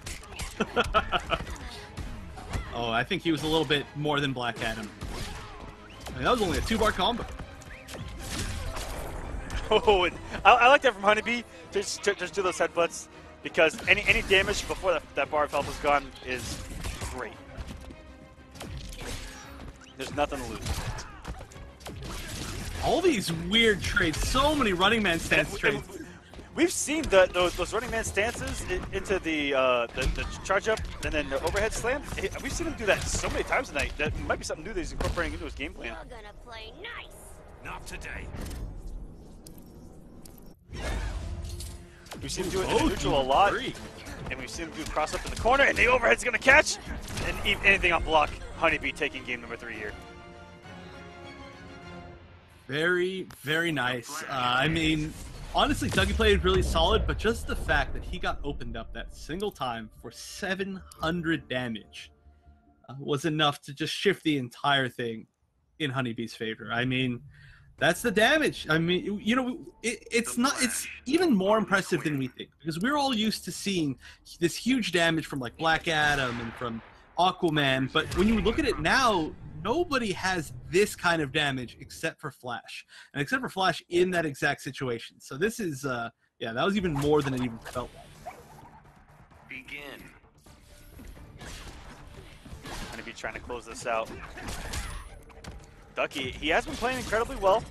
Oh, I think he was a little bit more than Black Adam. I mean, that was only a 2-bar combo. Oh, and I like that from Honeybee. Just do those headbutts, because any damage before that bar of health is gone is great. There's nothing to lose. All these weird trades, so many running man stance trades. We've seen those running man stances into the charge up and then the overhead slam. We've seen him do that so many times tonight. That might be something new that he's incorporating into his game plan. You're gonna play nice. Not today. We've seen him do it in the neutral a lot, and we've seen him do cross up in the corner, and the overhead's gonna catch, and anything on block. Honeybee taking game number 3 here. Very, very nice. I mean, honestly, Dougie played really solid, but just the fact that he got opened up that single time for 700 damage was enough to just shift the entire thing. in Honeybee's favor. I mean, that's the damage. I mean, you know, it's even more impressive than we think, because we're all used to seeing this huge damage from like Black Adam and from Aquaman, but when you look at it now, nobody has this kind of damage except for Flash, and except for Flash in that exact situation. So this is, yeah, that was even more than it even felt like. Begin. Gonna be trying to close this out. Ducky, he has been playing incredibly well.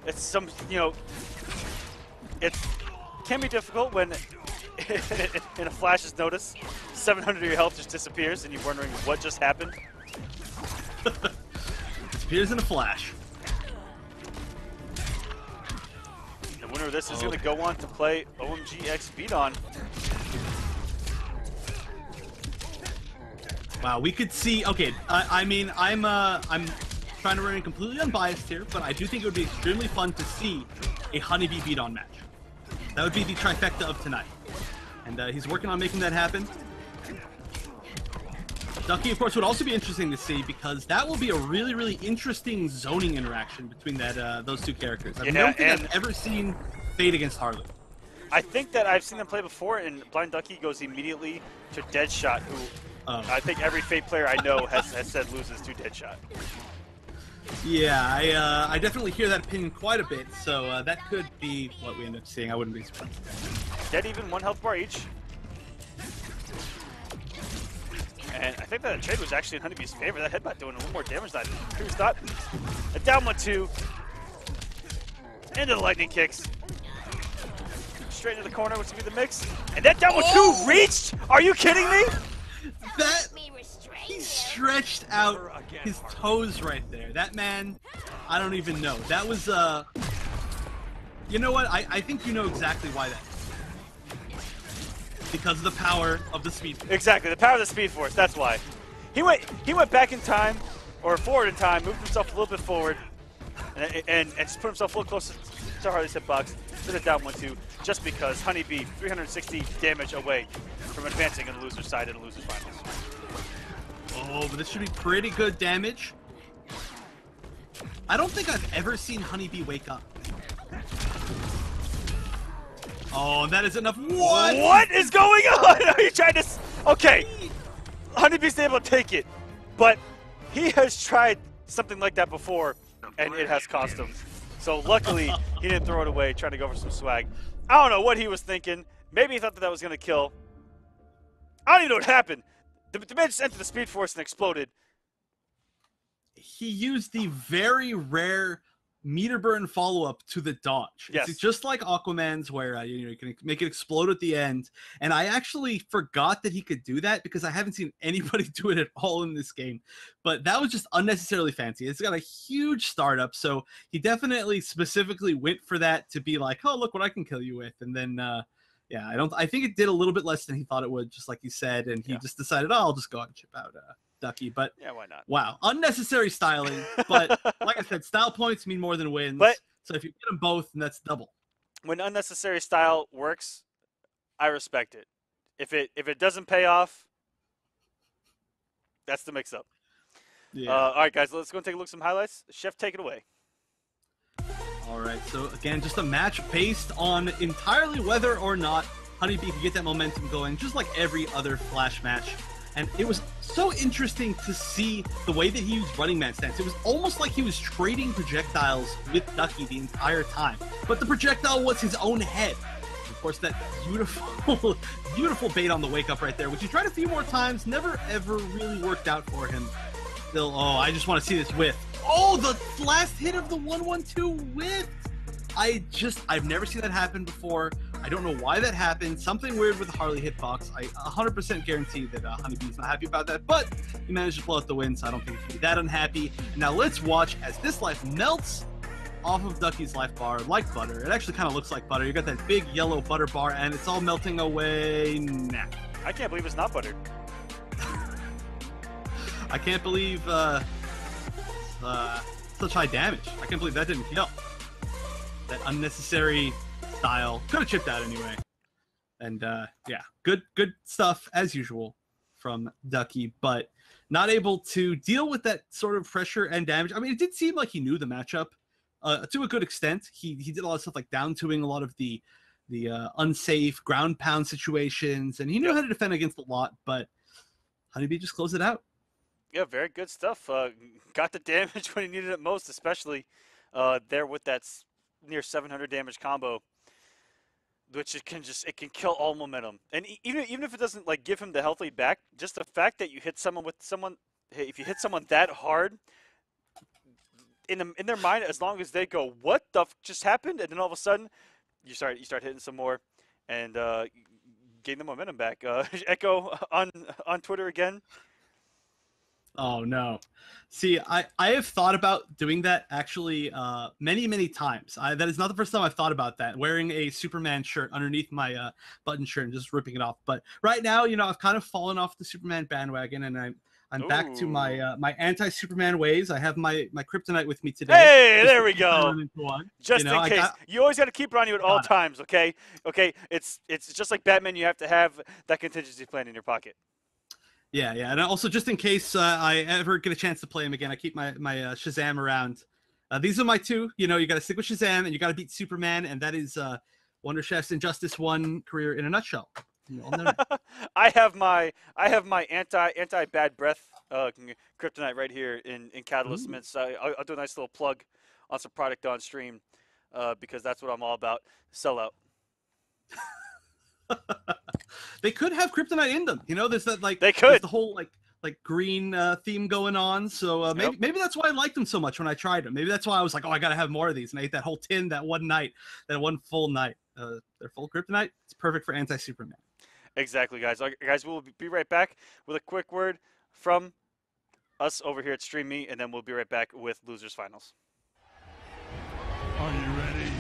It's some, you know, it can be difficult when in a flash's notice, 700 of your health just disappears and you're wondering what just happened. Disappears in a flash. The winner of this is going to go on to play OMG X Beon. Wow, we could see. Okay, I mean, I'm trying to remain completely unbiased here, but I do think it would be extremely fun to see a Honeybee beat-on match. That would be the trifecta of tonight, and he's working on making that happen. Ducky, of course, would also be interesting to see, because that will be a really, really interesting zoning interaction between those two characters. I don't think I've ever seen Fate against Harley. I think that I've seen them play before, and Blind Ducky goes immediately to Deadshot, who I think every Fate player I know has said loses to Deadshot. Yeah, I definitely hear that opinion quite a bit, so that could be what we end up seeing. I wouldn't be surprised. Dead even, 1 health bar each. And I think that trade was actually in Honeybee's favor. That headbutt doing a little more damage than I previously thought. A down 1-2. Into the lightning kicks. Straight into the corner, which would be the mix. And that down 1-2 reached? Are you kidding me? That he stretched out his toes right there. That man, I don't even know. That was you know what? I think you know exactly why that is. Because of the power of the Speed Force. Exactly, the power of the Speed Force. That's why. He went back in time, or forward in time, moved himself a little bit forward, and just put himself a little closer to Harley's hitbox to the down 1-2, just because Honeybee 360 damage away from advancing on the loser's side in the loser's finals. Oh, but this should be pretty good damage. I don't think I've ever seen Honeybee wake up. Oh, that is enough. What is going on? Are you trying to... Okay, Honeybee's able to take it, but he has tried something like that before, and it has cost him. So luckily, he didn't throw it away, trying to go for some swag. I don't know what he was thinking. Maybe he thought that was going to kill. I don't even know what happened. The man just entered the Speed Force and exploded. He used the very rare meter burn follow-up to the dodge. Yes. It's just like Aquaman's, where you can make it explode at the end. And I actually forgot that he could do that, because I haven't seen anybody do it at all in this game. But that was just unnecessarily fancy. It's got a huge startup, so he definitely specifically went for that to be like, oh, look what I can kill you with. And then yeah, I think it did a little bit less than he thought it would, just like you said, and he just decided, oh, I'll just go out and chip out Ducky. But yeah, why not? Wow, unnecessary styling. But like I said, style points mean more than wins. But so if you get them both, then that's double. When unnecessary style works, I respect it. If it doesn't pay off, that's the mix-up. Yeah. All right, guys, let's go and take a look at some highlights. Chef, take it away. All right, so again, just a match based on entirely whether or not Honeybee can get that momentum going, just like every other Flash match. And it was so interesting to see the way that he used Running Man stance. It was almost like he was trading projectiles with Ducky the entire time. But the projectile was his own head. And of course, that beautiful, beautiful bait on the wake-up right there, which he tried a few more times, never ever really worked out for him. Still, oh, I just want to see this whiff. Oh, the last hit of the 1-1-2 whiff! I've never seen that happen before. I don't know why that happened. Something weird with the Harley hitbox. I 100% guarantee that Honeybee's not happy about that, but he managed to pull out the win, so I don't think he'll be that unhappy. And now let's watch as this life melts off of Ducky's life bar like butter. It actually kind of looks like butter. You got that big yellow butter bar, and it's all melting away now. I can't believe it's not buttered. I can't believe such high damage. I can't believe that didn't kill. That unnecessary style could have chipped out anyway. And yeah, good stuff as usual from Ducky, but not able to deal with that sort of pressure and damage. I mean, it did seem like he knew the matchup to a good extent. He did a lot of stuff like down-twoing a lot of the unsafe ground pound situations, and he knew how to defend against a lot, but Honeybee just closed it out. Yeah, very good stuff. Got the damage when he needed it most, especially there with that near 700 damage combo, which it can kill all momentum. And even if it doesn't like give him the health lead back, just the fact that you hit someone hey, if you hit someone that hard, in their mind, as long as they go, "What the just happened?" and then all of a sudden, you start hitting some more, and gain the momentum back. Echo on Twitter again. Oh no. See, I have thought about doing that actually many times. That is not the first time I've thought about that, wearing a Superman shirt underneath my button shirt and just ripping it off. But right now, you know, I've kind of fallen off the Superman bandwagon, and I'm back to my my anti-Superman ways. I have my kryptonite with me today. Hey, there we go. Just you know, in case. You always got to keep it on you at all times, okay? Okay, it's just like Batman. You have to have that contingency plan in your pocket. Yeah, and also just in case I ever get a chance to play him again, I keep my Shazam around. These are my two. You know, you got to stick with Shazam, and you got to beat Superman, and that is Wonder Chef's Injustice 1 career in a nutshell. I have my anti bad breath kryptonite right here in Catalyst Mints. I'll do a nice little plug on some product on stream because that's what I'm all about. Sell out. They could have kryptonite in them. You know, there's that like they could. There's the whole like green theme going on. So maybe that's why I liked them so much when I tried them. Maybe that's why I was like, oh, I gotta have more of these. And I ate that whole tin that one night, that one full night. They're full kryptonite. It's perfect for anti-Superman. Exactly, guys. Guys, we'll be right back with a quick word from us over here at Stream Me, and then we'll be right back with Losers Finals. Are you ready?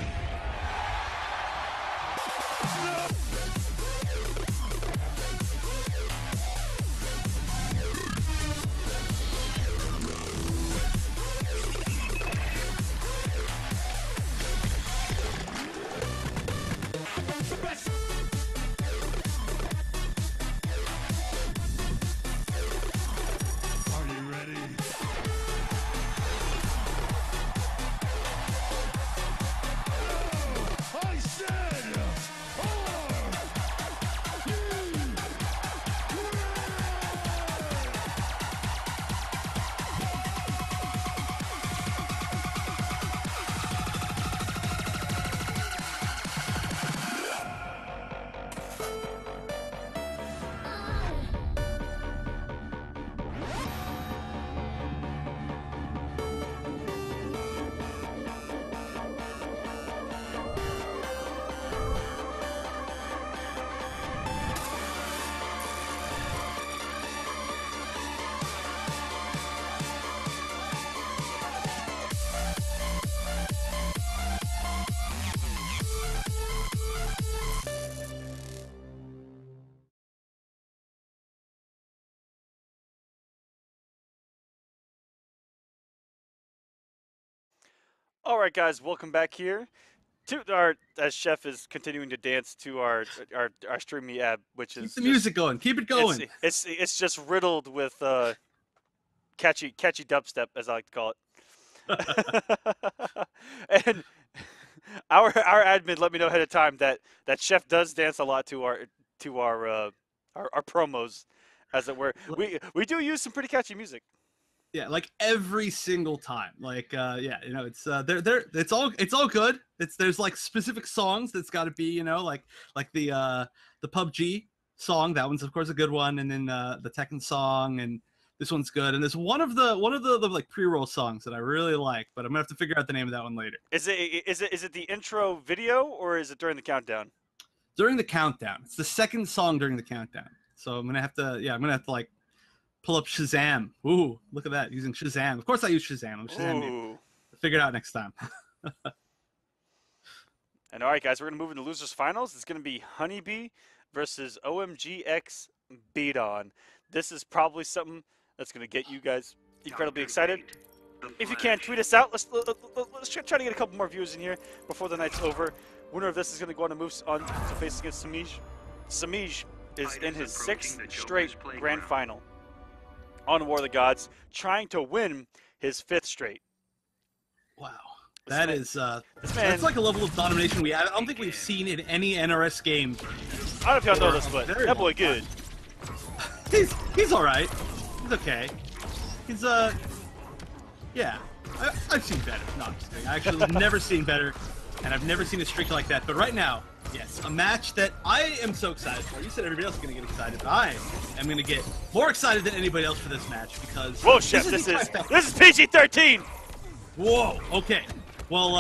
All right, guys, welcome back here to our as Chef is continuing to dance to our Stream Me ad, which is keep the music going. Keep it going. It's just riddled with catchy dubstep, as I like to call it. And our admin let me know ahead of time that Chef does dance a lot to our promos, as it were. We do use some pretty catchy music. Yeah, like every single time. Like yeah, you know, it's it's all good. There's like specific songs that's got to be, you know, like the PUBG song. That one's of course a good one, and then the Tekken song, and this one's good. And there's one of the like pre-roll songs that I really like, but I'm gonna have to figure out the name of that one later. Is it the intro video, or is it during the countdown? During the countdown. It's the second song during the countdown. So I'm gonna have to like pull up Shazam. Ooh, look at that, using Shazam. Of course I use Shazam. I'm Shazam. Figure it out next time. And all right, guys, we're going to move into Losers Finals. It's going to be Honeybee versus OMGX Beon. This is probably something that's going to get you guys incredibly excited. If you can, tweet us out. Let's try to get a couple more views in here before the night's over. Winner of this is going to go on to move on to face against Samish. is in his 6th straight grand final on War of the Gods, trying to win his 5th straight. Wow. This That man- is this man- that's like a level of domination I don't think we've seen in any NRS game. I don't know if y'all know this, For a but very that boy long good. He's all right. He's okay. He's yeah. I've seen better. No, I'm just kidding. I actually have never seen better, and I've never seen a streak like that. But right now, yes, a match that I am so excited for. You said everybody else is going to get excited, but I am going to get more excited than anybody else for this match because Whoa, Chef, this is PG-13. Whoa. Okay. Well,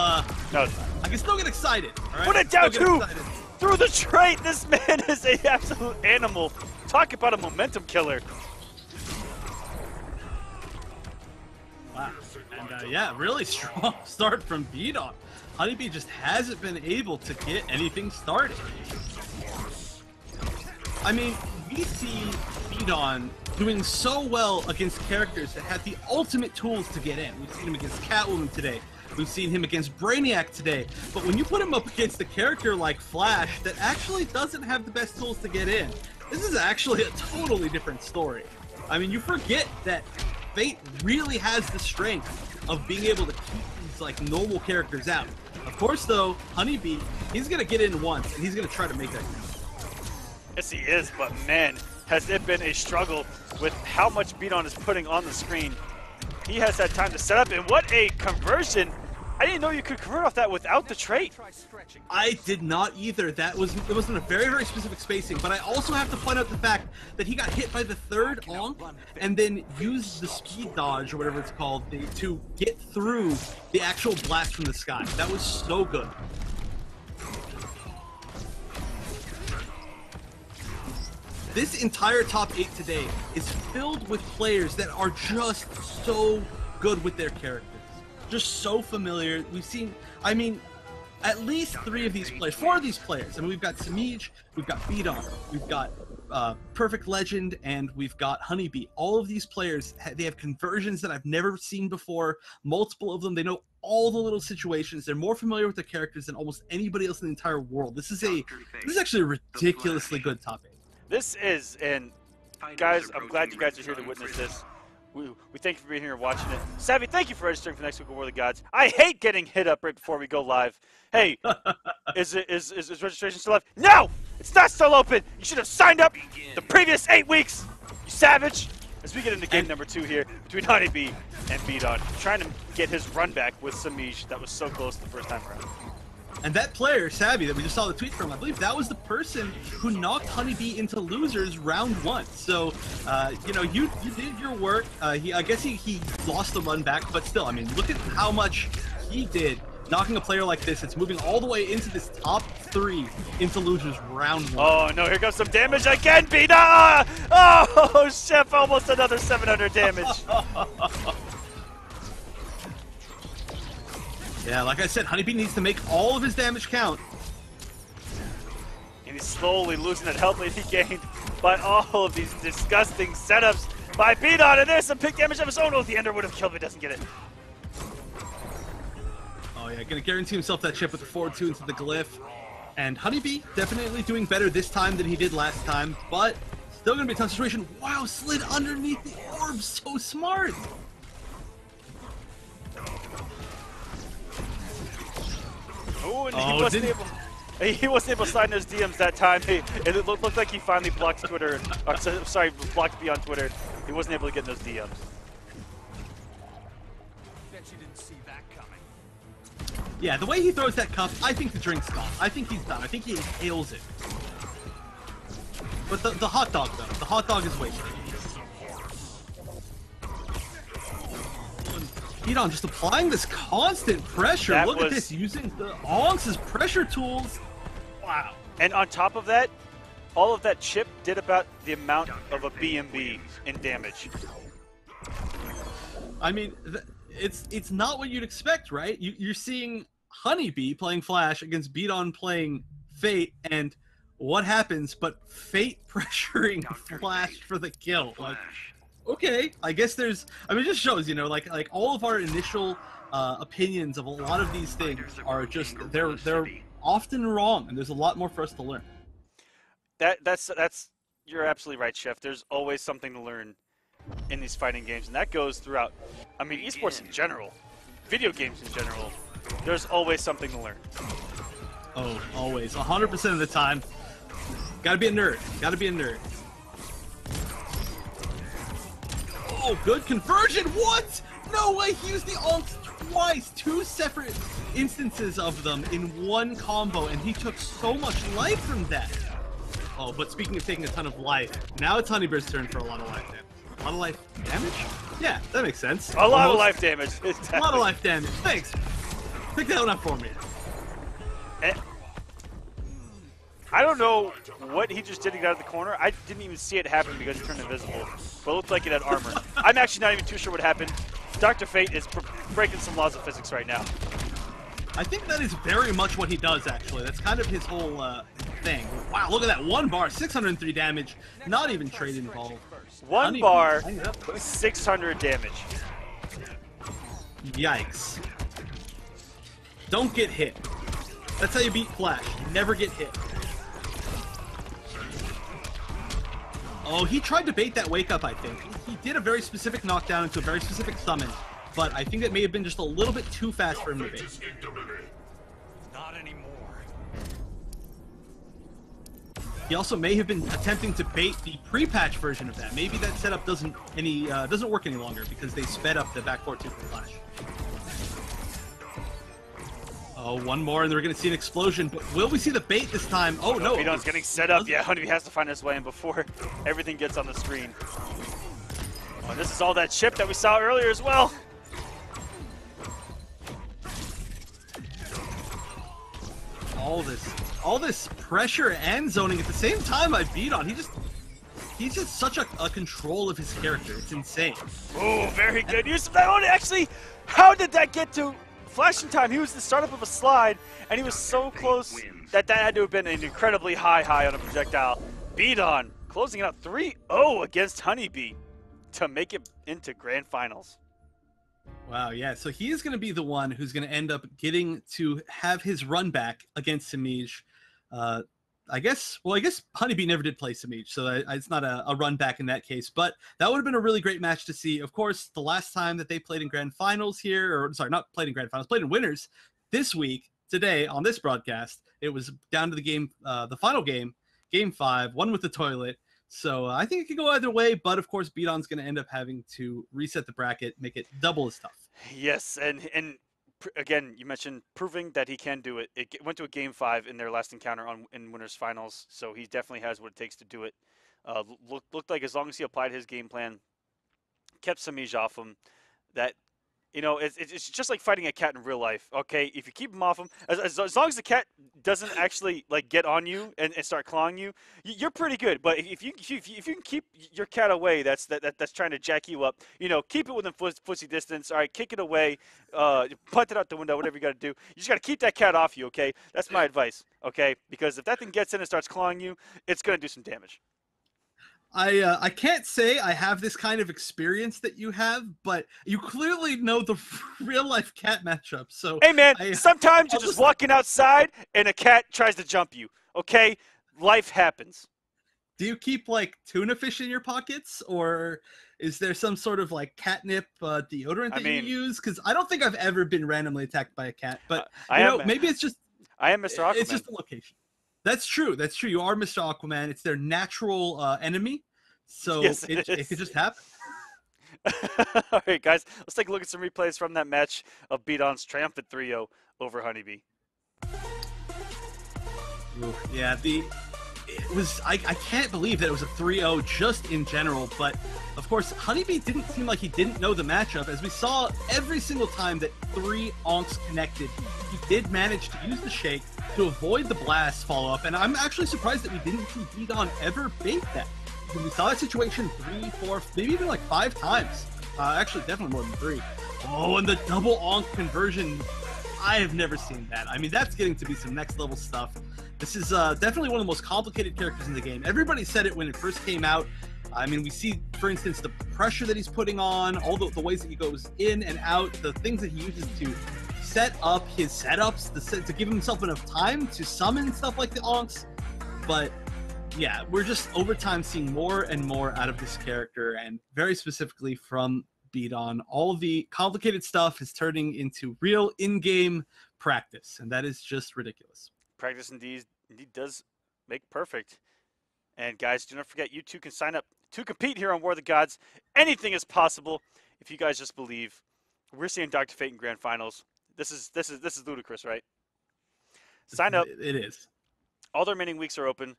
No, I can still get excited. All right? put it down Still get too. excited. Through the trait, this man is an absolute animal. Talk about a momentum killer. Wow. And yeah, really strong start from beon. Honeybee just hasn't been able to get anything started. I mean, we see beon doing so well against characters that have the ultimate tools to get in. We've seen him against Catwoman today. We've seen him against Brainiac today. But when you put him up against a character like Flash that actually doesn't have the best tools to get in, this is actually a totally different story. I mean, you forget that Fate really has the strength of being able to keep these like normal characters out. Of course, though, Honeybee, he's gonna get in once, and he's gonna try to make that count. Yes, he is, but man, has it been a struggle with how much beon is putting on the screen. He has had time to set up, and what a conversion. I didn't know you could convert off that without the trait. I did not either. It wasn't a very, very specific spacing, but I also have to point out the fact that he got hit by the third onk and then used the speed dodge, or whatever it's called, to get through the actual blast from the sky. That was so good. This entire top 8 today is filled with players that are just so good with their characters. Just so familiar. We've seen, I mean, at least 4 of these players. I mean, we've got Samiij, we've got beon, we've got Perfect Legend, and we've got Honeybee. All of these players, they have conversions that I've never seen before. Multiple of them. They know all the little situations. They're more familiar with the characters than almost anybody else in the entire world. This is actually a ridiculously good top 8. This is, and guys, I'm glad you guys are here to witness this. We thank you for being here and watching it. Savvy, thank you for registering for next week of War of the Gods. I hate getting hit up right before we go live. Hey, is registration still live? No! It's not still open! You should have signed up the previous 8 weeks, you savage! As we get into game number 2 here, between Honeybee and beon, trying to get his run back with Samish. That was so close the first time around. And that player, Savvy, that we just saw the tweet from, I believe that was the person who knocked Honeybee into losers round 1. So, you know, you did your work. I guess he lost the run back, but still, I mean, look at how much he did knocking a player like this. It's moving all the way into this top 3 into losers round 1. Oh no, here comes some damage again, beon! Oh, Chef, almost another 700 damage. Yeah, like I said, Honeybee needs to make all of his damage count. And he's slowly losing that health lead he gained by all of these disgusting setups by beon, and there's some pick damage of his own. Oh, the ender would have killed if he doesn't get it. Oh yeah, gonna guarantee himself that chip with the forward 2 into the glyph. And Honeybee definitely doing better this time than he did last time, but still gonna be a tough situation. Wow, slid underneath the orb, so smart! Oh, and he wasn't able to slide in those DMs that time. It looked like he finally blocked Twitter. Sorry, blocked beon Twitter. He wasn't able to get in those DMs. Bet you didn't see that coming. Yeah, the way he throws that cup, I think the drink's gone. I think he's done. I think he inhales it. But the hot dog, though. The hot dog is wasted. beon just applying this constant pressure. Look at this, using the onks' pressure tools. Wow. And on top of that, all of that chip did about the amount of a BMB in damage. I mean, it's not what you'd expect, right? You're seeing Honeybee playing Flash against beon playing Fate, and what happens but Fate pressuring Flash for the kill. Like, okay, I guess there's, I mean, it just shows, you know, like all of our initial opinions of a lot of these things are just, they're often wrong, and there's a lot more for us to learn. That's you're absolutely right, Chef. There's always something to learn in these fighting games, and that goes throughout. I mean, esports in general, video games in general. There's always something to learn. Oh, always, 100% of the time. Gotta be a nerd. Gotta be a nerd. Oh, good conversion. What? No way. He used the ult twice. 2 separate instances of them in one combo, and he took so much life from that. Oh, but speaking of taking a ton of life, now it's Honeybear's turn for a lot of life damage. A lot of life damage? Yeah, that makes sense. A lot of life damage. Exactly. A lot of life damage. Thanks. Pick that one up for me. I don't know what he just did to get out of the corner. I didn't even see it happen because he turned invisible. But it looked like it had armor. I'm actually not even too sure what happened. Dr. Fate is breaking some laws of physics right now. I think that is very much what he does, actually. That's kind of his whole thing. Wow, look at that. 1 bar, 603 damage. Not even trade involved. 1 bar, 600 damage. Yikes. Don't get hit. That's how you beat Flash. Never get hit. Oh, he tried to bait that wake up, I think. He did a very specific knockdown into a very specific summon, but I think that may have been just a little bit too fast for him to bait. Not anymore. He also may have been attempting to bait the pre-patch version of that. Maybe that setup doesn't work any longer because they sped up the back 4-2 for Flash. Oh, 1 more, and we're going to see an explosion. But will we see the bait this time? Oh, no. Beon's getting set up. Yeah, Honeybee has to find his way in before everything gets on the screen. Oh, and this is all that chip that we saw earlier as well. All this pressure and zoning at the same time by beon. He's just such a control of his character. It's insane. Oh, very good use of that one. Actually, how did that get to Flash in time? He was the startup of a slide, and he was so close that had to have been an incredibly high on a projectile. Beon closing it out 3-0 against Honeybee to make it into grand finals. Wow, yeah. So he is going to be the one who's going to end up getting to have his run back against Samiij. I guess Honeybee never did play Samiij, so it's not a run back in that case. But that would have been a really great match to see. Of course, the last time that they played in grand finals here, or sorry, not played in grand finals, played in winners this week, today on this broadcast, it was down to the game, the final game, game 5, one with the toilet. So I think it could go either way, but of course, Beon's going to end up having to reset the bracket, make it double as tough. Yes, and again, you mentioned proving that he can do it. It went to a game 5 in their last encounter in winners finals, so he definitely has what it takes to do it. Looked like as long as he applied his game plan, kept Samiij off him, that it's just like fighting a cat in real life. Okay, if you keep him off him, as long as the cat doesn't actually like get on you and start clawing you, you're pretty good. But if you can keep your cat away, that's trying to jack you up. Keep it within footsie distance. All right, kick it away, punt it out the window, whatever you got to do. You just got to keep that cat off you. Okay, that's my advice. Okay, because if that thing gets in and starts clawing you, it's gonna do some damage. I can't say I have this kind of experience that you have, but you clearly know the real life cat matchup. So hey man, sometimes you're just walking outside and a cat tries to jump you. Okay, life happens. Do you keep like tuna fish in your pockets, or is there some sort of like catnip deodorant that you use? Because I don't think I've ever been randomly attacked by a cat, but maybe it's just I am Mr. Aquaman. It's just the location. That's true. That's true. You are Mr. Aquaman. It's their natural enemy. So yes, it could just happen. All right, guys. Let's take a look at some replays from that match of Beon's triumphant 3-0 over Honeybee. Ooh, yeah, I can't believe that it was a 3-0 just in general, but of course, Honeybee didn't seem like he didn't know the matchup, as we saw every single time that 3 onks connected. He did manage to use the shake to avoid the blast follow-up, and I'm actually surprised that we didn't see Beon ever bait that. We saw that situation 3, 4, maybe even like 5 times. Actually, definitely more than 3. Oh, and the double onk conversion. I have never seen that. I mean, that's getting to be some next level stuff. This is definitely one of the most complicated characters in the game. Everybody said it when it first came out. I mean, we see, for instance, the pressure that he's putting on, all the ways that he goes in and out, the things that he uses to set up his setups, to give himself enough time to summon stuff like the onks. But yeah, we're just over time seeing more and more out of this character, and very specifically from beon. All the complicated stuff is turning into real in-game practice, and that is just ridiculous. Practice indeed does make perfect. And guys, do not forget, you too can sign up to compete here on War of the Gods. Anything is possible if you guys just believe. We're seeing Dr. Fate in grand finals. This is ludicrous, right? Sign up. It is. All the remaining weeks are open.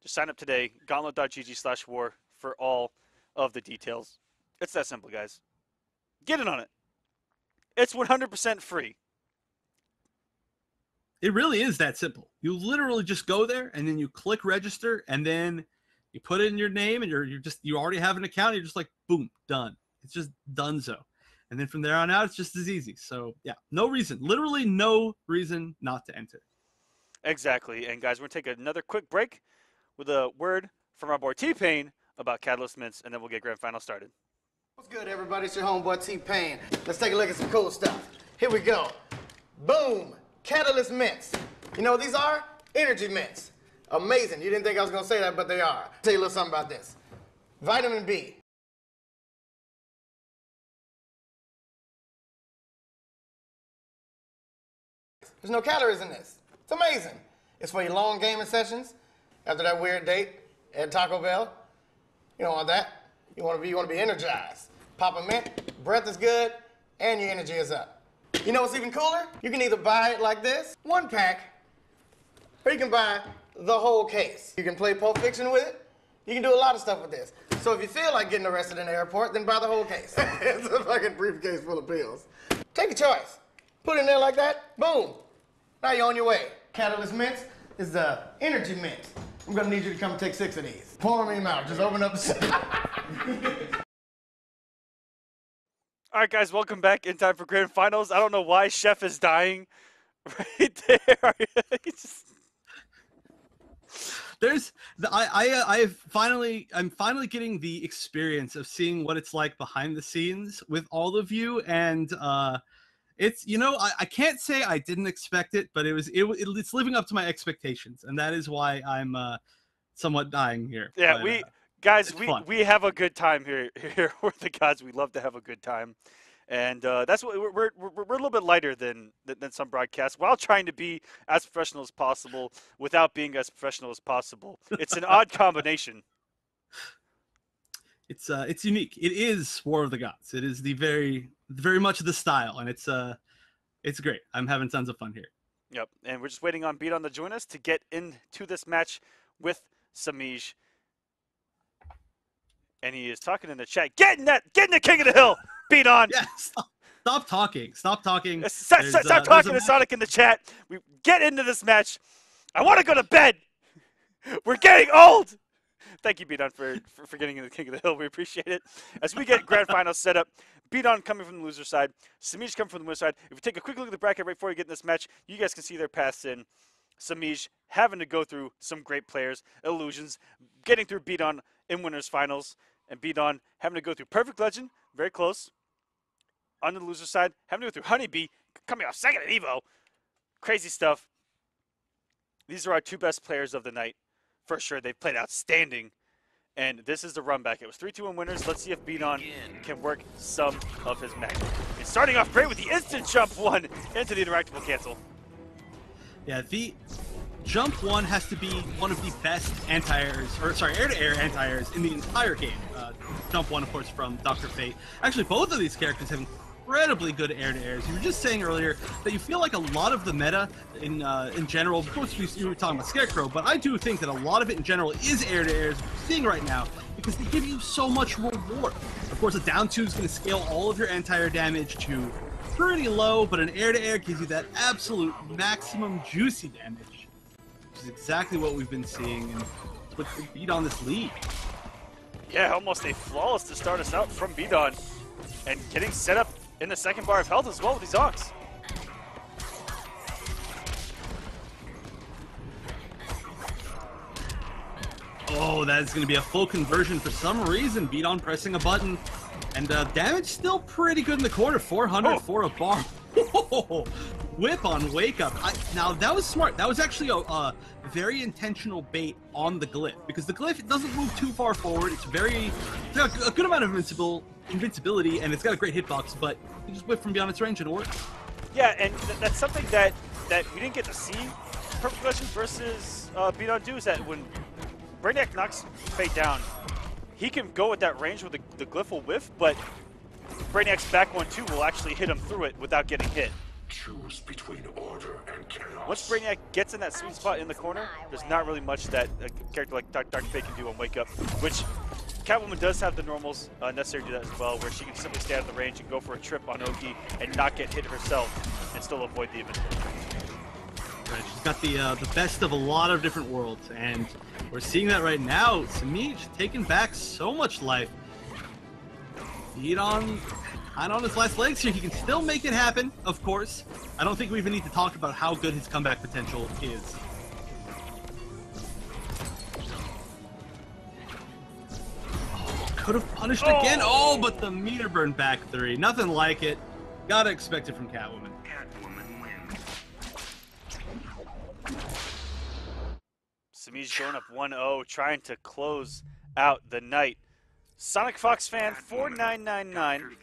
Just sign up today. Gauntlet.gg/war for all of the details. It's that simple, guys. Get in on it. It's 100% free. It really is that simple. You literally just go there and then you click register and then you put in your name and you already have an account. You're just like, boom, done. It's just donezo. And then from there on out, it's just as easy. So yeah, no reason, literally no reason not to enter. Exactly. And guys, we're going to take another quick break with a word from our boy T-Pain about Catalyst Mints, and then we'll get grand final started. What's good, everybody? It's your homeboy T-Pain. Let's take a look at some cool stuff. Here we go. Boom. Catalyst Mints. You know what these are? Energy mints. Amazing. You didn't think I was going to say that, but they are. I'll tell you a little something about this. Vitamin B. There's no calories in this. It's amazing. It's for your long gaming sessions after that weird date at Taco Bell. You don't want that. You want to be energized. Pop a mint, breath is good, and your energy is up. You know what's even cooler? You can either buy it like this, one pack, or you can buy the whole case. You can play Pulp Fiction with it. You can do a lot of stuff with this. So if you feel like getting arrested in the airport, then buy the whole case. It's a fucking briefcase full of pills. Take a choice. Put it in there like that, boom. Now you're on your way. Catalyst Mints is the energy mint. I'm gonna need you to come take 6 of these. Pour them in your mouth, just open up the All right, guys, welcome back in time for grand finals. I don't know why Chef is dying right there. I'm finally getting the experience of seeing what it's like behind the scenes with all of you, and it's, you know, I can't say I didn't expect it, but it's living up to my expectations, and that is why I'm somewhat dying here. Yeah, but, we have a good time here with the gods. We love to have a good time, and that's what we're a little bit lighter than some broadcasts, while trying to be as professional as possible without being as professional as possible. It's an odd combination. It's unique. It is War of the Gods. It is the very much the style, and it's great. I'm having tons of fun here. Yep, and we're just waiting on beon to join us to get into this match with Samish. And he is talking in the chat. Get in the King of the Hill, beon. Yeah, stop talking. Stop talking. Stop talking to Sonic in the chat. We get into this match. I want to go to bed. We're getting old. Thank you, beon, for getting in the King of the Hill. We appreciate it. As we get grand finals set up, beon coming from the loser side, Samish coming from the winner side. If you take a quick look at the bracket right before you get in this match, you guys can see their paths in. Samish having to go through some great players, Illusions, getting through beon in winners finals, and beon having to go through Perfect Legend, very close. On the loser side, having to go through Honeybee, coming off second at Evo. Crazy stuff. These are our two best players of the night. For sure, they've played outstanding. And this is the run back. It was 3-2-1 winners. Let's see if beon can work some of his magic. It's starting off great with the instant jump one into the interactable cancel. Yeah, the jump one has to be one of the best anti-airs, air-to-air anti-airs in the entire game. Jump one, of course, from Dr. Fate. Actually, both of these characters have incredibly good air-to-airs. You were just saying earlier that you feel like a lot of the meta in general, of course you were talking about Scarecrow, but I do think that a lot of it in general is air-to-airs we're seeing right now because they give you so much reward. Of course, a down 2 is going to scale all of your anti-air damage to pretty low, but an air-to-air gives you that absolute maximum juicy damage, which is exactly what we've been seeing and what beat on this lead. Yeah, almost a flawless to start us out from beon, and getting set up in the second bar of health as well with these Ox. Oh, that is going to be a full conversion for some reason. beon pressing a button. And damage still pretty good in the corner. 400 for a bar. whip on Wake Up. Now, that was smart. That was actually a very intentional bait on the glyph, because the glyph doesn't move too far forward. It's got a good amount of invincibility, and it's got a great hitbox, but you just whip from beyond its range and it works. Yeah, and that's something that we didn't get to see Perfect Legend versus Beon do, is that when Brainiac knocks Fate down, he can go at that range where the glyph will whiff, but Brainiac's back 1-2 will actually hit him through it without getting hit. Choose between order and chaos. Once Brainiac gets in that sweet spot in the corner, there's not really much that a character like Dr. Fate can do on Wake Up, which Catwoman does have the normals necessary to do that as well, where she can simply stay out of the range and go for a trip on Oki and not get hit herself and still avoid the event. Right, she's got the best of a lot of different worlds, and we're seeing that right now. Samish taking back so much life. Beon kind of on his last legs here. He can still make it happen, of course. I don't think we even need to talk about how good his comeback potential is. Oh, could have punished again. Oh, but the meter burn back 3. Nothing like it. Gotta expect it from Catwoman. Catwoman wins. Samish going up 1-0, trying to close out the night. Sonic Fox fan 4999.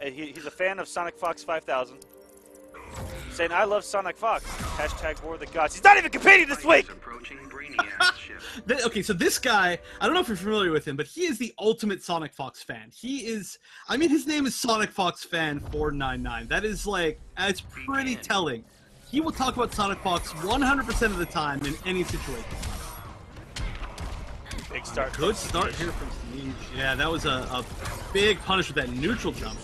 He's a fan of Sonic Fox 5000. Saying, I love Sonic Fox. Hashtag War of the Gods. He's not even competing this week! Okay, so this guy, I don't know if you're familiar with him, but he is the ultimate Sonic Fox fan. He is, I mean, his name is Sonic Fox fan 499. That is like, it's pretty telling. He will talk about Sonic Fox 100% of the time in any situation. Big start. Good start here from Samish. Yeah, that was a big punish with that neutral jump.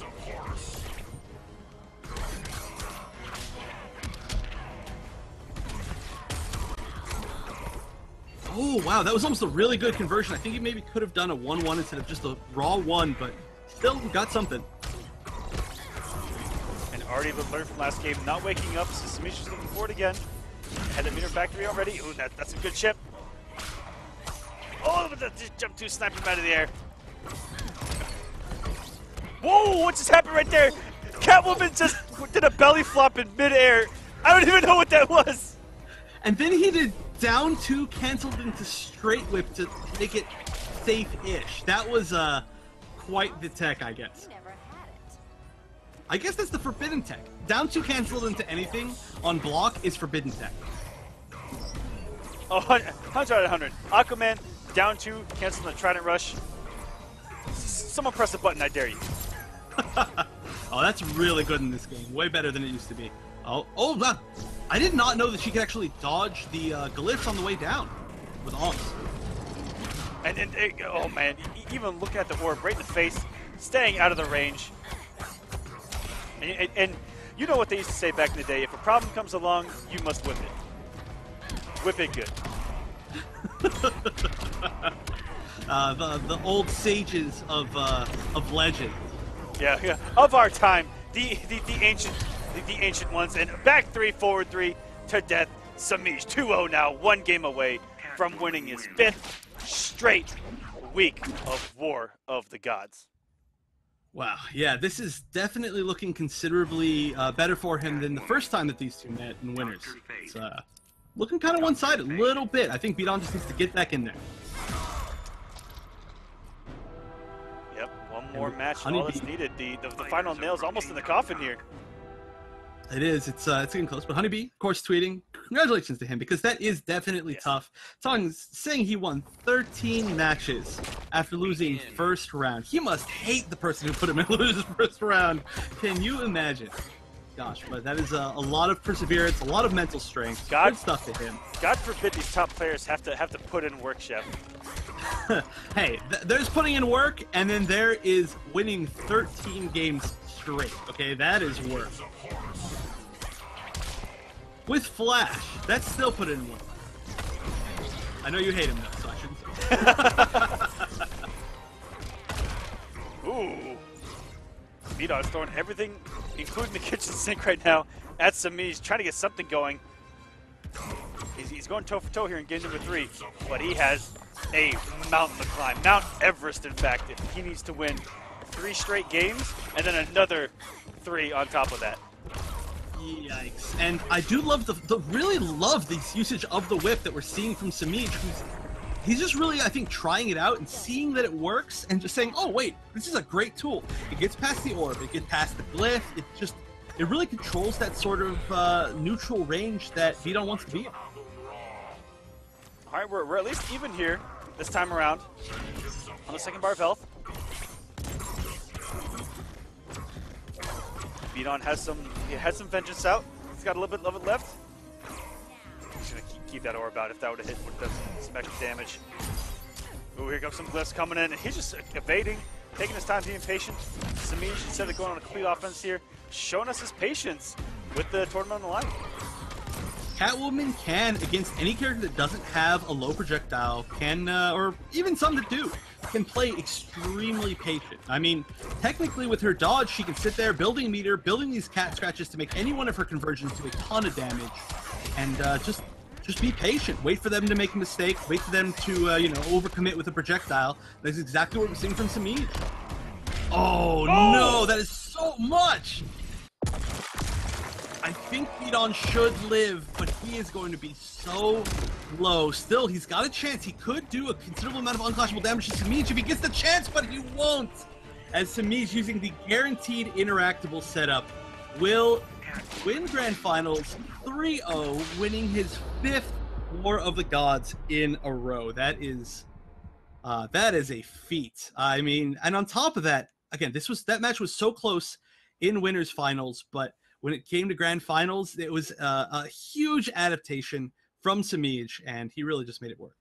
Oh, wow, that was almost a really good conversion. I think he maybe could have done a 1-1 instead of just a raw 1, but still got something. And already learned from last game, not waking up, so Samish is looking for it again. Had the meter back 3 already. Ooh, that's a good chip. Oh, but that just jump 2 sniped him out of the air. Whoa, what just happened right there? Catwoman just did a belly flop in midair. I don't even know what that was. And then he did down 2 canceled into straight whip to make it safe-ish. That was quite the tech, I guess. I guess that's the forbidden tech. Down 2 canceled into anything on block is forbidden tech. Oh, 100 out of 100. Aquaman, down 2, cancel the Trident Rush. Someone press the button, I dare you. Oh, that's really good in this game. Way better than it used to be. Oh, wow. I did not know that she could actually dodge the glyphs on the way down with Onks. And oh man, even looking at the orb right in the face, staying out of the range. And you know what they used to say back in the day, if a problem comes along, you must whip it. Whip it good. The old sages of legend. Yeah, of our time, the ancient ones, and back 3, forward 3 to death. Samish 2-0 now, 1 game away from winning his 5th straight week of War of the Gods. Wow, yeah, this is definitely looking considerably better for him than the first time that these two met in winners. It's looking kind of one-sided, a little bit. I think Beon just needs to get back in there. Yep, one more match, all that's needed. The final nail's almost in the coffin here. It is. It's getting close. But Honeybee, of course, tweeting, congratulations to him, because that is definitely tough. Saying he won 13 matches after losing first round. He must hate the person who put him in losers first round. Can you imagine? Gosh, but that is a lot of perseverance, a lot of mental strength. Good stuff to him. God forbid these top players have to put in work, Chef. Hey, there's putting in work, and then there is winning 13 games straight. Okay, that is work. With Flash, that's still put in work. I know you hate him though, so I shouldn't say. Ooh. Beon's throwing everything, including the kitchen sink right now, at Samish, trying to get something going. He's going toe for toe here in game number 3, but he has a mountain to climb. Mount Everest, in fact, if he needs to win 3 straight games, and then another 3 on top of that. Yikes. And I do love really love this usage of the whip that we're seeing from Samiij, he's just really, I think, trying it out and seeing that it works and just saying, oh, wait, this is a great tool. It gets past the orb, it gets past the glyph, it really controls that sort of neutral range that Beon wants to be in. All right, we're at least even here this time around on the second bar of health. Beon has some vengeance out. He's got a little bit of it left. He's gonna keep that orb out. If that would have hit, would have done some extra damage. Oh, here comes some glyphs coming in, and he's just evading, taking his time, being patient. Samiij, instead of going on a complete offense here, showing us his patience with the tournament on the line. Catwoman can, against any character that doesn't have a low projectile, or even some that do, can play extremely patient. I mean, technically with her dodge, she can sit there building a meter, building these cat scratches to make any one of her conversions do a ton of damage, and just be patient. Wait for them to make a mistake. Wait for them to, overcommit with a projectile. That's exactly what we're seeing from Samiij. Oh no, that is so much! I think Beon should live, but he is going to be so low. Still, he's got a chance. He could do a considerable amount of unclashable damage to Samiij if he gets the chance, but he won't. As Samiij, using the guaranteed interactable setup, will win Grand Finals 3-0, winning his 5th War of the Gods in a row. That is a feat. I mean, and on top of that, again, that match was so close in winners finals, but when it came to Grand Finals, it was a huge adaptation from Samiij, and he really just made it work.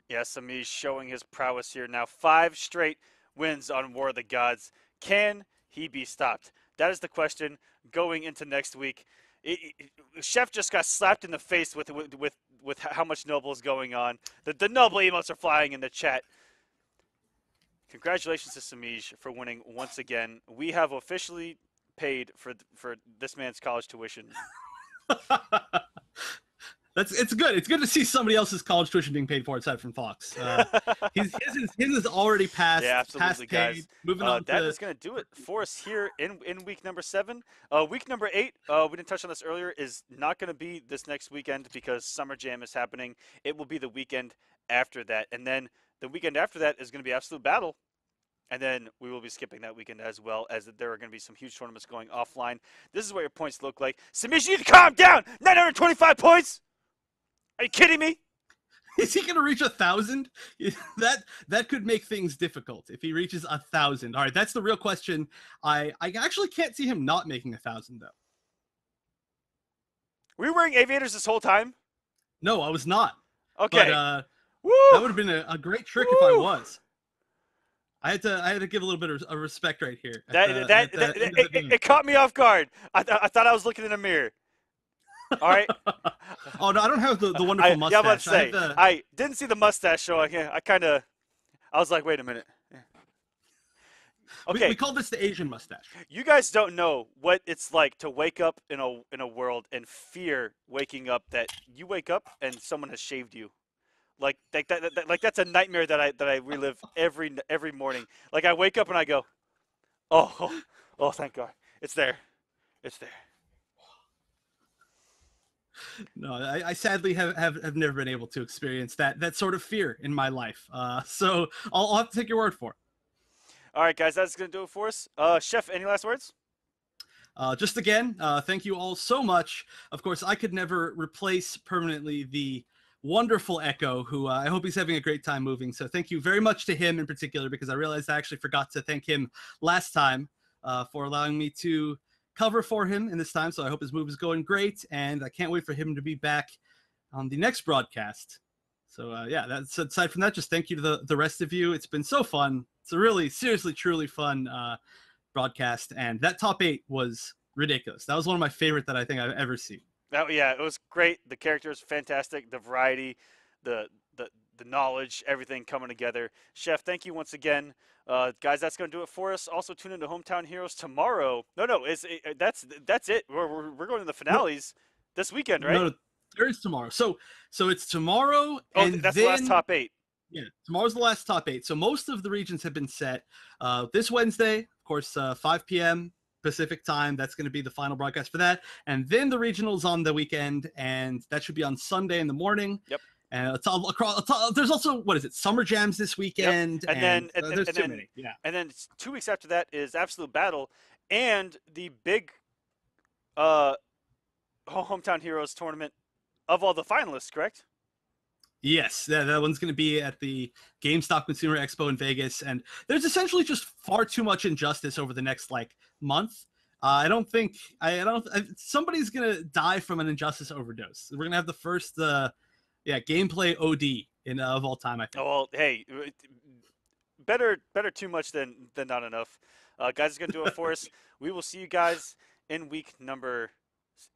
Yeah, Samiij showing his prowess here now. 5 straight wins on War of the Gods. Can he be stopped? That is the question going into next week. Chef just got slapped in the face with how much Noble is going on. The Noble emotes are flying in the chat. Congratulations to Samiij for winning once again. We have officially paid for this man's college tuition. It's good. It's good to see somebody else's college tuition being paid for aside from Fox. His is already passed. Yeah, absolutely, past guys. paid. Moving on that to... is going to do it for us here in week number 7. Week number 8, we didn't touch on this earlier, is not going to be this next weekend because Summer Jam is happening. It will be the weekend after that, and then the weekend after that is going to be Absolute Battle. And then we will be skipping that weekend as well, as there are going to be some huge tournaments going offline. This is what your points look like. Samiij, you need to calm down! 925 points? Are you kidding me? Is he going to reach 1,000? That could make things difficult if he reaches 1,000. All right, that's the real question. I actually can't see him not making 1,000, though. Were you wearing aviators this whole time? No, I was not. Okay. But Woo! that would have been a great trick if I was. I had to give a little bit of respect right here. It caught me off guard. I thought I was looking in a mirror. All right. Oh no, I don't have the wonderful mustache. Yeah, I'm about to say, I didn't see the mustache, so I was like, wait a minute. Okay. We call this the Asian mustache. You guys don't know what it's like to wake up in a world and fear waking up that you wake up and someone has shaved you. Like that's a nightmare that I relive every morning. Like I wake up and I go, oh, thank God, it's there. No, I sadly have never been able to experience that sort of fear in my life. So I'll have to take your word for it. All right, guys, that's going to do it for us. Chef, any last words? Just again, thank you all so much. Of course, I could never replace permanently the wonderful Echo, who I hope he's having a great time moving. So thank you very much to him in particular, because I realized I actually forgot to thank him last time for allowing me to cover for him in this time. So I hope his move is going great, and I can't wait for him to be back on the next broadcast. So yeah, that's aside from that, just thank you to the rest of you. It's been so fun. It's a really, seriously, truly fun broadcast, and that top 8 was ridiculous. That was one of my favorite that I think I've ever seen. Yeah, it was great. The characters fantastic. The variety, the knowledge, everything coming together. Chef, thank you once again. Guys, that's going to do it for us. Also, tune into Hometown Heroes tomorrow. That's it. We're going to the finales this weekend, right? No, there is tomorrow. So it's tomorrow. Oh, that's the last top 8. Yeah, tomorrow's the last top 8. So most of the regions have been set. This Wednesday, of course, 5 p.m. Pacific time. That's going to be the final broadcast for that. And then the regionals on the weekend, and that should be on Sunday in the morning. Yep. And it's all across. There's also, what is it, Summer Jams this weekend. Yep. And then there's too many. Yeah. And then 2 weeks after that is Absolute Battle and the big Hometown Heroes tournament of all the finalists, correct? Yes, that one's going to be at the GameStop Consumer Expo in Vegas, and there's essentially just far too much injustice over the next month. I don't. Somebody's going to die from an injustice overdose. We're going to have the first, gameplay OD of all time. I think. Oh well, hey, better too much than not enough. Guys, is going to do it for us. We will see you guys in week number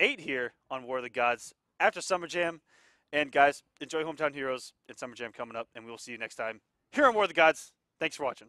8 here on War of the Gods after Summer Jam. And guys, enjoy Hometown Heroes and Summer Jam coming up, and we will see you next time here on War of the Gods. Thanks for watching.